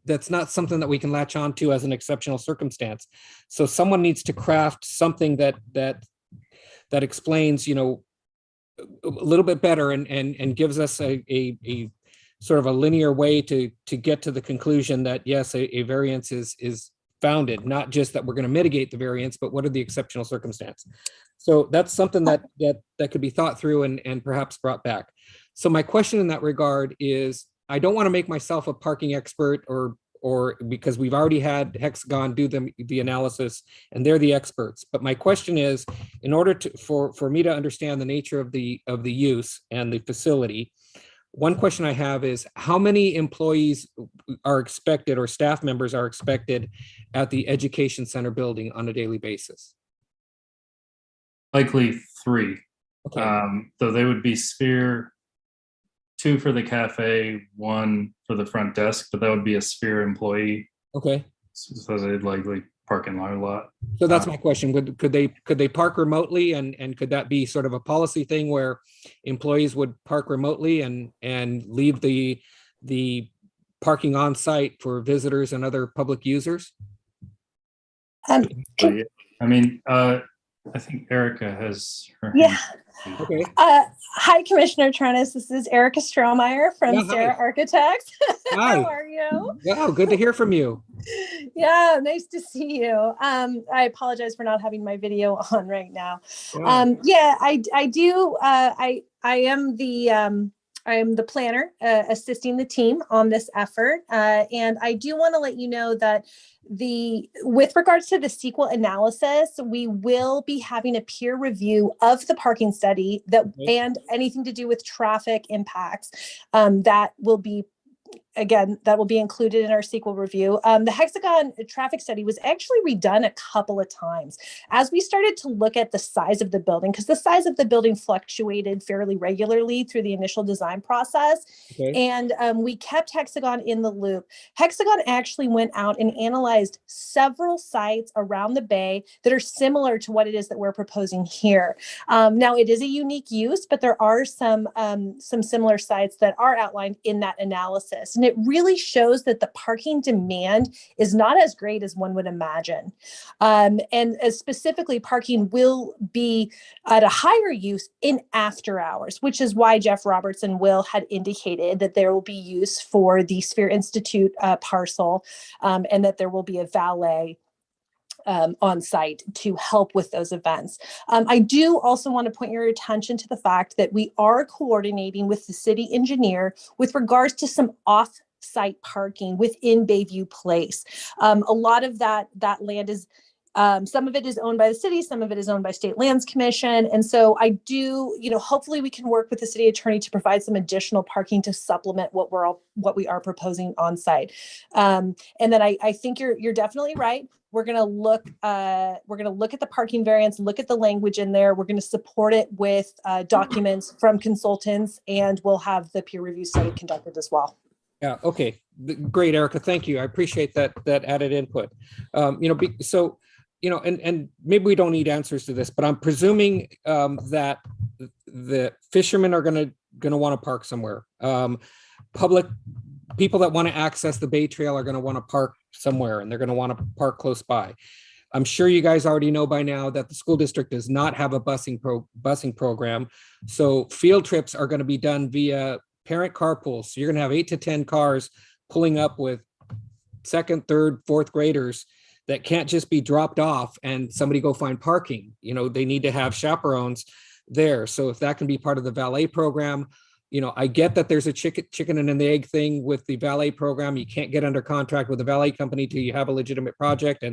that's not something that we can latch onto as an exceptional circumstance. So someone needs to craft something that explains, a little bit better and gives us a sort of a linear way to get to the conclusion that yes, a variance is founded, not just that we're going to mitigate the variance, but what are the exceptional circumstances. So that's something that could be thought through and perhaps brought back. So my question in that regard is, I don't want to make myself a parking expert or because we've already had Hexagon do the analysis and they're the experts. But my question is, in order for me to understand the nature of the use and the facility, one question I have is, how many employees are expected or staff members are expected at the Education Center building on a daily basis? Likely 3. So they would be Sphere, 2 for the cafe, 1 for the front desk, but that would be a Sphere employee. Okay. So they'd likely park in our lot. So that's my question. Could they park remotely, and could that be sort of a policy thing where employees would park remotely and leave the parking on site for visitors and other public users? I mean, I think Erica has her Yeah. hand. Okay. Hi, Commissioner Trennis. This is Erica Strohmeyer from Yeah, hi. Sarah Architects. Hi. How are you? Wow, good to hear from you. Yeah, nice to see you. I apologize for not having my video on right now. Yeah. Yeah, I do. I am the planner assisting the team on this effort. And I do want to let you know that with regards to the SQL analysis, we will be having a peer review of the parking study and anything to do with traffic impacts that will be included in our SQL review. The Hexagon traffic study was actually redone a couple of times as we started to look at the size of the building, because the size of the building fluctuated fairly regularly through the initial design process. Okay. And we kept Hexagon in the loop. Hexagon actually went out and analyzed several sites around the bay that are similar to what it is that we're proposing here. Now, it is a unique use, but there are some similar sites that are outlined in that analysis. And it really shows that the parking demand is not as great as one would imagine. And specifically, parking will be at a higher use in after hours, which is why Jeff Roberts and Will had indicated that there will be use for the Sphere Institute parcel, and that there will be a valet on site to help with those events. I do also want to point your attention to the fact that we are coordinating with the city engineer with regards to some off-site parking within Bayview Place. A lot of that land is some of it is owned by the city, some of it is owned by State Lands Commission. And so I do, hopefully we can work with the city attorney to provide some additional parking to supplement what we are proposing on site. And then I think you're definitely right. We're going to look at the parking variance, look at the language in there. We're going to support it with documents from consultants, and we'll have the peer review study conducted as well. Yeah. Okay. Great, Erica. Thank you. I appreciate that added input. And maybe we don't need answers to this, but I'm presuming that the fishermen are going to want to park somewhere. Public people that want to access the Bay Trail are going to want to park somewhere, and they're going to want to park close by. I'm sure you guys already know by now that the school district does not have a busing program. So field trips are going to be done via parent carpools. So you're going to have 8 to 10 cars pulling up with second, third, fourth graders that can't just be dropped off and somebody go find parking. They need to have chaperones there. So if that can be part of the valet program, I get that there's a chicken and the egg thing with the valet program. You can't get under contract with a valet company till you have a legitimate project,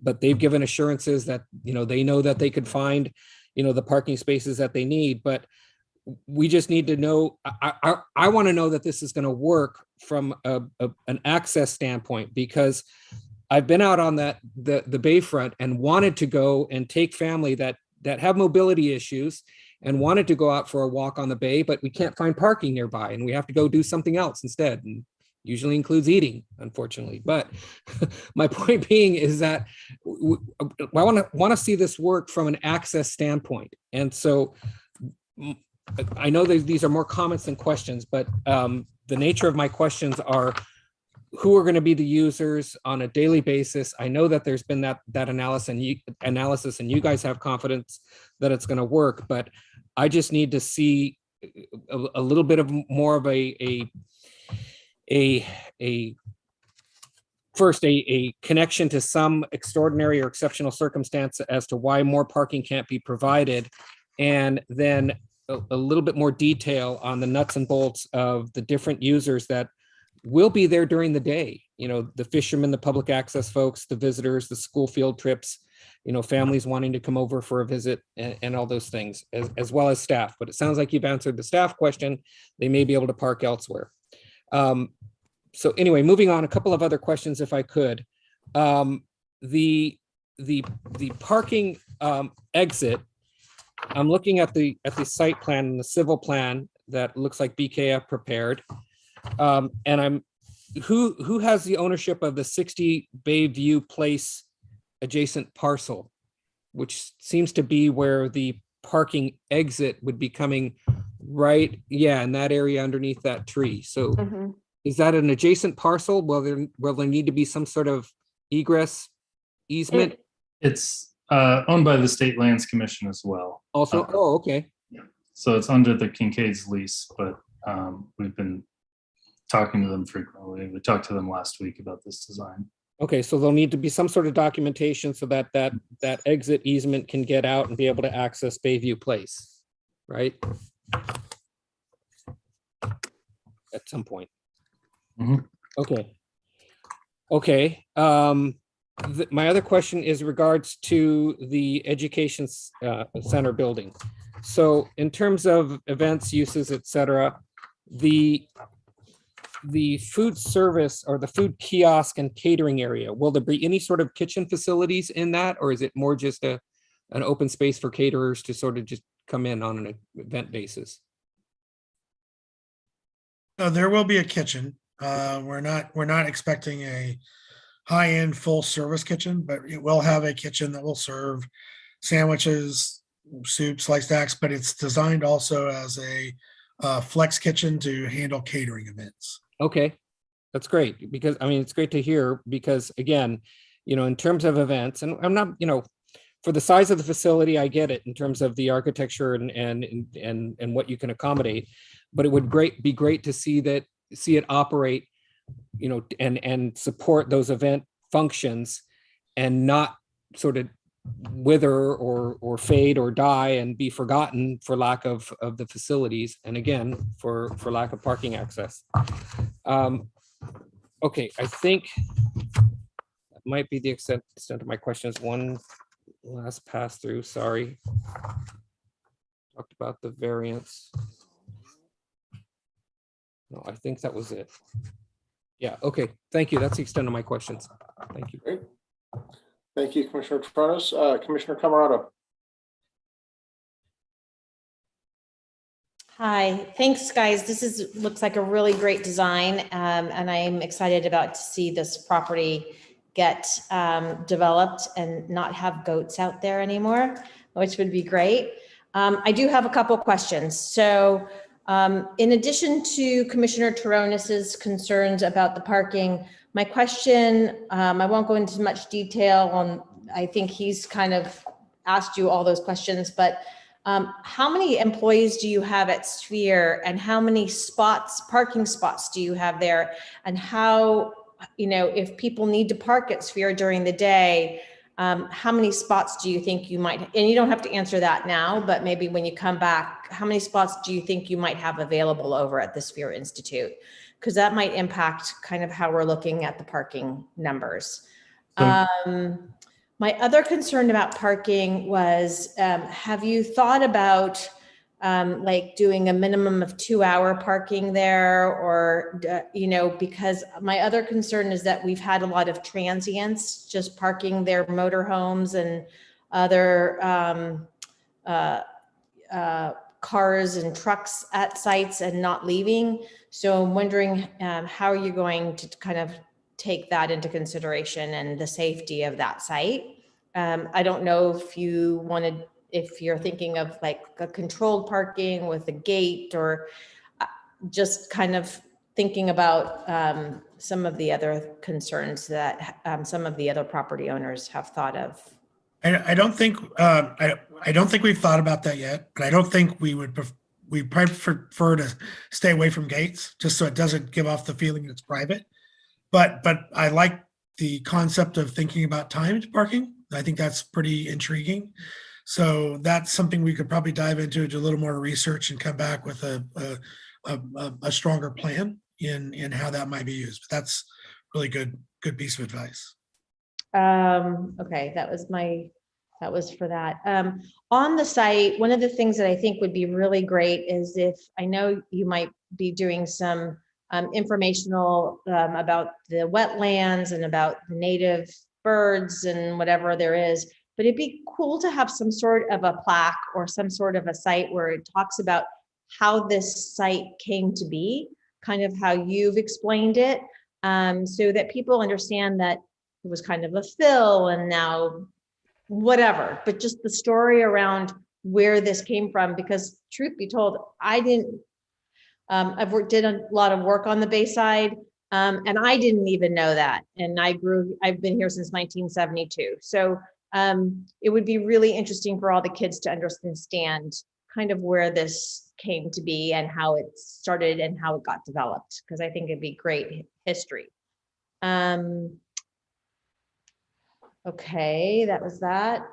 but they've given assurances that, they know that they could find, the parking spaces that they need. But we just need to know, I want to know that this is going to work from an access standpoint, because I've been out on the bayfront and wanted to go and take family that have mobility issues and wanted to go out for a walk on the bay, but we can't find parking nearby and we have to go do something else instead. And usually includes eating, unfortunately. But my point being is that I want to see this work from an access standpoint. And so I know that these are more comments than questions, but the nature of my questions are, who are going to be the users on a daily basis? I know that there's been that analysis, and you guys have confidence that it's going to work, but I just need to see a little bit of more of a connection to some extraordinary or exceptional circumstance as to why more parking can't be provided, and then a little bit more detail on the nuts and bolts of the different users that will be there during the day. The fishermen, the public access folks, the visitors, the school field trips, families wanting to come over for a visit, and all those things, as well as staff. But it sounds like you've answered the staff question. They may be able to park elsewhere. So anyway, moving on, a couple of other questions, if I could. The parking exit I'm looking at the site plan and the civil plan that looks like BKF prepared. And who has the ownership of the 60 Bayview Place adjacent parcel, which seems to be where the parking exit would be coming right, yeah, in that area underneath that tree. So is that an adjacent parcel? Will there need to be some sort of egress easement? It's owned by the State Lands Commission as well. Also, okay. So it's under the Kincaid's lease, but we've been talking to them frequently. We talked to them last week about this design. Okay, so there'll need to be some sort of documentation so that that exit easement can get out and be able to access Bayview Place, right? At some point. Okay. Okay. My other question is regards to the education center building. So in terms of events, uses, et cetera, the food service or the food kiosk and catering area, will there be any sort of kitchen facilities in that, or is it more just an open space for caterers to sort of just come in on an event basis? No, there will be a kitchen. We're not expecting a high-end full service kitchen, but it will have a kitchen that will serve sandwiches, soup, sliced stacks, but it's designed also as a flex kitchen to handle catering events. Okay, that's great, because I mean, it's great to hear, because again, in terms of events, and I'm not, for the size of the facility, I get it in terms of the architecture and what you can accommodate, but it would be great to see it operate, and support those event functions and not sort of wither or fade or die and be forgotten for lack of the facilities, and again for lack of parking access. Okay, I think that might be the extent of my questions. One last pass through, sorry. Talked about the variance. No, I think that was it. Yeah, okay, thank you. That's the extent of my questions. Thank you. Great. Thank you, Commissioner Tronos. Commissioner Camarado. Hi, thanks, guys. This looks like a really great design, and I'm excited about to see this property get developed and not have goats out there anymore, which would be great. I do have a couple questions. So in addition to Commissioner Tronos's concerns about the parking, my question, I won't go into much detail on, I think he's kind of asked you all those questions, but how many employees do you have at Sphere, and how many parking spots do you have there? And how, if people need to park at Sphere during the day, how many spots do you think you might, and you don't have to answer that now, but maybe when you come back, how many spots do you think you might have available over at the Sphere Institute? Because that might impact kind of how we're looking at the parking numbers. My other concern about parking was, have you thought about like doing a minimum of 2-hour parking there, or, because my other concern is that we've had a lot of transients just parking their motorhomes and other cars and trucks at sites and not leaving. So I'm wondering how are you going to kind of take that into consideration and the safety of that site. I don't know if you're thinking of like a controlled parking with a gate, or just kind of thinking about some of the other concerns that some of the other property owners have thought of. I don't think we've thought about that yet, but I don't think we probably prefer to stay away from gates, just so it doesn't give off the feeling it's private. But I like the concept of thinking about timed parking. I think that's pretty intriguing. So that's something we could probably dive into, do a little more research and come back with a stronger plan in how that might be used. But that's really good piece of advice. Okay, that was for that. On the site, one of the things that I think would be really great is if, I know you might be doing some informational about the wetlands and about the native birds and whatever there is. but it'd be cool to have some sort of a plaque or some sort of a site where it talks about how this site came to be, kind of how you've explained it, so that people understand that it was kind of a fill and now whatever, but just the story around where this came from, because truth be told, I didn't, did a lot of work on the Bayside, and I didn't even know that. And I've been here since 1972. So it would be really interesting for all the kids to understand kind of where this came to be and how it started and how it got developed, because I think it'd be great history. Okay, that was that.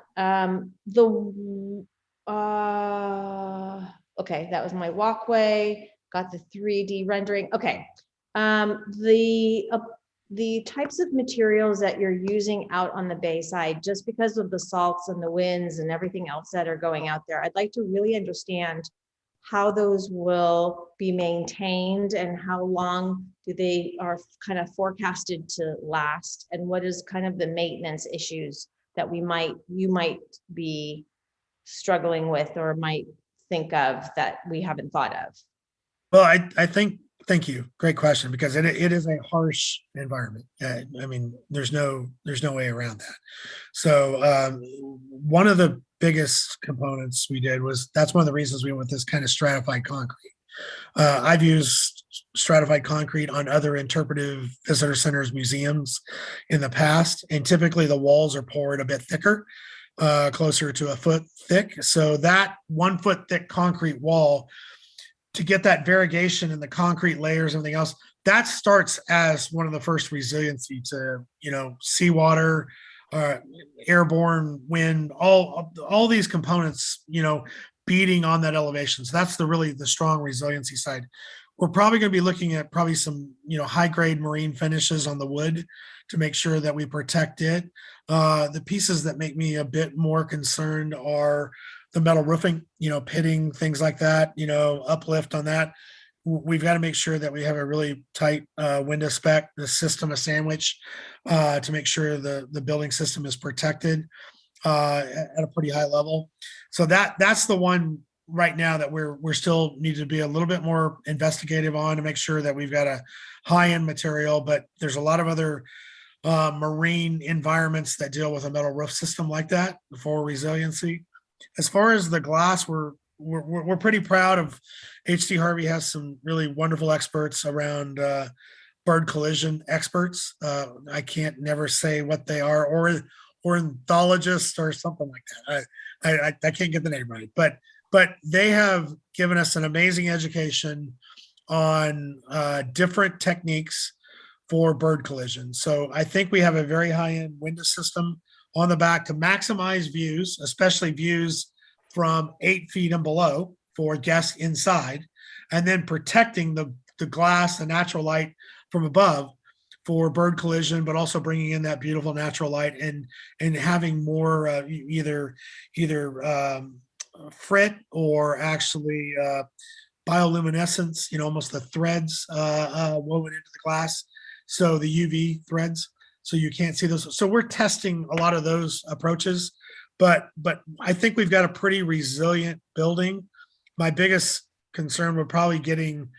Okay, that was my walkway. Got the 3D rendering. Okay, the types of materials that you're using out on the Bayside, just because of the salts and the winds and everything else that are going out there, I'd like to really understand how those will be maintained and how long they are kind of forecasted to last, and what is kind of the maintenance issues that you might be struggling with or might think of that we haven't thought of. Well, I think, thank you. Great question, because it is a harsh environment. I mean, there's no way around that. So one of the biggest components we did that's one of the reasons we went with this kind of stratified concrete. I've used stratified concrete on other interpretive visitor centers, museums in the past, and typically the walls are poured a bit thicker, closer to a foot thick. So that 1 foot thick concrete wall, to get that variegation in the concrete layers and everything else, that starts as one of the first resiliency to, seawater, airborne wind, all these components, beating on that elevation. So that's really the strong resiliency side. We're probably going to be looking at some, high grade marine finishes on the wood to make sure that we protect it. The pieces that make me a bit more concerned are the metal roofing, pitting, things like that, uplift on that. We've got to make sure that we have a really tight window spec, the system, a sandwich, to make sure the building system is protected at a pretty high level. So that's the one right now that we're still need to be a little bit more investigative on to make sure that we've got a high-end material, but there's a lot of other marine environments that deal with a metal roof system like that for resiliency. As far as the glass, we're pretty proud of HT Harvey. Has some really wonderful experts around bird collision experts. I can't never say what they are, or ornithologists or something like that. I can't get the name right, but they have given us an amazing education on different techniques for bird collision. So I think we have a very high-end window system on the back to maximize views, especially views from 8 feet and below for guests inside, and then protecting the glass, the natural light from above for bird collision, but also bringing in that beautiful natural light and having more either frit or actually bioluminescence, almost the threads woven into the glass. So the UV threads, so you can't see those. So we're testing a lot of those approaches, but I think we've got a pretty resilient building. My biggest concern would probably getting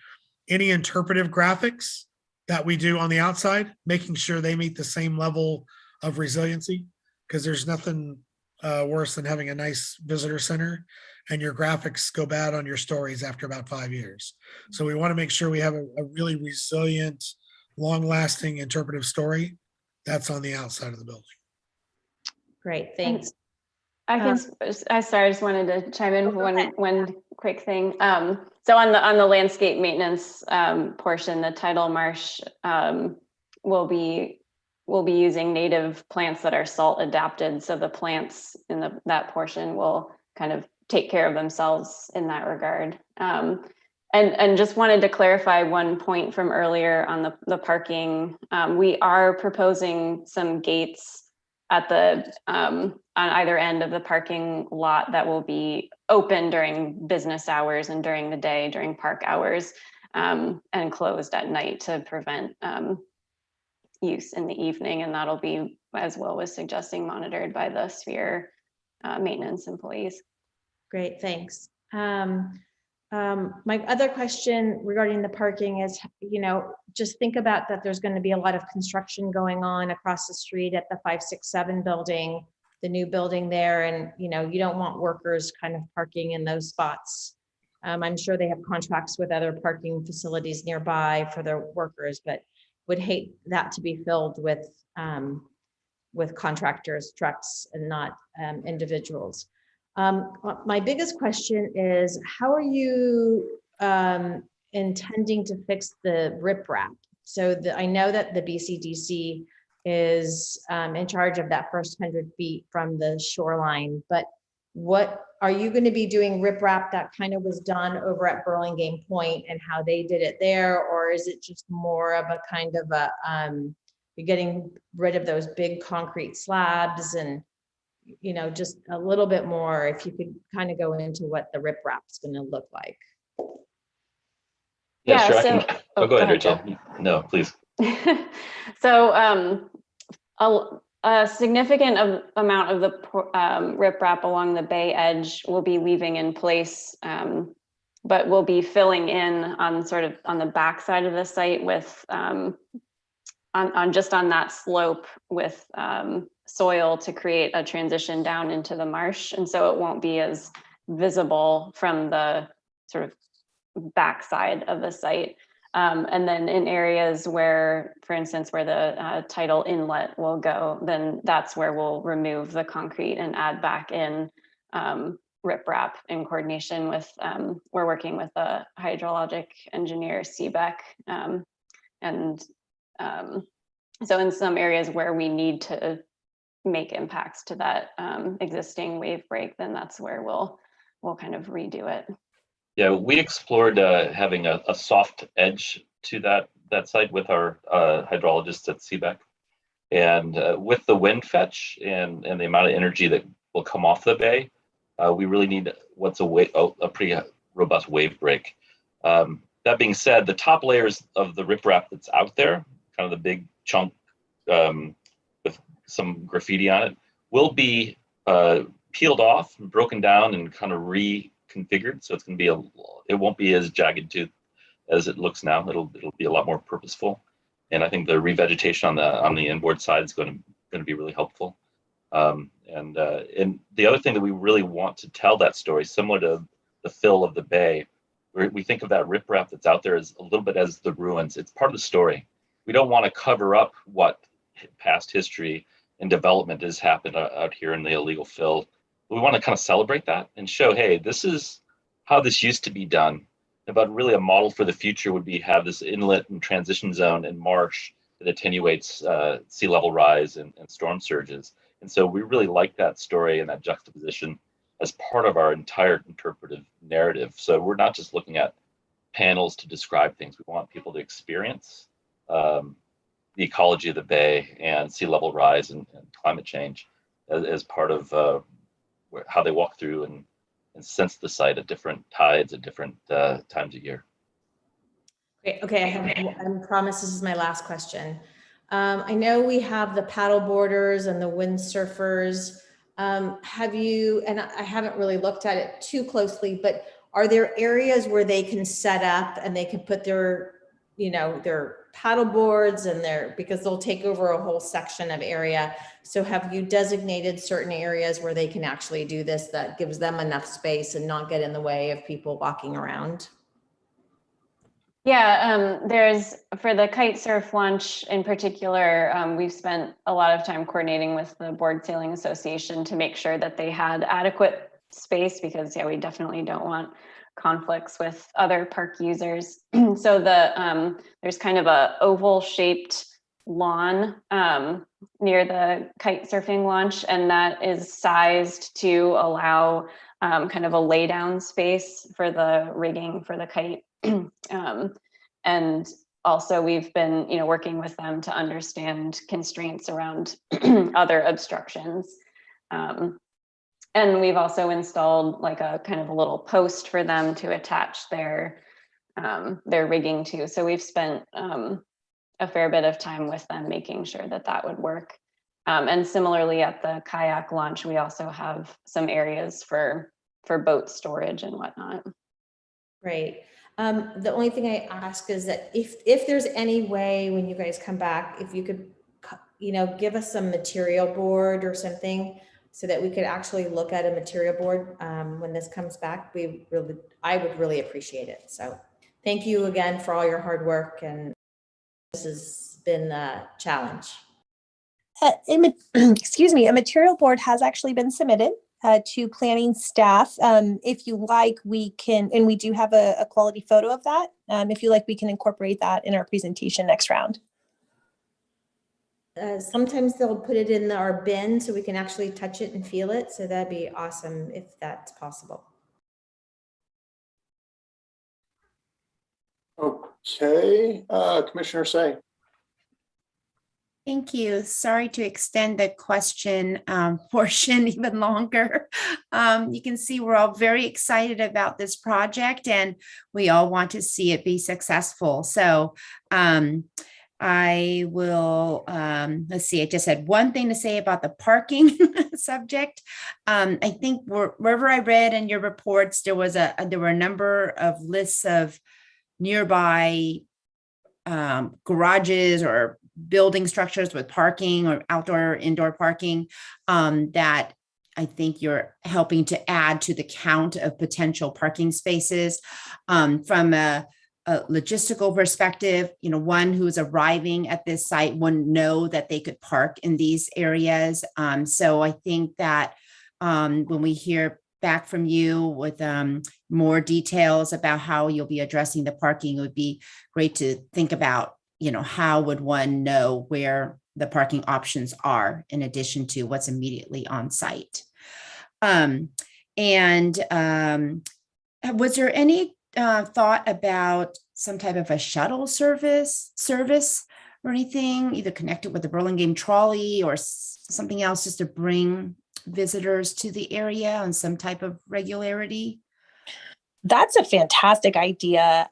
any interpretive graphics that we do on the outside, making sure they meet the same level of resiliency, because there's nothing worse than having a nice visitor center and your graphics go bad on your stories after about 5 years. So we want to make sure we have a really resilient, long-lasting interpretive story that's on the outside of the building. Great, thanks. I just wanted to chime in one quick thing. So on the landscape maintenance portion, the tidal marsh will be using native plants that are salt adapted. So the plants in that portion will kind of take care of themselves in that regard. And just wanted to clarify one point from earlier on the parking. We are proposing some gates at on either end of the parking lot that will be open during business hours and during the day, during park hours, and closed at night to prevent use in the evening. And that'll be, as Will was suggesting, monitored by the Sphere maintenance employees. Great, thanks. My other question regarding the parking is, just think about that there's going to be a lot of construction going on across the street at the 567 building, the new building there, and you don't want workers kind of parking in those spots. I'm sure they have contracts with other parking facilities nearby for their workers, but would hate that to be filled with contractors, trucks, and not individuals. My biggest question is, how are you intending to fix the riprap? So I know that the BCDC is in charge of that first 100 feet from the shoreline, but what are you going to be doing riprap that kind of was done over at Burlingame Point and how they did it there? Or is it just more of a kind of a, you're getting rid of those big concrete slabs and just a little bit more, if you could kind of go into what the riprap is going to look like. Yeah, sure. So, go ahead, Rachel. No, please. So a significant amount of the riprap along the bay edge will be leaving in place, but we'll be filling in on the back side of the site with on that slope with soil to create a transition down into the marsh. And so it won't be as visible from the sort of backside of the site. And then in areas where, for instance, where the tidal inlet will go, then that's where we'll remove the concrete and add back in riprap in coordination with, we're working with a hydrologic engineer, CBEC. So in some areas where we need to make impacts to that existing wave break, then that's where we'll kind of redo it. Yeah, we explored having a soft edge to that site with our hydrologists at CBEC. And with the wind fetch and the amount of energy that will come off the bay, we really need what's a pretty robust wave break. That being said, the top layers of the riprap that's out there, kind of the big chunk with some graffiti on it, will be peeled off and broken down and kind of reconfigured. So it's going to be it won't be as jagged tooth as it looks now. It'll be a lot more purposeful. And I think the revegetation on the inboard side is going to be really helpful. And the other thing that we really want to tell that story, similar to the fill of the bay, we think of that riprap that's out there as a little bit as the ruins. It's part of the story. We don't want to cover up what past history and development has happened out here in the illegal fill. We want to kind of celebrate that and show, hey, this is how this used to be done. But really a model for the future would be have this inlet and transition zone and marsh that attenuates sea level rise and storm surges. And so we really like that story and that juxtaposition as part of our entire interpretive narrative. So we're not just looking at panels to describe things. We want people to experience the ecology of the bay and sea level rise and climate change as part of how they walk through and sense the site at different tides at different times of year. Great. Okay, I promise this is my last question. I know we have the paddle boarders and the windsurfers. Have you, and I haven't really looked at it too closely, but are there areas where they can set up and they can put their, their paddle boards and because they'll take over a whole section of area. So have you designated certain areas where they can actually do this that gives them enough space and not get in the way of people walking around? Yeah, there's, for the kite surf launch in particular, we've spent a lot of time coordinating with the Board Sailing Association to make sure that they had adequate space, because we definitely don't want conflicts with other park users. So there's kind of a oval shaped lawn near the kite surfing launch, and that is sized to allow kind of a lay down space for the rigging for the kite. And also we've been working with them to understand constraints around other obstructions. And we've also installed like a kind of a little post for them to attach their rigging to. So we've spent a fair bit of time with them making sure that that would work. And similarly at the kayak launch, we also have some areas for boat storage and whatnot. Great. The only thing I ask is that if there's any way when you guys come back, if you could, give us some material board or something so that we could actually look at a material board when this comes back, I would really appreciate it. So thank you again for all your hard work, and this has been a challenge. Excuse me, a material board has actually been submitted to planning staff. If you like, we can, and we do have a quality photo of that. If you like, we can incorporate that in our presentation next round. Sometimes they'll put it in our bin so we can actually touch it and feel it. So that'd be awesome if that's possible. Okay, Commissioner Say. Thank you. Sorry to extend the question portion even longer. You can see we're all very excited about this project and we all want to see it be successful. So I will, let's see, I just had one thing to say about the parking subject. I think wherever I read in your reports, there were a number of lists of nearby garages or building structures with parking or outdoor, indoor parking that I think you're helping to add to the count of potential parking spaces. From a logistical perspective, one who's arriving at this site wouldn't know that they could park in these areas. So I think that when we hear back from you with more details about how you'll be addressing the parking, it would be great to think about, how would one know where the parking options are in addition to what's immediately on site. Was there any thought about some type of a shuttle service or anything, either connected with the Burlington trolley or something else, just to bring visitors to the area on some type of regularity? That's a fantastic idea.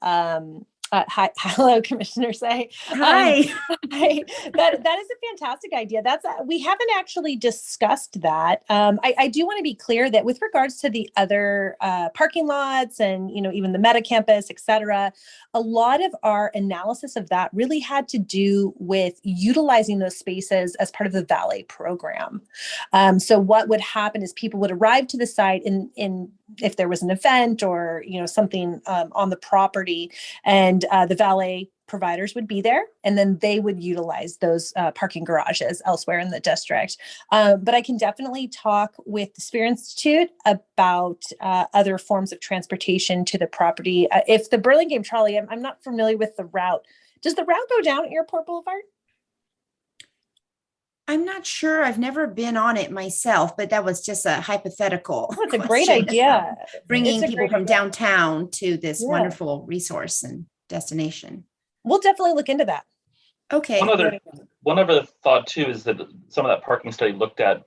Hi, hello, Commissioner Say. Hi. That is a fantastic idea. We haven't actually discussed that. I do want to be clear that with regards to the other parking lots and even the Meta Campus, et cetera, a lot of our analysis of that really had to do with utilizing those spaces as part of the valet program. So what would happen is people would arrive to the site in if there was an event or something on the property, and the valet providers would be there, and then they would utilize those parking garages elsewhere in the district. But I can definitely talk with the Spear Institute about other forms of transportation to the property. If the Burlington trolley, I'm not familiar with the route. Does the route go down Airport Boulevard? I'm not sure. I've never been on it myself, but that was just a hypothetical. That's a great idea. Bringing people from downtown to this wonderful resource and destination. We'll definitely look into that. Okay. One other thought too is that some of that parking study looked at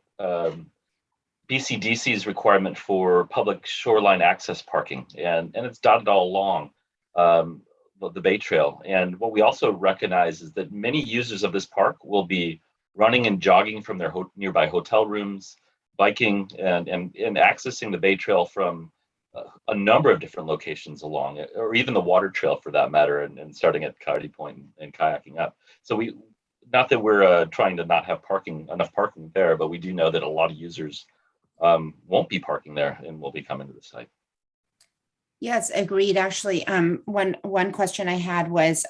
BCDC's requirement for public shoreline access parking, and it's dotted all along the Bay Trail. And what we also recognize is that many users of this park will be running and jogging from their nearby hotel rooms, biking, and accessing the Bay Trail from a number of different locations along it, or even the water trail for that matter, and starting at Coyote Point and kayaking up. So not that we're trying to not have enough parking there, but we do know that a lot of users won't be parking there and will be coming to the site. Yes, agreed. Actually, one question I had was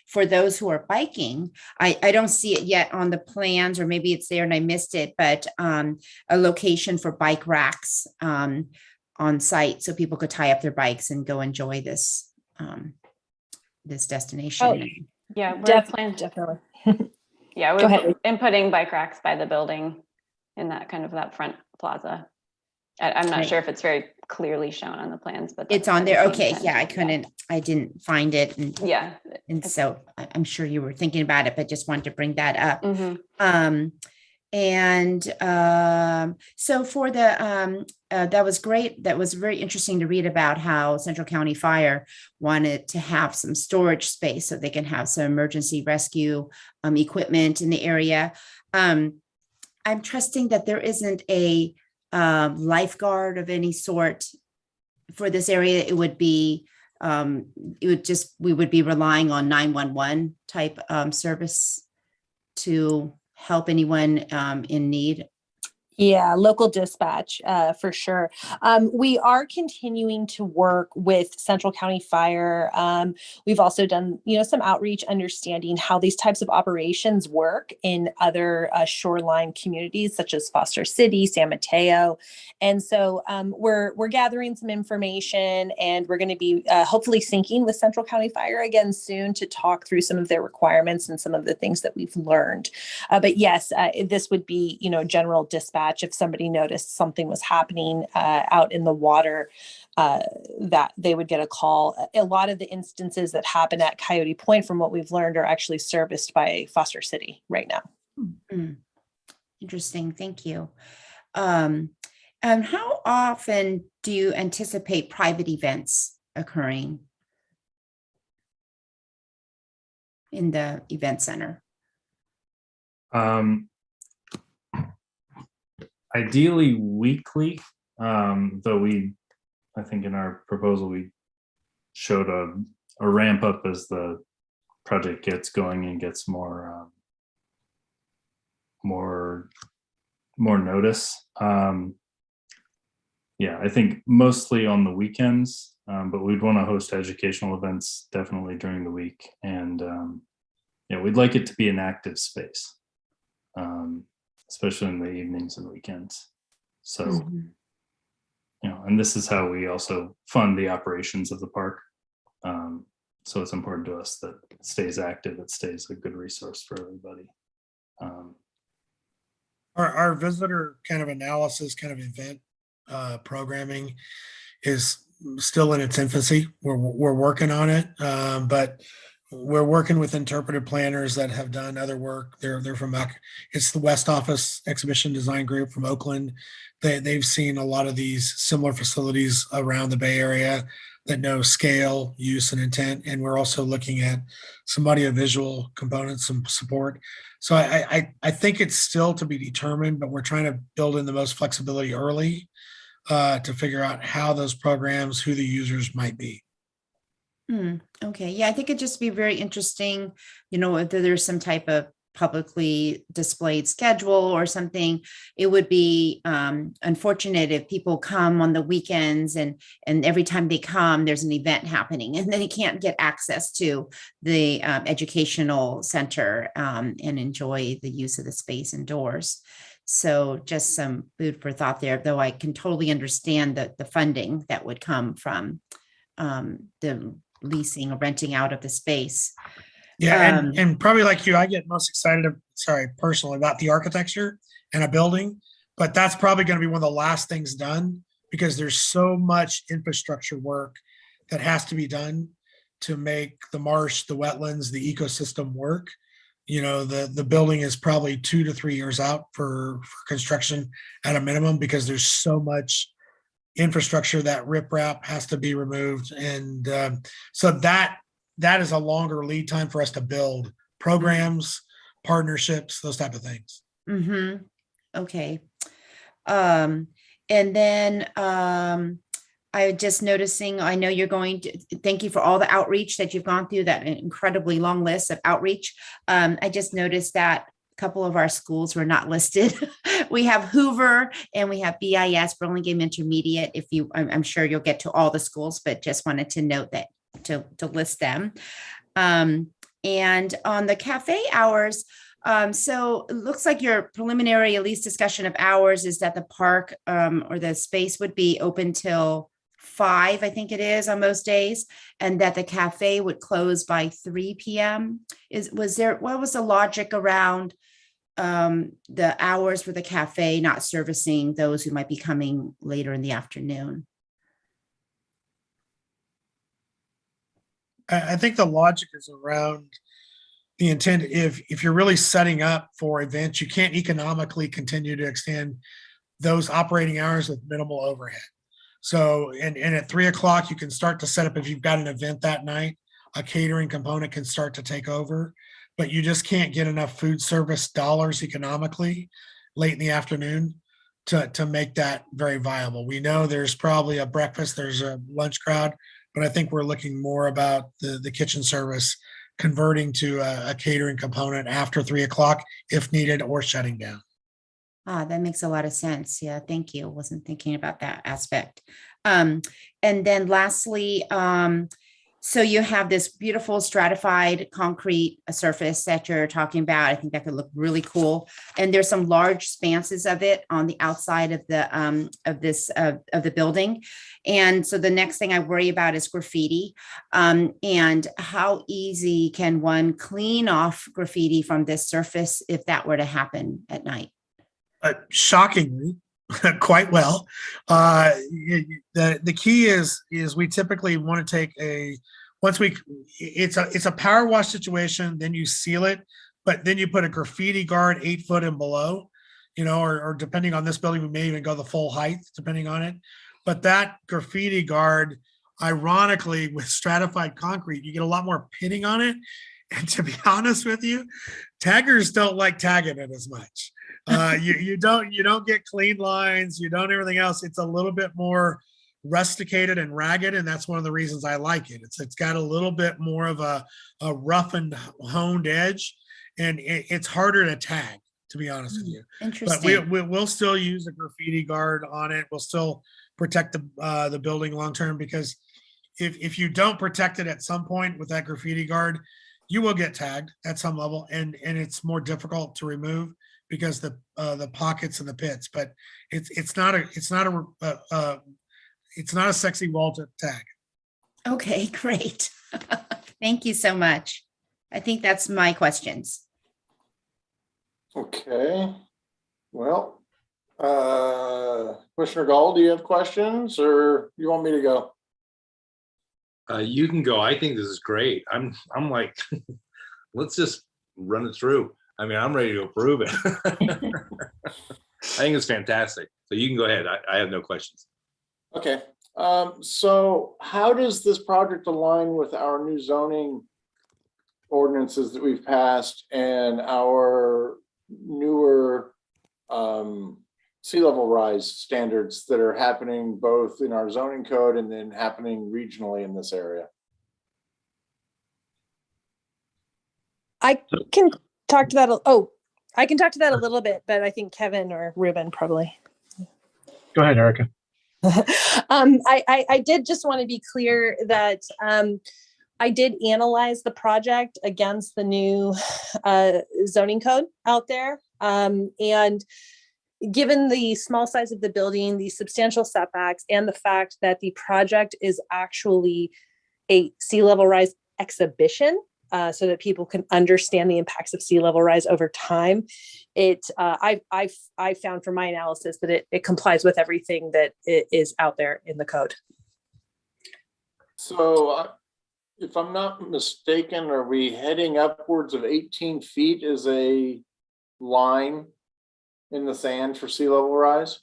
for those who are biking. I don't see it yet on the plans, or maybe it's there and I missed it, but a location for bike racks on site, so people could tie up their bikes and go enjoy this this destination. Oh, yeah, definitely. Yeah, we're inputting bike racks by the building in that front plaza. I'm not sure if it's very clearly shown on the plans, but it's on there. Okay. Yeah. I didn't find it. And so I'm sure you were thinking about it, but just wanted to bring that up. Mm-hmm. So for the, that was great. That was very interesting to read about how Central County Fire wanted to have some storage space so they can have some emergency rescue equipment in the area. I'm trusting that there isn't a lifeguard of any sort for this area. It would be, we would be relying on 911 type service to help anyone in need. Yeah, local dispatch, for sure. We are continuing to work with Central County Fire. We've also done, some outreach, understanding how these types of operations work in other shoreline communities, such as Foster City, San Mateo. And so we're gathering some information, and we're going to be hopefully syncing with Central County Fire again soon to talk through some of their requirements and some of the things that we've learned. But yes, this would be, general dispatch. If somebody noticed something was happening out in the water, that they would get a call. A lot of the instances that happen at Coyote Point, from what we've learned, are actually serviced by Foster City right now. Interesting. Thank you. And how often do you anticipate private events occurring in the event center? Ideally weekly, though I think in our proposal, we showed a ramp up as the project gets going and gets more notice. Yeah, I think mostly on the weekends, but we'd want to host educational events definitely during the week. And we'd like it to be an active space. Especially in the evenings and weekends. So, and this is how we also fund the operations of the park. So it's important to us that it stays active, it stays a good resource for everybody. Our visitor kind of analysis, kind of event programming is still in its infancy. We're working on it, but we're working with interpretive planners that have done other work. They're from it's the West Office Exhibition Design Group from Oakland. They've seen a lot of these similar facilities around the Bay Area that know scale, use, and intent. And we're also looking at some audiovisual components, some support. So I think it's still to be determined, but we're trying to build in the most flexibility early to figure out how those programs, who the users might be. Okay. Yeah, I think it'd just be very interesting, if there's some type of publicly displayed schedule or something. It would be unfortunate if people come on the weekends and every time they come, there's an event happening, and then they can't get access to the educational center and enjoy the use of the space indoors. So just some food for thought there, though I can totally understand the funding that would come from the leasing or renting out of the space. Yeah, and probably like you, I get most excited, personally, about the architecture and a building, but that's probably going to be one of the last things done, because there's so much infrastructure work that has to be done to make the marsh, the wetlands, the ecosystem work. The building is probably 2 to 3 years out for construction at a minimum, because there's so much infrastructure that riprap has to be removed. And so that is a longer lead time for us to build programs, partnerships, those type of things. Okay. And then I just noticing, I know you're going to, thank you for all the outreach that you've gone through, that incredibly long list of outreach. I just noticed that a couple of our schools were not listed. We have Hoover and we have BIS, Burlington Intermediate. I'm sure you'll get to all the schools, but just wanted to note that to list them. And on the cafe hours, so it looks like your preliminary, at least discussion of hours, is that the park or the space would be open till 5, I think it is on most days, and that the cafe would close by 3 p.m. What was the logic around the hours for the cafe not servicing those who might be coming later in the afternoon? I think the logic is around the intent. If you're really setting up for events, you can't economically continue to extend those operating hours with minimal overhead. So, and at 3 o'clock, you can start to set up, if you've got an event that night, a catering component can start to take over, but you just can't get enough food service dollars economically late in the afternoon to make that very viable. We know there's probably a breakfast, there's a lunch crowd, but I think we're looking more about the kitchen service converting to a catering component after 3 o'clock if needed, or shutting down. Ah, that makes a lot of sense. Yeah, thank you. Wasn't thinking about that aspect. And then lastly, so you have this beautiful stratified concrete surface that you're talking about. I think that could look really cool. And there's some large spanses of it on the outside of the building. And so the next thing I worry about is graffiti. And how easy can one clean off graffiti from this surface if that were to happen at night? Shockingly, quite well. The key is we typically want to take it's a power wash situation, then you seal it, but then you put a graffiti guard 8 foot and below, or depending on this building, we may even go the full height, depending on it. But that graffiti guard, ironically, with stratified concrete, you get a lot more pitting on it. And to be honest with you, taggers don't like tagging it as much. You don't get clean lines, you don't everything else. It's a little bit more rusticated and ragged, and that's one of the reasons I like it. It's got a little bit more of a rough and honed edge, and it's harder to tag, to be honest with you. Interesting. But we'll still use a graffiti guard on it. We'll still protect the building long term, because if you don't protect it at some point with that graffiti guard, you will get tagged at some level, and it's more difficult to remove because the pockets and the pits. But it's not a sexy wall to tag. Okay, great. Thank you so much. I think that's my questions. Okay. Well, Commissioner Gall, do you have questions, or you want me to go? You can go. I think this is great. I'm like, let's just run it through. I mean, I'm ready to approve it. I think it's fantastic. So you can go ahead. I have no questions. Okay. So how does this project align with our new zoning ordinances that we've passed and our newer sea level rise standards that are happening both in our zoning code and then happening regionally in this area? I can talk to that. I can talk to that a little bit, but I think Kevin or Ruben probably. Go ahead, Erica. I did just want to be clear that I did analyze the project against the new zoning code out there. And given the small size of the building, the substantial setbacks, and the fact that the project is actually a sea level rise exhibition, so that people can understand the impacts of sea level rise over time, I found from my analysis that it complies with everything that is out there in the code. So if I'm not mistaken, are we heading upwards of 18 feet as a line in the sand for sea level rise?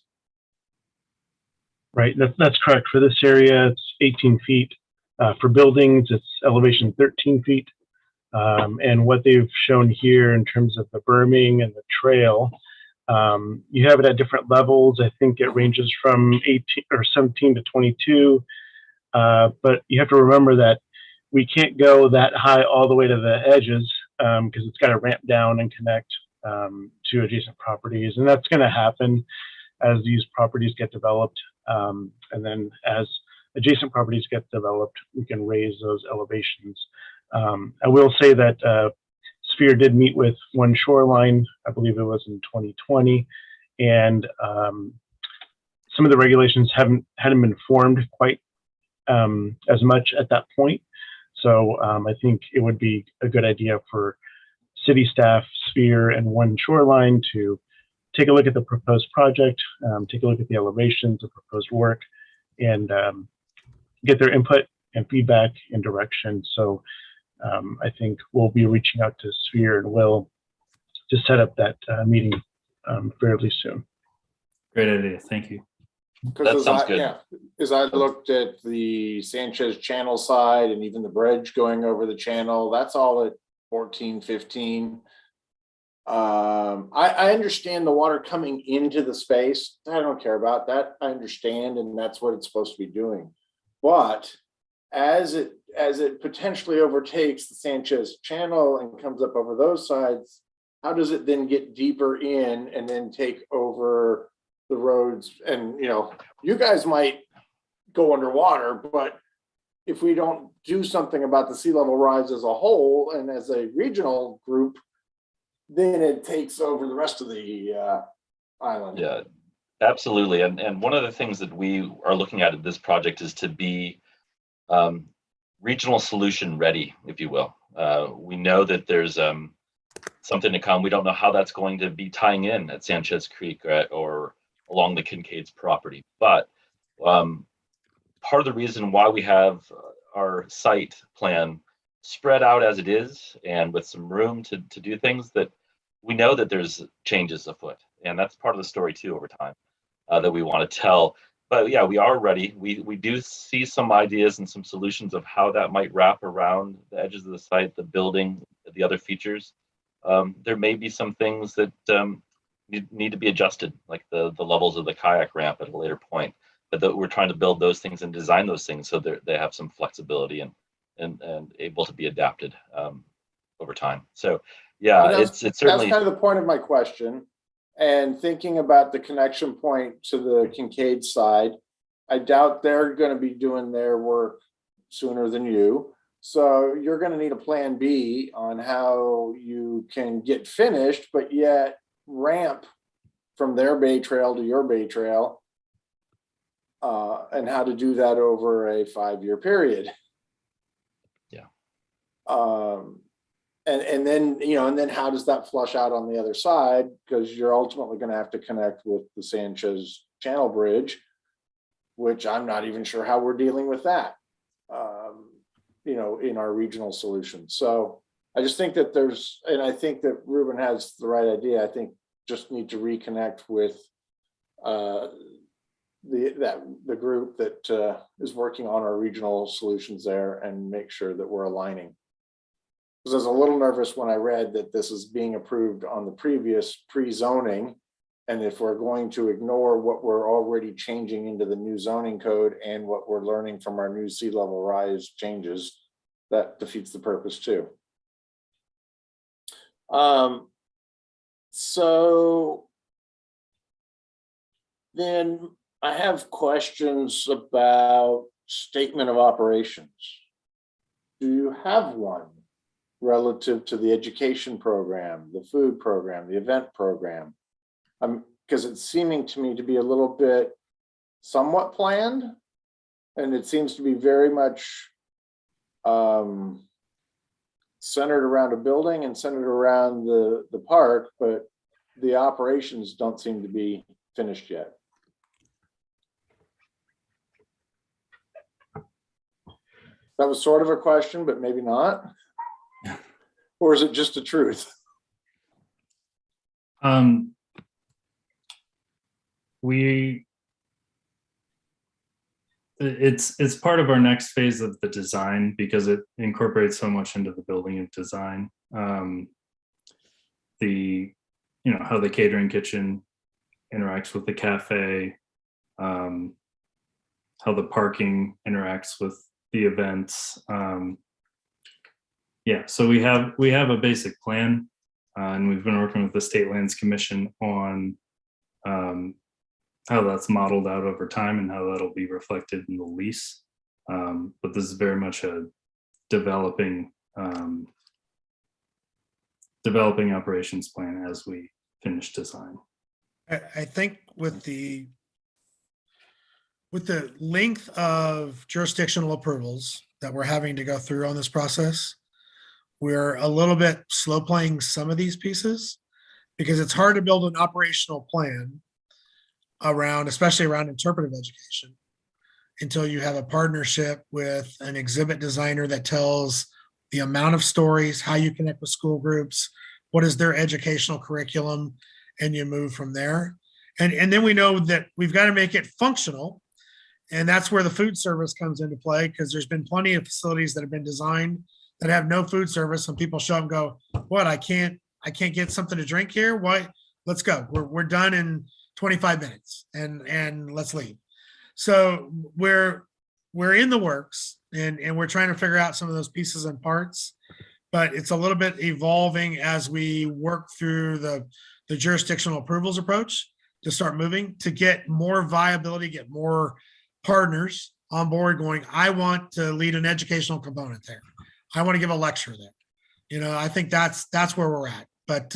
Right, that's correct. For this area, it's 18 feet. For buildings, it's elevation 13 feet. And what they've shown here in terms of the berming and the trail, you have it at different levels. I think it ranges from 18 or 17 to 22. But you have to remember that we can't go that high all the way to the edges because it's got to ramp down and connect to adjacent properties. And that's going to happen as these properties get developed. And then as adjacent properties get developed, we can raise those elevations. I will say that Sphere did meet with One Shoreline, I believe it was in 2020, and some of the regulations hadn't been formed quite as much at that point. So I think it would be a good idea for city staff, Sphere, and One Shoreline to take a look at the proposed project, take a look at the elevations, the proposed work, and get their input and feedback and direction. So I think we'll be reaching out to Sphere and Will to set up that meeting fairly soon. Great idea. Thank you. That sounds good. Yeah, as I looked at the Sanchez Channel side and even the bridge going over the channel, that's all at 14, 15. I understand the water coming into the space. I don't care about that. I understand, and that's what it's supposed to be doing. But as it potentially overtakes the Sanchez Channel and comes up over those sides, how does it then get deeper in and then take over the roads? And you guys might go underwater, but if we don't do something about the sea level rise as a whole and as a regional group, then it takes over the rest of the island. Yeah, absolutely. And one of the things that we are looking at in this project is to be regional solution ready, if you will. We know that there's something to come. We don't know how that's going to be tying in at Sanchez Creek or along the Kincaid's property. But part of the reason why we have our site plan spread out as it is and with some room to do things, that we know that there's changes afoot. And that's part of the story too over time that we want to tell. But yeah, we are ready. We do see some ideas and some solutions of how that might wrap around the edges of the site, the building, the other features. There may be some things that need to be adjusted, like the levels of the kayak ramp at a later point. But we're trying to build those things and design those things so they have some flexibility and able to be adapted over time. So yeah, it's certainly that's kind of the point of my question. And thinking about the connection point to the Kincaid side, I doubt they're going to be doing their work sooner than you. So you're going to need a plan B on how you can get finished, but yet ramp from their bay trail to your bay trail, and how to do that over a 5-year period. Yeah. And then how does that flush out on the other side? Because you're ultimately going to have to connect with the Sanchez Channel Bridge, which I'm not even sure how we're dealing with that, in our regional solution. So I just think that and I think that Ruben has the right idea. I think just need to reconnect with the group that is working on our regional solutions there and make sure that we're aligning. Because I was a little nervous when I read that this is being approved on the previous pre-zoning. And if we're going to ignore what we're already changing into the new zoning code and what we're learning from our new sea level rise changes, that defeats the purpose too. So then I have questions about statement of operations. Do you have one relative to the education program, the food program, the event program? Because it's seeming to me to be a little bit somewhat planned, and it seems to be very much centered around a building and centered around the park, but the operations don't seem to be finished yet. That was sort of a question, but maybe not. Or is it just the truth? It's part of our next phase of the design because it incorporates so much into the building and design. How the catering kitchen interacts with the cafe, how the parking interacts with the events. So we have a basic plan, and we've been working with the State Lands Commission on how that's modeled out over time and how that'll be reflected in the lease. But this is very much a developing operations plan as we finish design. I think with the length of jurisdictional approvals that we're having to go through on this process, we're a little bit slow playing some of these pieces because it's hard to build an operational plan especially around interpretive education, until you have a partnership with an exhibit designer that tells the amount of stories, how you connect with school groups, what is their educational curriculum, and you move from there. And then we know that we've got to make it functional. And that's where the food service comes into play, because there's been plenty of facilities that have been designed that have no food service, and people show up and go, what, I can't I can't get something to drink here. Why? Let's go. We're done in 25 minutes and let's leave. So we're in the works and we're trying to figure out some of those pieces and parts, but it's a little bit evolving as we work through the jurisdictional approvals approach to start moving, to get more viability, get more partners on board going, I want to lead an educational component there. I want to give a lecture there. You know, I think that's where we're at, but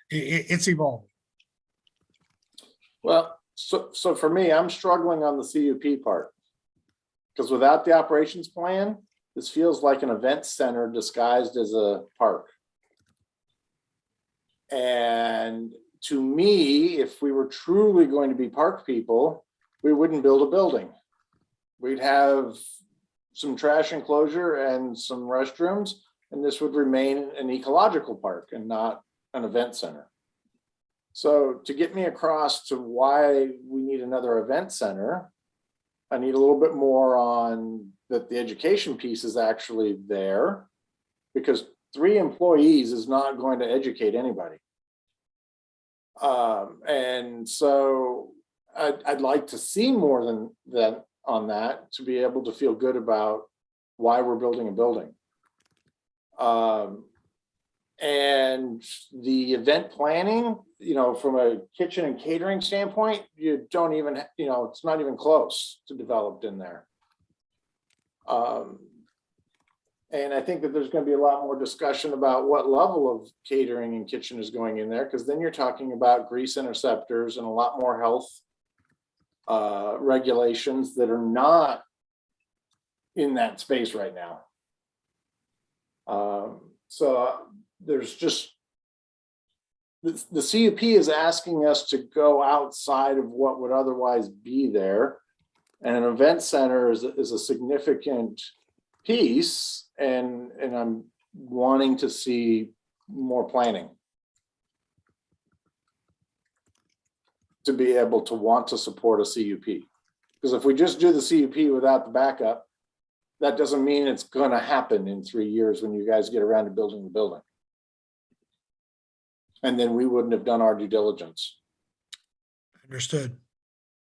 it's evolving. Well, so for me, I'm struggling on the CUP part, because without the operations plan, this feels like an event center disguised as a park. And to me, if we were truly going to be park people, we wouldn't build a building. We'd have some trash enclosure and some restrooms, and this would remain an ecological park and not an event center. So to get me across to why we need another event center, I need a little bit more on that the education piece is actually there, because 3 employees is not going to educate anybody. And so I'd like to see more than that on that to be able to feel good about why we're building a building. And the event planning, you know, from a kitchen and catering standpoint, you don't even, you know, it's not even close to developed in there. And I think that there's going to be a lot more discussion about what level of catering and kitchen is going in there, because then you're talking about grease interceptors and a lot more health regulations that are not in that space right now. So there's just, the CUP is asking us to go outside of what would otherwise be there. And an event center is a significant piece, and I'm wanting to see more planning to be able to want to support a CUP. Because if we just do the CUP without the backup, that doesn't mean it's going to happen in 3 years when you guys get around to building the building. And then we wouldn't have done our due diligence. Understood.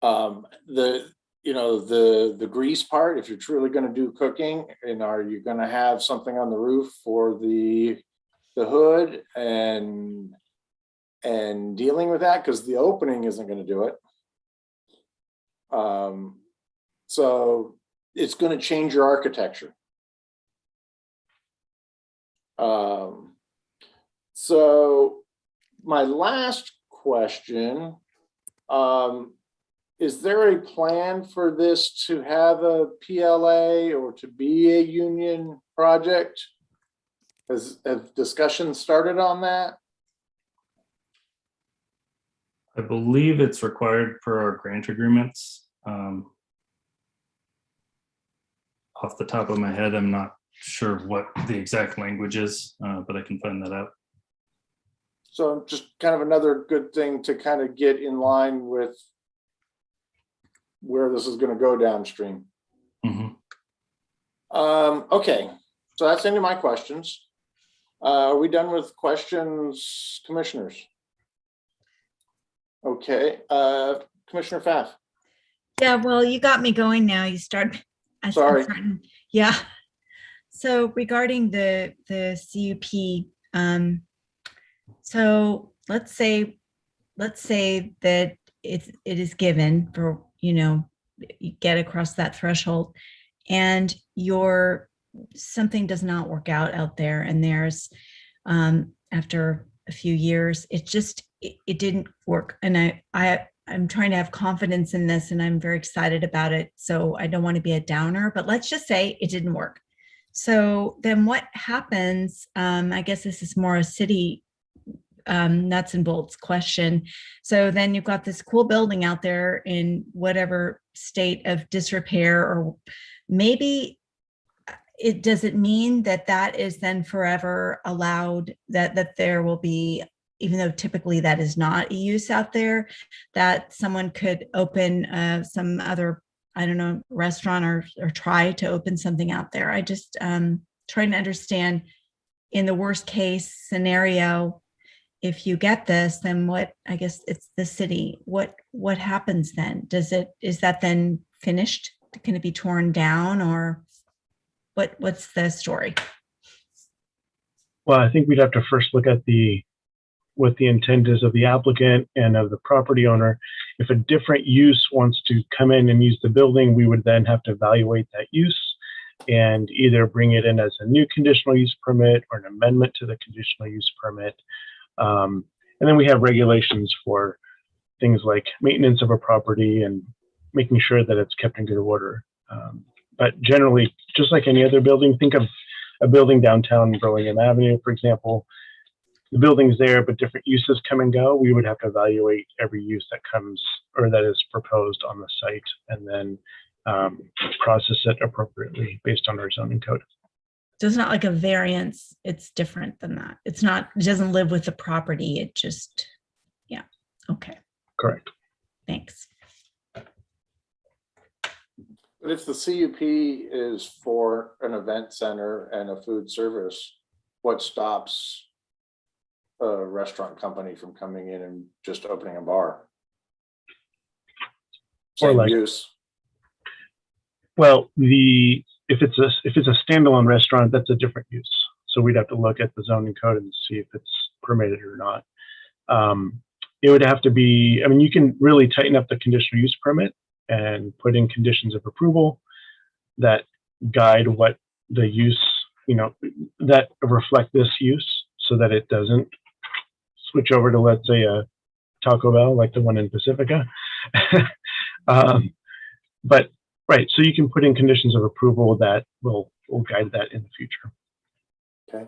The grease part, if you're truly going to do cooking, and are you going to have something on the roof for the hood and dealing with that, because the opening isn't going to do it. So it's going to change your architecture. So my last question, is there a plan for this to have a PLA or to be a union project? Have discussions started on that? I believe it's required per our grant agreements. Off the top of my head, I'm not sure what the exact language is, but I can find that out. So just kind of another good thing to kind of get in line with where this is going to go downstream. Mm-hmm. Okay, so that's the end of my questions. Are we done with questions, commissioners? Okay, Commissioner Pfaff. Yeah, well, you got me going now. You start. Sorry. Yeah. So regarding the CUP, so let's say that it is given for, you get across that threshold, and something does not work out there, and there's after a few years, it didn't work, and I'm trying to have confidence in this, and I'm very excited about it. So I don't want to be a downer, but let's just say it didn't work. So then what happens? I guess this is more a city nuts and bolts question. So then you've got this cool building out there in whatever state of disrepair, or maybe it doesn't mean that is then forever allowed, that there will be, even though typically that is not a use out there, that someone could open some other, I don't know, restaurant or try to open something out there. I just trying to understand, in the worst case scenario, if you get this, then what, I guess it's the city, what happens then? Is that then finished? Can it be torn down, or what's the story? Well, I think we'd have to first look at what the intent is of the applicant and of the property owner. If a different use wants to come in and use the building, we would then have to evaluate that use and either bring it in as a new conditional use permit or an amendment to the conditional use permit. And then we have regulations for things like maintenance of a property and making sure that it's kept in good order. But generally, just like any other building, think of a building downtown Burlington Avenue, for example. The building's there, but different uses come and go. We would have to evaluate every use that comes or that is proposed on the site, and then process it appropriately based on our zoning code. So it's not like a variance. It's different than that. It doesn't live with the property. It just, yeah. Okay. Correct. Thanks. But if the CUP is for an event center and a food service, what stops a restaurant company from coming in and just opening a bar? Same use. Well, if it's a standalone restaurant, that's a different use. So we'd have to look at the zoning code and see if it's permitted or not. It would have to be, I mean, you can really tighten up the conditional use permit and put in conditions of approval that guide what the use, that reflect this use, so that it doesn't switch over to, let's say, a Taco Bell like the one in Pacifica. But right, so you can put in conditions of approval that will guide that in the future. Okay.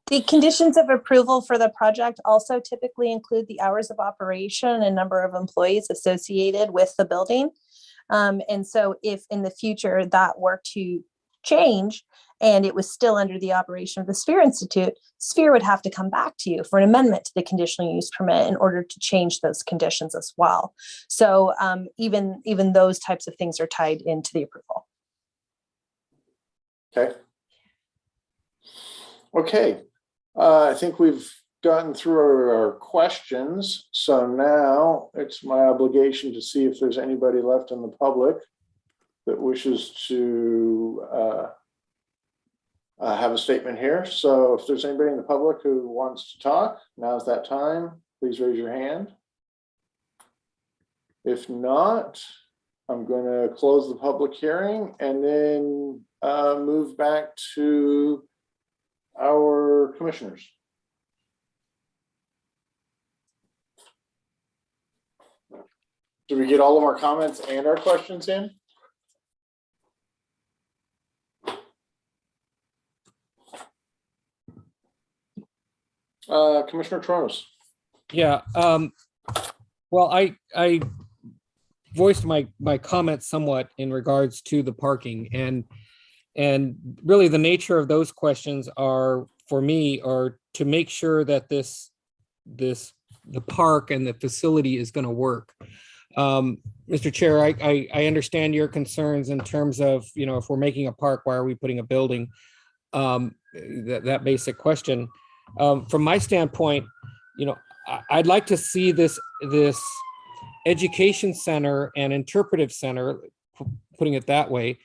The conditions of approval for the project also typically include the hours of operation and number of employees associated with the building. And so if in the future that were to change and it was still under the operation of the Sphere Institute, Sphere would have to come back to you for an amendment to the conditional use permit in order to change those conditions as well. So even those types of things are tied into the approval. Okay. Okay. I think we've gotten through our questions. So now it's my obligation to see if there's anybody left in the public that wishes to have a statement here. So if there's anybody in the public who wants to talk, now's that time. Please raise your hand. If not, I'm going to close the public hearing and then move back to our commissioners. Did we get all of our comments and our questions in? Commissioner Tronos. Yeah. Well, I voiced my comments somewhat in regards to the parking, and really the nature of those questions are, for me, are to make sure that the park and the facility is going to work. Mr. Chair, I understand your concerns in terms of, if we're making a park, why are we putting a building? That basic question. From my standpoint, I'd like to see this education center and interpretive center, putting it that way,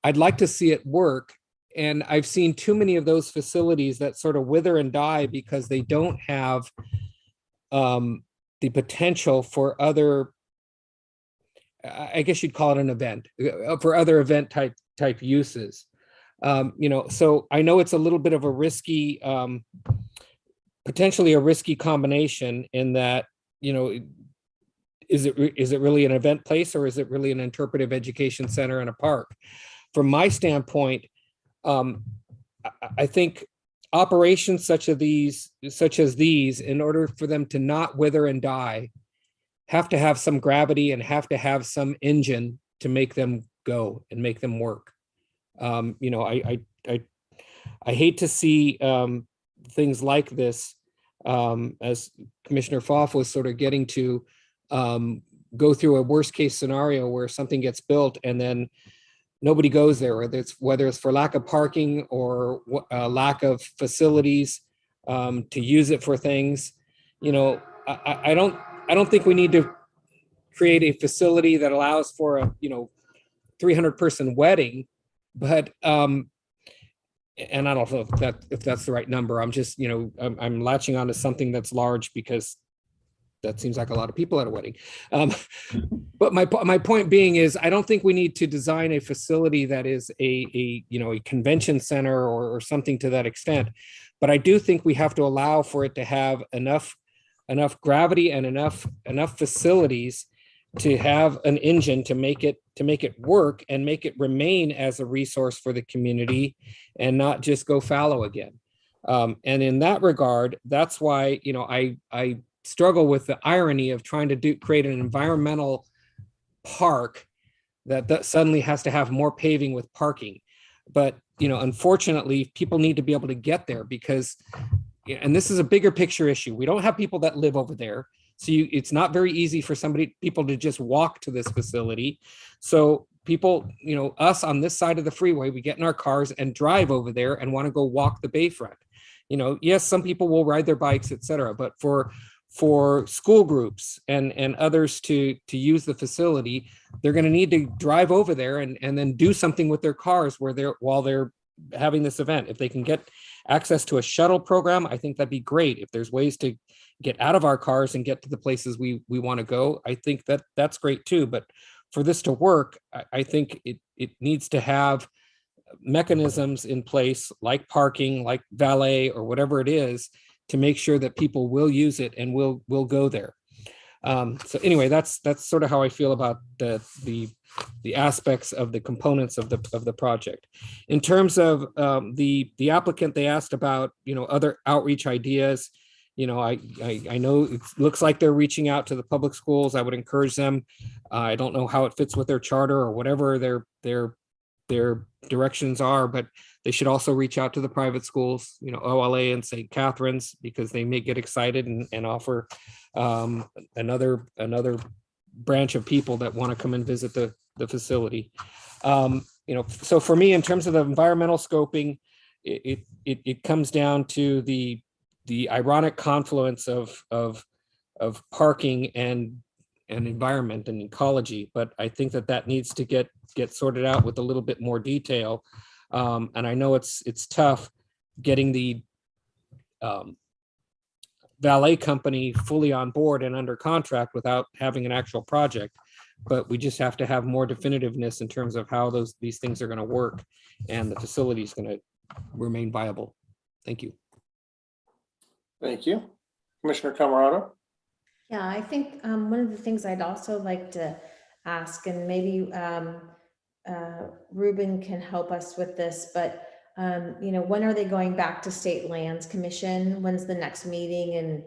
I'd like to see it work. And I've seen too many of those facilities that sort of wither and die because they don't have the potential for other, I guess you'd call it an event, for other event type uses. So I know it's a little bit of a risky, potentially a risky combination in that, is it really an event place, or is it really an interpretive education center and a park? From my standpoint, I think operations such as these, in order for them to not wither and die, have to have some gravity and have to have some engine to make them go and make them work. I hate to see things like this, as Commissioner Pfaff was sort of getting to, go through a worst case scenario where something gets built and then nobody goes there, whether it's for lack of parking or lack of facilities. to use it for things. You know, I don't think we need to create a facility that allows for a, 300-person wedding, but and I don't know if that's the right number. I'm just, I'm latching on to something that's large because that seems like a lot of people at a wedding. But my point being is, I don't think we need to design a facility that is a convention center or something to that extent. But I do think we have to allow for it to have enough gravity and enough facilities to have an engine to make it work and make it remain as a resource for the community and not just go fallow again. And in that regard, that's why, I struggle with the irony of trying to create an environmental park that suddenly has to have more paving with parking. But, unfortunately, people need to be able to get there because, and this is a bigger picture issue. We don't have people that live over there. So it's not very easy for people to just walk to this facility. So people, us on this side of the freeway, we get in our cars and drive over there and want to go walk the bayfront. Yes, some people will ride their bikes, etc. But for school groups and others to use the facility, they're going to need to drive over there and then do something with their cars while they're having this event. If they can get access to a shuttle program, I think that'd be great. If there's ways to get out of our cars and get to the places we want to go, I think that's great too. But for this to work, I think it needs to have mechanisms in place like parking, like valet, or whatever it is, to make sure that people will use it and will go there. So anyway, that's sort of how I feel about the aspects of the components of the project. In terms of the applicant, they asked about other outreach ideas. I know it looks like they're reaching out to the public schools. I would encourage them. I don't know how it fits with their charter or whatever their directions are, but they should also reach out to the private schools, OLA and St. Catherine's, because they may get excited and offer another branch of people that want to come and visit the facility. So for me, in terms of the environmental scoping, it comes down to the ironic confluence of parking and environment and ecology. But I think that needs to get sorted out with a little bit more detail. And I know it's tough getting the valet company fully on board and under contract without having an actual project. But we just have to have more definitiveness in terms of how these things are going to work and the facility is going to remain viable. Thank you. Thank you. Commissioner Camarado? Yeah, I think one of the things I'd also like to ask, and maybe Ruben can help us with this, but when are they going back to State Lands Commission? When's the next meeting?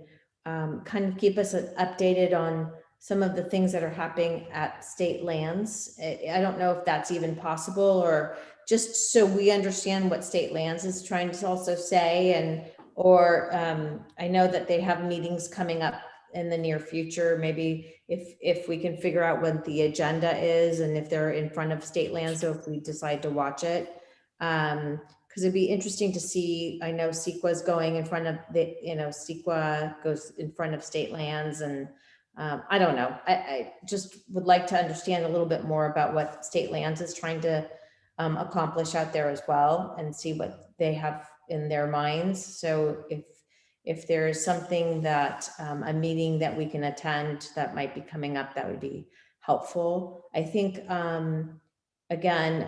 And kind of keep us updated on some of the things that are happening at State Lands. I don't know if that's even possible, or just so we understand what State Lands is trying to also say, or I know that they have meetings coming up in the near future. Maybe if we can figure out what the agenda is and if they're in front of State Lands, so if we decide to watch it, because it'd be interesting to see. I know CEQA's going in front of CEQA goes in front of State Lands, and I don't know. I just would like to understand a little bit more about what State Lands is trying to accomplish out there as well, and see what they have in their minds. So if there is something that a meeting that we can attend that might be coming up, that would be helpful. I think again,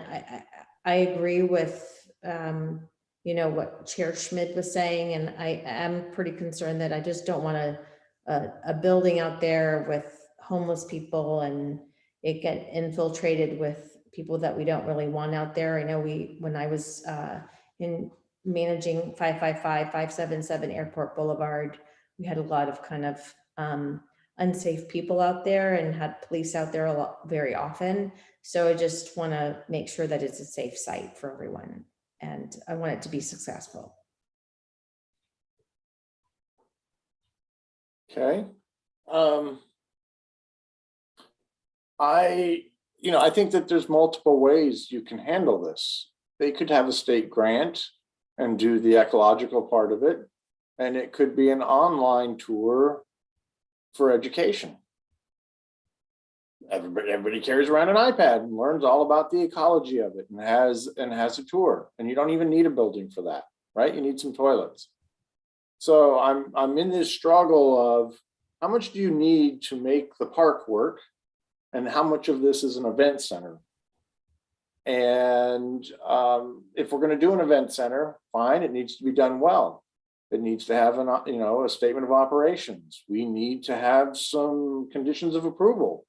I agree with what Chair Schmidt was saying, and I am pretty concerned that I just don't want a building out there with homeless people and it get infiltrated with people that we don't really want out there. I know when I was in managing 577 Airport Boulevard, we had a lot of kind of unsafe people out there and had police out there very often. So I just want to make sure that it's a safe site for everyone, and I want it to be successful. Okay. I think that there's multiple ways you can handle this. They could have a state grant and do the ecological part of it, and it could be an online tour for education. Everybody carries around an iPad and learns all about the ecology of it and has a tour. And you don't even need a building for that, right? You need some toilets. So I'm in this struggle of how much do you need to make the park work, and how much of this is an event center? And if we're going to do an event center, fine, it needs to be done well. It needs to have a statement of operations. We need to have some conditions of approval.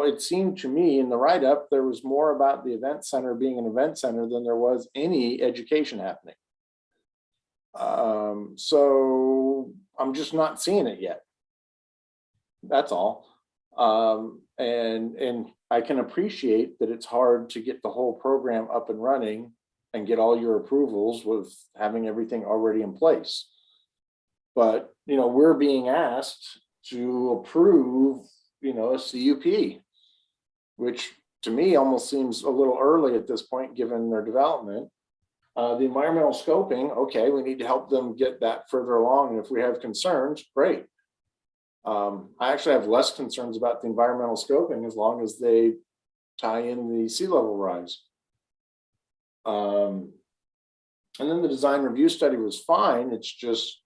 It seemed to me in the write-up there was more about the event center being an event center than there was any education happening. So I'm just not seeing it yet. That's all. And I can appreciate that it's hard to get the whole program up and running and get all your approvals with having everything already in place. But, we're being asked to approve, a CUP, which to me almost seems a little early at this point, given their development. The environmental scoping, okay, we need to help them get that further along. And if we have concerns, great. I actually have less concerns about the environmental scoping as long as they tie in the sea level rise. And then the design review study was fine. It's just,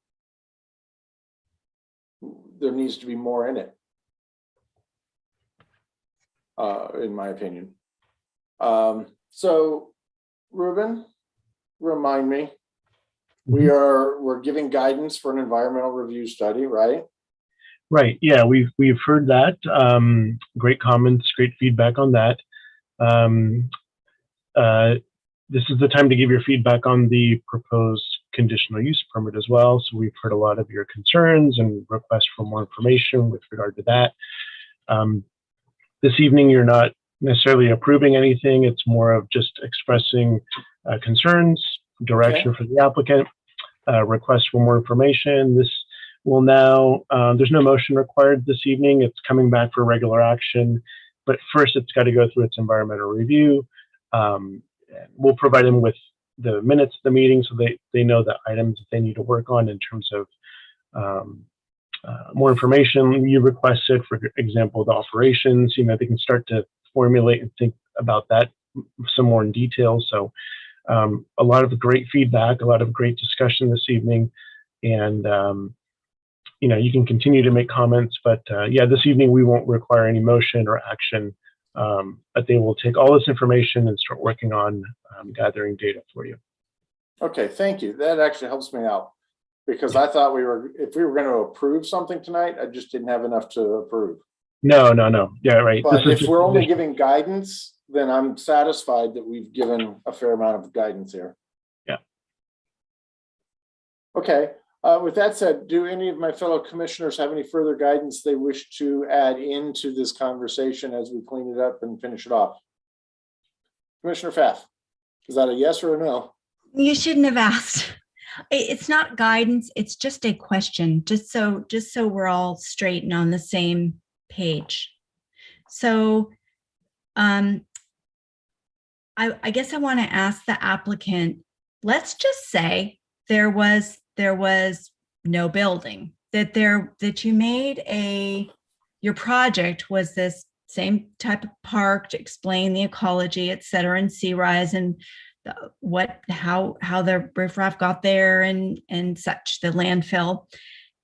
there needs to be more in it, in my opinion. So Ruben, remind me, we're giving guidance for an environmental review study, right? Right. Yeah, we've heard that. Great comments, great feedback on that. This is the time to give your feedback on the proposed conditional use permit as well. So we've heard a lot of your concerns and requests for more information with regard to that. This evening, you're not necessarily approving anything. It's more of just expressing concerns, direction for the applicant, requests for more information. This will now, there's no motion required this evening. It's coming back for regular action, but first it's got to go through its environmental review. We'll provide them with the minutes of the meeting so they know the items that they need to work on in terms of more information you requested, for example, the operations. They can start to formulate and think about that some more in detail. So a lot of great feedback, a lot of great discussion this evening, and you can continue to make comments, but yeah, this evening we won't require any motion or action, but they will take all this information and start working on gathering data for you. Okay, thank you. That actually helps me out, because I thought if we were going to approve something tonight, I just didn't have enough to approve. No. Yeah, right. But if we're only giving guidance, then I'm satisfied that we've given a fair amount of guidance here. Yeah. Okay. With that said, do any of my fellow commissioners have any further guidance they wish to add into this conversation as we clean it up and finish it off? Commissioner Pfaff, is that a yes or a no? You shouldn't have asked. It's not guidance. It's just a question, just so we're all straight and on the same page. So I guess I want to ask the applicant, let's just say there was no building, that you made your project was this same type of park to explain the ecology, et cetera, and sea rise and how the riffraff got there and such, the landfill.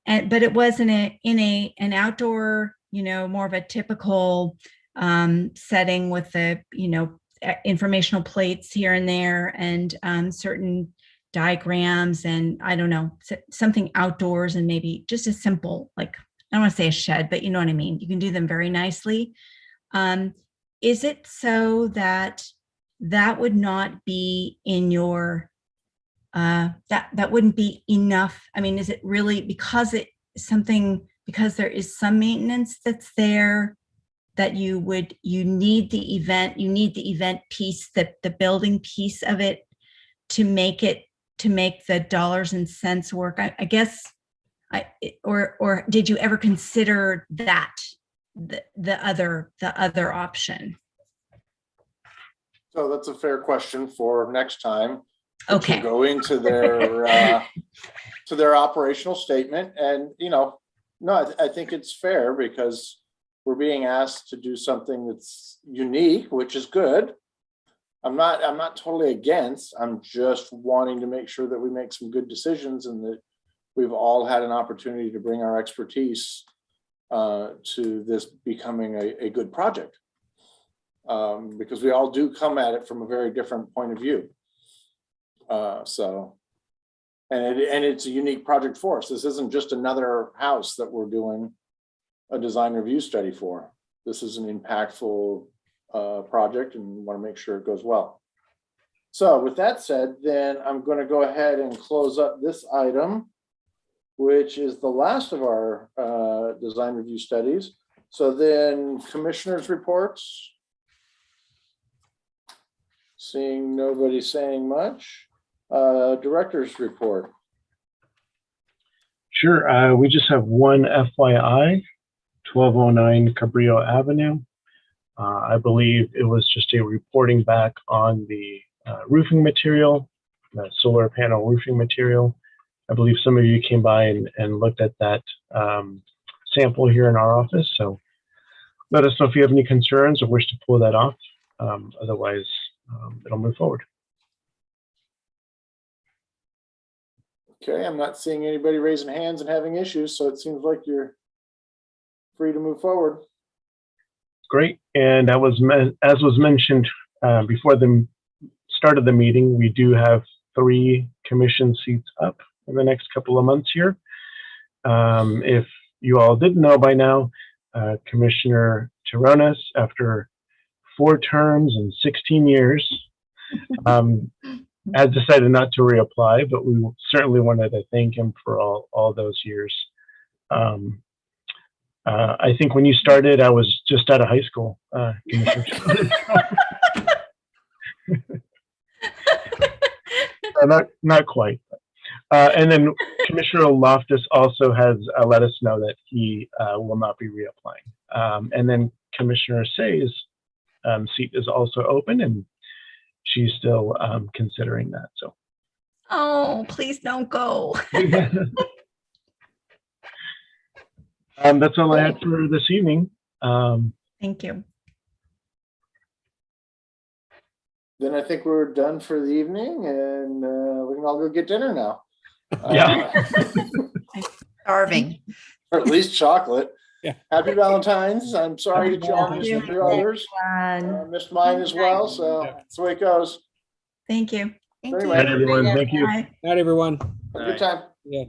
But it was in an outdoor, more of a typical setting with the, informational plates here and there and certain diagrams and I don't know, something outdoors and maybe just a simple, like, I don't want to say a shed, but you know what I mean? You can do them very nicely. Is it so that would not be in your, that wouldn't be enough? I mean, is it really because there is some maintenance that's there that you need the event piece, the building piece of it to make the dollars and cents work? I guess, or did you ever consider that the other option? So that's a fair question for next time. Okay. To go into their to their operational statement, and no, I think it's fair because we're being asked to do something that's unique, which is good. I'm not totally against. I'm just wanting to make sure that we make some good decisions and that we've all had an opportunity to bring our expertise to this becoming a good project. Because we all do come at it from a very different point of view. And it's a unique project for us. This isn't just another house that we're doing a design review study for. This is an impactful project and want to make sure it goes well. So with that said, then I'm going to go ahead and close up this item, which is the last of our design review studies. So then commissioners' reports. Seeing nobody saying much. Director's report. Sure. We just have one FYI, 1209 Cabrillo Avenue. I believe it was just a reporting back on the roofing material, the solar panel roofing material. I believe some of you came by and looked at that sample here in our office. So let us know if you have any concerns or wish to pull that off. Otherwise, it'll move forward. Okay, I'm not seeing anybody raising hands and having issues, so it seems like you're free to move forward. Great, and that was as was mentioned before the start of the meeting, we do have 3 commission seats up in the next couple of months here. If you all didn't know by now, Commissioner Tirones, after 4 terms and 16 years, has decided not to reapply, but we certainly wanted to thank him for all those years. I think when you started, I was just out of high school. Not quite. And then Commissioner Loftus also has let us know that he will not be reapplying. And then Commissioner Say's seat is also open, and she's still considering that. So. Oh, please don't go. That's all I had for this evening. Thank you. Then I think we're done for the evening, and we can all go get dinner now. Yeah. Starving. Or at least chocolate. Yeah. Happy Valentine's. I'm sorry to John and your others. Missed mine as well, so that's the way it goes. Thank you. Anyway, Night, everyone. Thank you. Bye. Night, everyone. have a good time. Yeah.